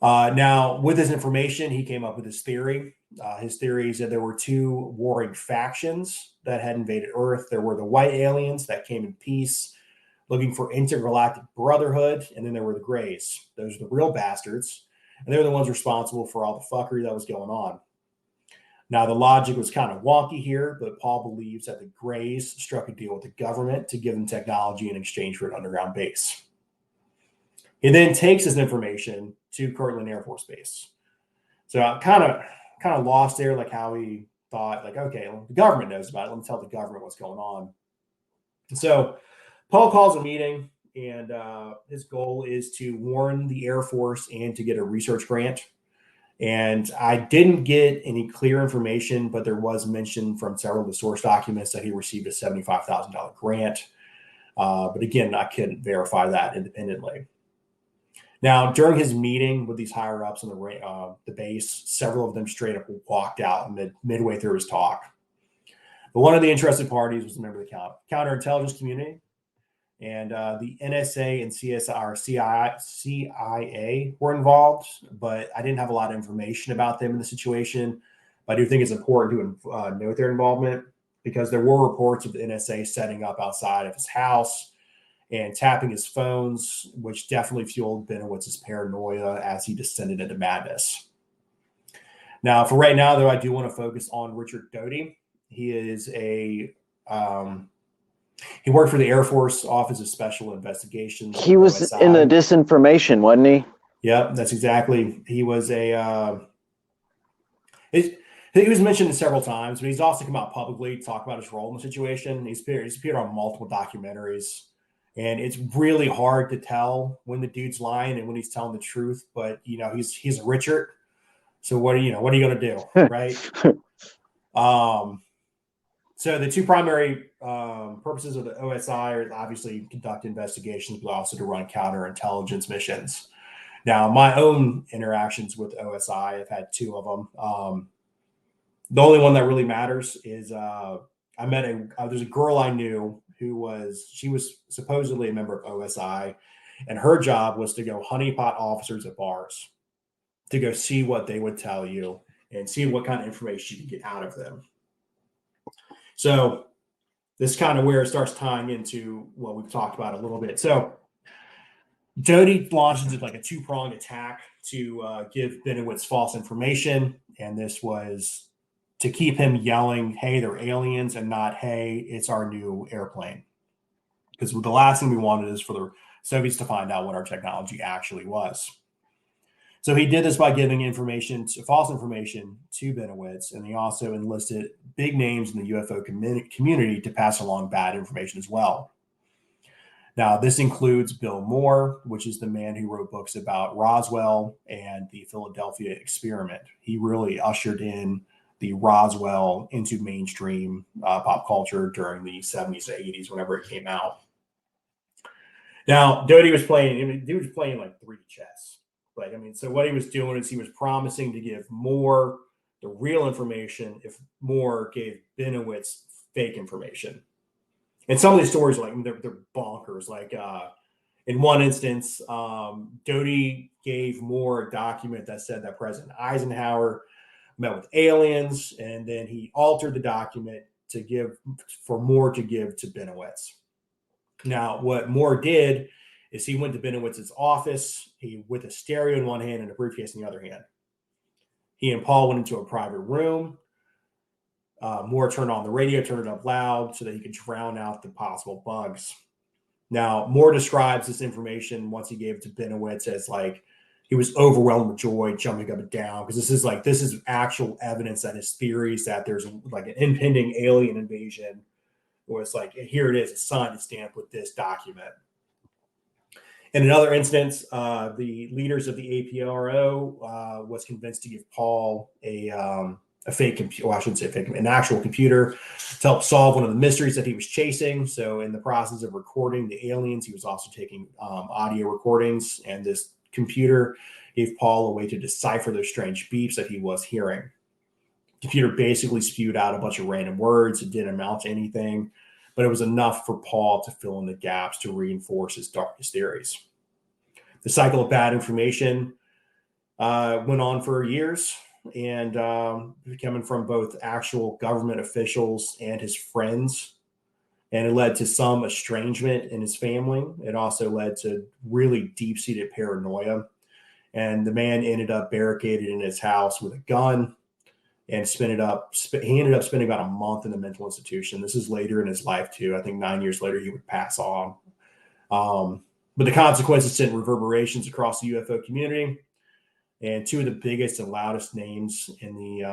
Speaker 1: Now, with this information, he came up with his theory. His theory is that there were two warring factions that had invaded Earth. There were the white aliens that came in peace, looking for intergalactic brotherhood, and then there were the Greys. Those are the real bastards, and they're the ones responsible for all the fuckery that was going on. Now, the logic was kind of wonky here, but Paul believes that the Greys struck a deal with the government to give them technology in exchange for an underground base. He then takes this information to Kirtland Air Force Base. So I'm kind of lost there, like how he thought, like, okay, well, the government knows about it. Let me tell the government what's going on. So Paul calls a meeting, and his goal is to warn the Air Force and to get a research grant. And I didn't get any clear information, but there was mention from several of the source documents that he received a $75,000 grant. But again, I couldn't verify that independently. Now, during his meeting with these higher ups on the base, several of them straight up walked out midway through his talk. But one of the interested parties was a member of the counterintelligence community. And the NSA and CIA were involved, but I didn't have a lot of information about them in the situation. But I do think it's important to note their involvement, because there were reports of the NSA setting up outside of his house and tapping his phones, which definitely fueled Bennewitz's paranoia as he descended into madness. Now, for right now, though, I do want to focus on Richard Doty. He is a He worked for the Air Force Office of Special Investigations.
Speaker 3: He was
Speaker 1: OSI.
Speaker 3: in the disinformation, wasn't he?
Speaker 1: Yep, that's exactly. He was he was mentioned several times, but he's also come out publicly to talk about his role in the situation. He's appeared on multiple documentaries, and it's really hard to tell when the dude's lying and when he's telling the truth. But he's Richard, so what are you going to do, right? So the two primary purposes of the OSI are obviously conduct investigations, but also to run counterintelligence missions. Now, my own interactions with OSI, I've had two of them. The only one that really matters is I met there's a girl I knew she was supposedly a member of OSI, and her job was to go honeypot officers at bars to go see what they would tell you and see what kind of information you could get out of them. So this is kind of where it starts tying into what we've talked about a little bit. So Doty launches like a two-pronged attack to give Bennewitz false information, and this was to keep him yelling, "Hey, they're aliens," and not, "Hey, it's our new airplane." Because the last thing we wanted is for the Soviets to find out what our technology actually was. So he did this by giving false information to Bennewitz, and he also enlisted big names in the UFO community to pass along bad information as well. Now, this includes Bill Moore, which is the man who wrote books about Roswell and the Philadelphia experiment. He really ushered in the Roswell into mainstream pop culture during the 70s to 80s, whenever it came out. Now, Doty was playing like 3D chess. So what he was doing is he was promising to give Moore the real information if Moore gave Bennewitz fake information. And some of these stories are they're bonkers. Like in one instance, Doty gave Moore a document that said that President Eisenhower met with aliens, and then he altered the document for Moore to give to Bennewitz. Now, what Moore did is he went to Bennewitz's office, with a stereo in one hand and a briefcase in the other hand. He and Paul went into a private room. Moore turned on the radio, turned it up loud so that he could drown out the possible bugs. Now, Moore describes this information once he gave it to Bennewitz as he was overwhelmed with joy, jumping up and down, because this is actual evidence that his theories that there's an impending alien invasion was here it is, it's signed and stamped with this document. In another instance, the leaders of the APRO was convinced to give Paul a fake computer, well, I shouldn't say fake, an actual computer to help solve one of the mysteries that he was chasing. So in the process of recording the aliens, he was also taking audio recordings, and this computer gave Paul a way to decipher those strange beeps that he was hearing. The computer basically spewed out a bunch of random words. It didn't amount to anything, but it was enough for Paul to fill in the gaps to reinforce his darkest theories. The cycle of bad information went on for years, and coming from both actual government officials and his friends, and it led to some estrangement in his family. It also led to really deep-seated paranoia, and the man ended up barricaded in his house with a gun, and he ended up spending about a month in a mental institution. This is later in his life too. I think 9 years later he would pass on. But the consequences sent reverberations across the UFO community, and two of the biggest and loudest names in the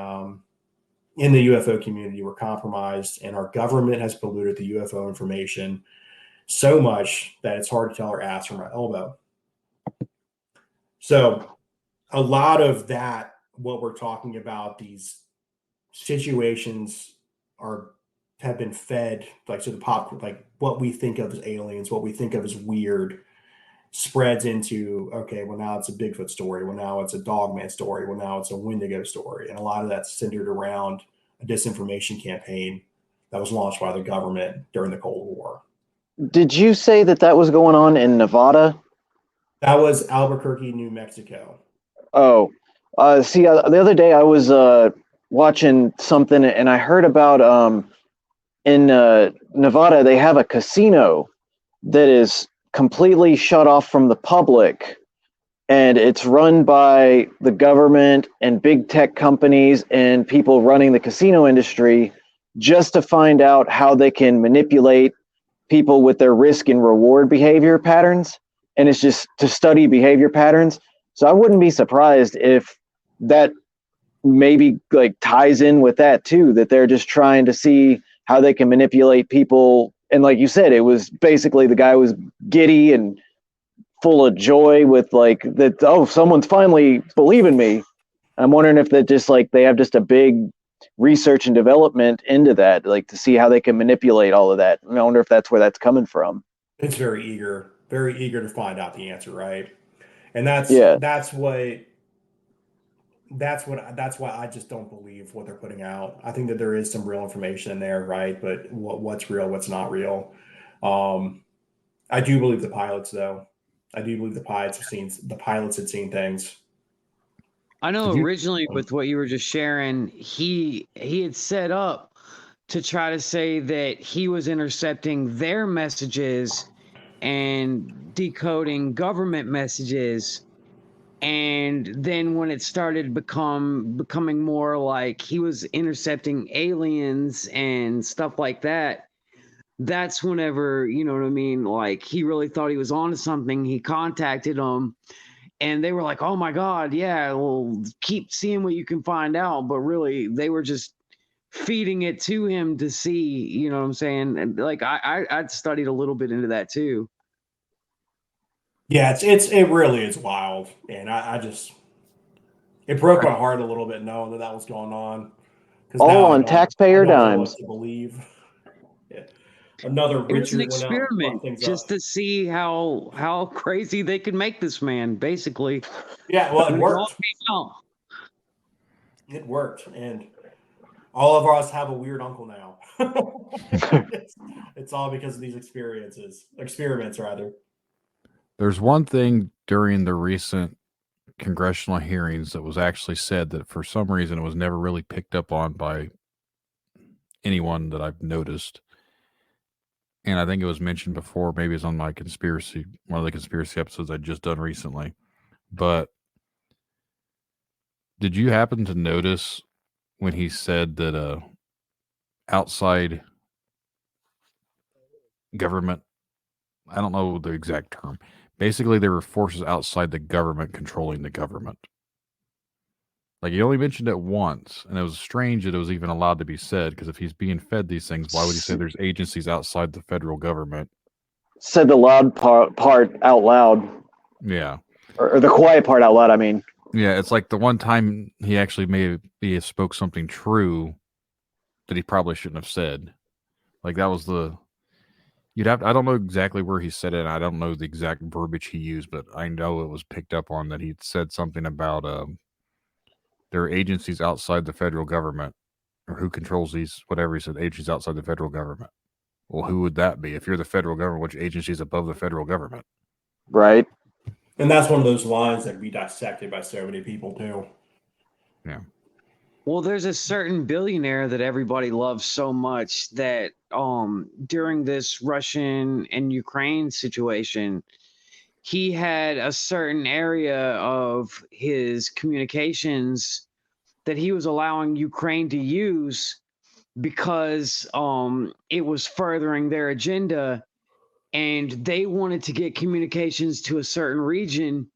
Speaker 1: UFO community were compromised, and our government has polluted the UFO information so much that it's hard to tell our ass from our elbow. So a lot of that, what we're talking about, these situations have been fed to the pop, what we think of as aliens, what we think of as weird, spreads into, okay, well, now it's a Bigfoot story. Well, now it's a Dogman story. Well, now it's a Wendigo story. And a lot of that's centered around a disinformation campaign that was launched by the government during the Cold War.
Speaker 3: Did you say that was going on in Nevada?
Speaker 1: That was Albuquerque, New Mexico.
Speaker 3: Oh, the other day I was watching something, and I heard about in Nevada they have a casino that is completely shut off from the public, and it's run by the government and big tech companies and people running the casino industry just to find out how they can manipulate people with their risk and reward behavior patterns, and it's just to study behavior patterns. So I wouldn't be surprised if that maybe like ties in with that too, that they're just trying to see how they can manipulate people. And like you said, it was basically the guy was giddy and full of joy with like that, oh, someone's finally believing me. I'm wondering if that just like they have just a big research and development into that, like to see how they can manipulate all of that. And I wonder if that's where that's coming from.
Speaker 1: It's very eager to find out the answer, right? And that's why I just don't believe what they're putting out. I think that there is some real information in there, right? But what's real, what's not real. I do believe the pilots, though. I do believe the pilots had seen things.
Speaker 4: I know originally with what you were just sharing, he had set up to try to say that he was intercepting their messages and decoding government messages. And then when it started becoming more like he was intercepting aliens and stuff like that, that's whenever, you know what I mean, like he really thought he was onto something. He contacted them and they were like, oh my God, yeah, well, keep seeing what you can find out. But really, they were just feeding it to him to see, you know what I'm saying? And like I'd studied a little bit into that too.
Speaker 1: Yeah, it really is wild. And I just, it broke my heart a little bit knowing that was going on.
Speaker 3: All on taxpayer dimes.
Speaker 1: To believe. Yeah. Another Richard.
Speaker 4: It was an experiment just to see how crazy they could make this man, basically.
Speaker 1: Yeah, well, it worked. It worked, and all of us have a weird uncle now. It's all because of these experiments, rather.
Speaker 2: There's one thing during the recent congressional hearings that was actually said that for some reason it was never really picked up on by anyone that I've noticed. And I think it was mentioned before, maybe it's on my one of the conspiracy episodes I'd just done recently. But did you happen to notice when he said that outside government, I don't know the exact term, basically there were forces outside the government controlling the government? Like, he only mentioned it once, and it was strange that it was even allowed to be said, because if he's being fed these things, why would he say there's agencies outside the federal government?
Speaker 3: Said the loud part out loud.
Speaker 2: Yeah.
Speaker 3: Or the quiet part out loud, I mean.
Speaker 2: Yeah, it's like the one time he actually maybe spoke something true that he probably shouldn't have said. Like, that was I don't know exactly where he said it, and I don't know the exact verbiage he used, but I know it was picked up on that he'd said something about there are agencies outside the federal government, or who controls these, whatever he said, agencies outside the federal government. Well, who would that be? If you're the federal government, which agency is above the federal government?
Speaker 3: Right.
Speaker 1: And that's one of those lines that can be dissected by so many people, too.
Speaker 2: Yeah.
Speaker 4: Well, there's a certain billionaire that everybody loves so much that during this Russian and Ukraine situation, he had a certain area of his communications that he was allowing Ukraine to use because it was furthering their agenda, and they wanted to get communications to a certain region,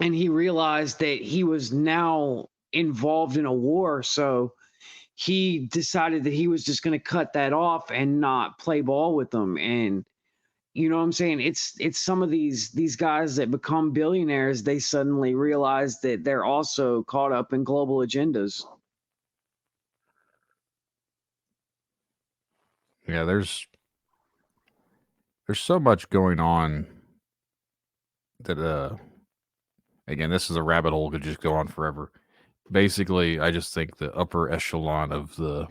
Speaker 4: and he realized that he was now involved in a war, so he decided that he was just going to cut that off and not play ball with them. And you know what I'm saying? It's some of these guys that become billionaires, they suddenly realize that they're also caught up in global agendas.
Speaker 2: Yeah, there's so much going on that again, this is a rabbit hole, could just go on forever. Basically, I just think the upper echelon of the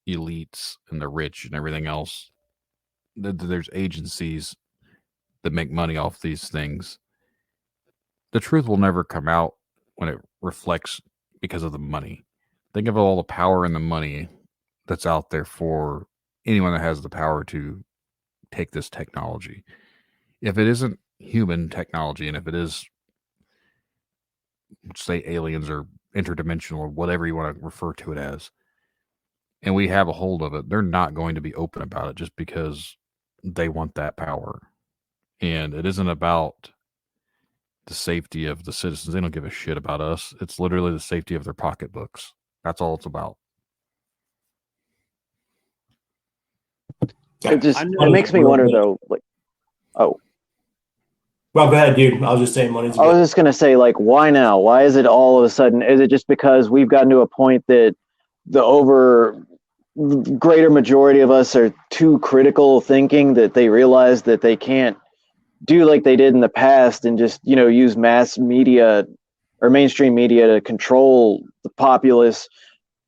Speaker 2: elites and the rich and everything else, there's agencies that make money off these things. The truth will never come out when it reflects because of the money. Think of all the power and the money that's out there for anyone that has the power to take this technology. If it isn't human technology, and if it is, say, aliens or interdimensional or whatever you want to refer to it as, and we have a hold of it, they're not going to be open about it just because they want that power. And it isn't about the safety of the citizens. They don't give a shit about us. It's literally the safety of their pocketbooks. That's all it's about.
Speaker 3: It makes me wonder though, like, oh.
Speaker 1: Well, go ahead, dude. I was just saying money's good.
Speaker 3: I was just gonna say, like, why now? Why is it all of a sudden? Is it just because we've gotten to a point that the greater majority of us are too critical thinking that they realize that they can't do like they did in the past and just, use mass media or mainstream media to control the populace,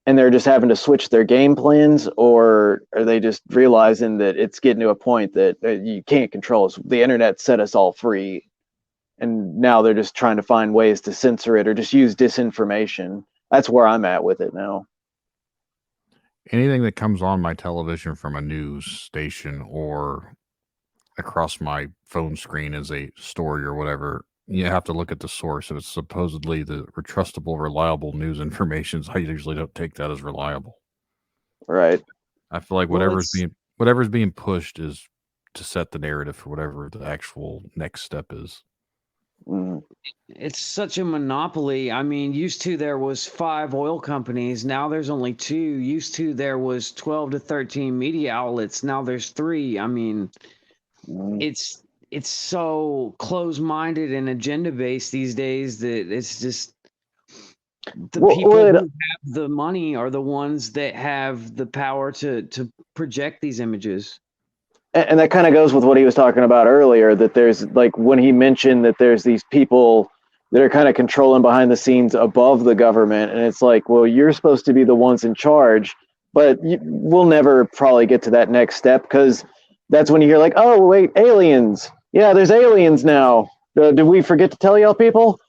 Speaker 3: and they're just having to switch their game plans? Or are they just realizing that it's getting to a point that you can't control us? The internet set us all free, and now they're just trying to find ways to censor it or just use disinformation. That's where I'm at with it now.
Speaker 2: Anything that comes on my television from a news station or across my phone screen as a story or whatever, you have to look at the source. If it's supposedly the trustable, reliable news information, I usually don't take that as reliable.
Speaker 3: Right.
Speaker 2: I feel like whatever's being pushed is to set the narrative for whatever the actual next step is.
Speaker 4: It's such a monopoly. I mean, used to there was 5 oil companies. Now there's only 2. Used to there was 12 to 13 media outlets. Now there's 3. I mean, it's so close-minded and agenda-based these days that it's just the people who have the money are the ones that have the power to project these images.
Speaker 3: And that kind of goes with what he was talking about earlier, that there's, like, when he mentioned that there's these people that are kind of controlling behind the scenes above the government. And it's like, well, you're supposed to be the ones in charge, but we'll never probably get to that next step, because that's when you hear like, oh, wait, aliens. Yeah, there's aliens now. Did we forget to tell y'all people?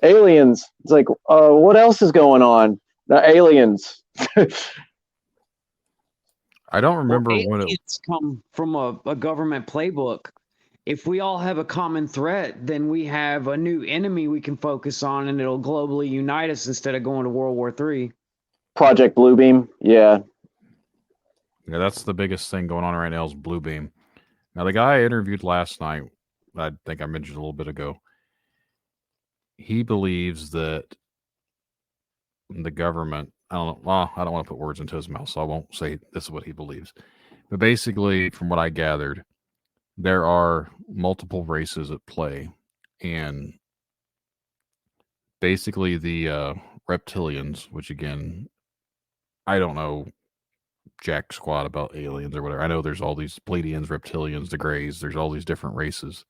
Speaker 3: Aliens. It's like, what else is going on? Aliens.
Speaker 2: I don't remember when
Speaker 4: it's come from a government playbook. If we all have a common threat, then we have a new enemy we can focus on, and it'll globally unite us instead of going to World War III.
Speaker 3: Project Bluebeam, yeah.
Speaker 2: Yeah, that's the biggest thing going on right now is Bluebeam. Now, the guy I interviewed last night, I think I mentioned a little bit ago, he believes that the government, I don't want to put words into his mouth, so I won't say this is what he believes. But basically, from what I gathered, there are multiple races at play. And basically the reptilians, which again, I don't know jack squat about aliens or whatever. I know there's all these Pleiadians, reptilians, the Greys, there's all these different races.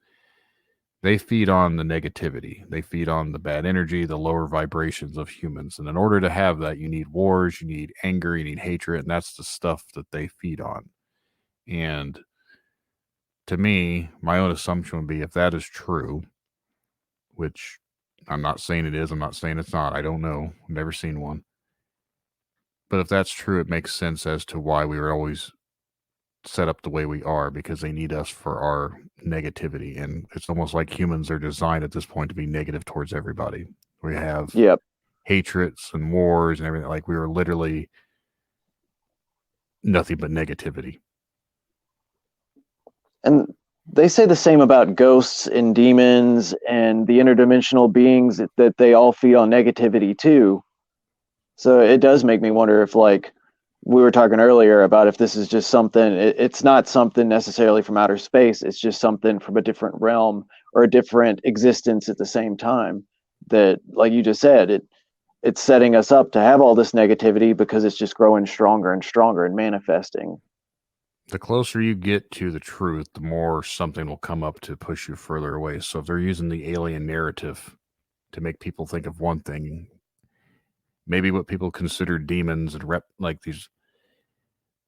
Speaker 2: They feed on the negativity. They feed on the bad energy, the lower vibrations of humans. And in order to have that, you need wars, you need anger, you need hatred, and that's the stuff that they feed on. And to me, my own assumption would be, if that is true, which I'm not saying it is, I'm not saying it's not, I don't know, I've never seen one. But if that's true, it makes sense as to why we were always set up the way we are, because they need us for our negativity. And it's almost like humans are designed at this point to be negative towards everybody. We have hatreds and wars and everything. Like, we were literally nothing but negativity.
Speaker 3: And they say the same about ghosts and demons and the interdimensional beings, that they all feed on negativity too. So it does make me wonder if, like we were talking earlier about, if this is just something, it's not something necessarily from outer space. It's just something from a different realm or a different existence at the same time, that, like you just said, it's setting us up to have all this negativity because it's just growing stronger and stronger and manifesting.
Speaker 2: The closer you get to the truth, the more something will come up to push you further away. So if they're using the alien narrative to make people think of one thing, maybe what people consider demons and like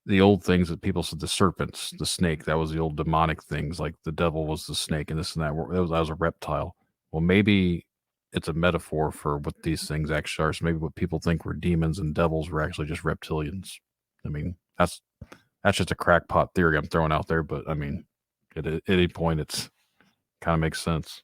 Speaker 2: the old things that people said, the serpents, the snake, that was the old demonic things, like the devil was the snake and this and that. That was a reptile. Well, maybe it's a metaphor for what these things actually are. So maybe what people think were demons and devils were actually just reptilians. I mean, that's just a crackpot theory I'm throwing out there, but I mean, at any point, it's kind of makes sense.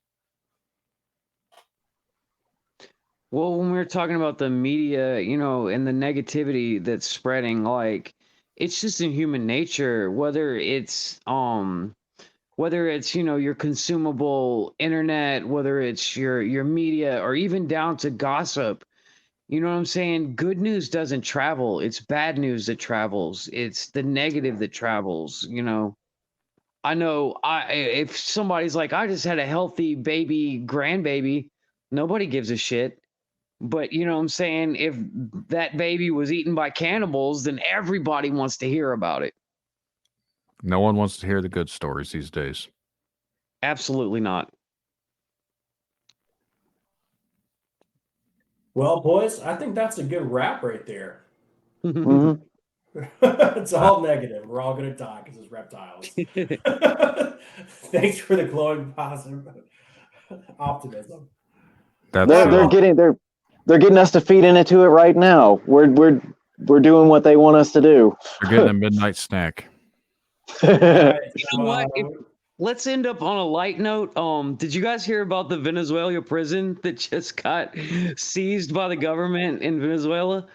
Speaker 4: Well, when we were talking about the media, and the negativity that's spreading, like, it's just in human nature, whether it's your consumable internet, whether it's your media, or even down to gossip. You know what I'm saying? Good news doesn't travel. It's bad news that travels. It's the negative that travels, I know if somebody's like, I just had a healthy baby, grandbaby, nobody gives a shit. But you know what I'm saying? If that baby was eaten by cannibals, then everybody wants to hear about it.
Speaker 2: No one wants to hear the good stories these days.
Speaker 4: Absolutely not.
Speaker 1: Well, boys, I think that's a good wrap right there.
Speaker 3: Mhm.
Speaker 1: It's all negative. We're all going to die because it's reptiles. Thanks for the glowing positive optimism.
Speaker 3: They're getting us to feed into it right now. We're doing what they want us to do.
Speaker 2: They're getting a midnight snack.
Speaker 1: Right,
Speaker 4: You know what? Let's end up on a light note. Did you guys hear about the Venezuela prison that just got seized by the government in Venezuela?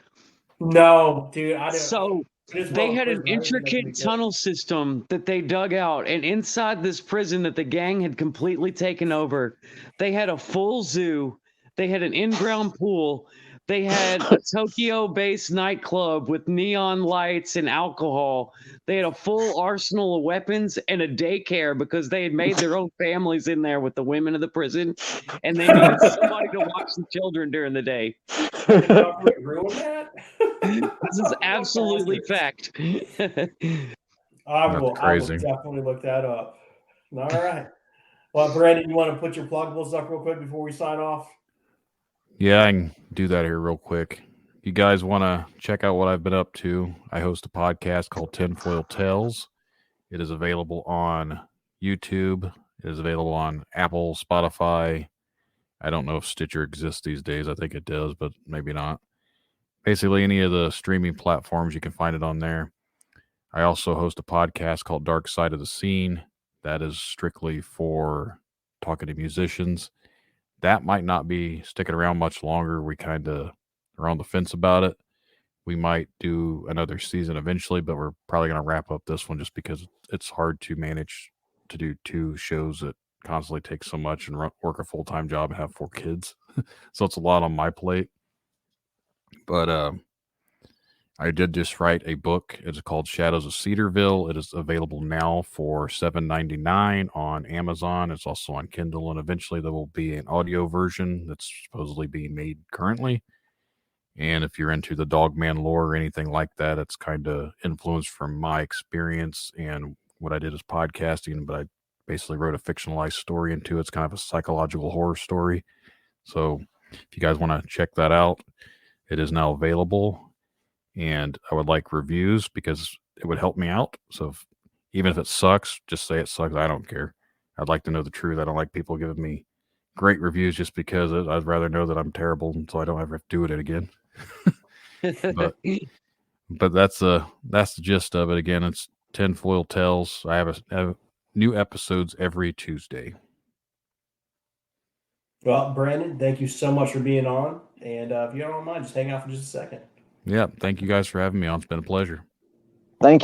Speaker 1: No, dude. I don't.
Speaker 4: So they had an intricate tunnel system that they dug out, and inside this prison that the gang had completely taken over, they had a full zoo. They had an in-ground pool. They had a Tokyo-based nightclub with neon lights and alcohol. They had a full arsenal of weapons and a daycare because they had made their own families in there with the women of the prison, and they needed somebody to watch the children during the day.
Speaker 1: The government ruined that?
Speaker 4: This is absolutely fact.
Speaker 1: I will
Speaker 2: crazy.
Speaker 1: definitely look that up. All right. Well, Brandon, you want to put your pluggables up real quick before we sign off?
Speaker 2: Yeah, I can do that here real quick. If you guys want to check out what I've been up to, I host a podcast called Tinfoil Tails. It is available on YouTube. It is available on Apple, Spotify. I don't know if Stitcher exists these days. I think it does, but maybe not. Basically, any of the streaming platforms, you can find it on there. I also host a podcast called Dark Side of the Scene. That is strictly for talking to musicians. That might not be sticking around much longer. We kind of are on the fence about it. We might do another season eventually, but we're probably going to wrap up this one just because it's hard to manage to do 2 shows that constantly take so much and work a full-time job and have 4 kids. So it's a lot on my plate. But I did just write a book. It's called Shadows of Cedarville. It is available now for $7.99 on Amazon. It's also on Kindle, and eventually there will be an audio version that's supposedly being made currently. And if you're into the Dogman lore or anything like that, it's kind of influenced from my experience and what I did as podcasting, but I basically wrote a fictionalized story into it. It's kind of a psychological horror story. So if you guys want to check that out, it is now available. And I would like reviews because it would help me out. So even if it sucks, just say it sucks. I don't care. I'd like to know the truth. I don't like people giving me great reviews just because I'd rather know that I'm terrible so I don't ever have to do it again. but that's the gist of it. Again, it's Tinfoil Tails. I have new episodes every Tuesday.
Speaker 1: Well, Brandon, thank you so much for being on. And if you don't mind, just hang out for just a second.
Speaker 2: Yeah, thank you guys for having me on. It's been a pleasure.
Speaker 3: Thank you.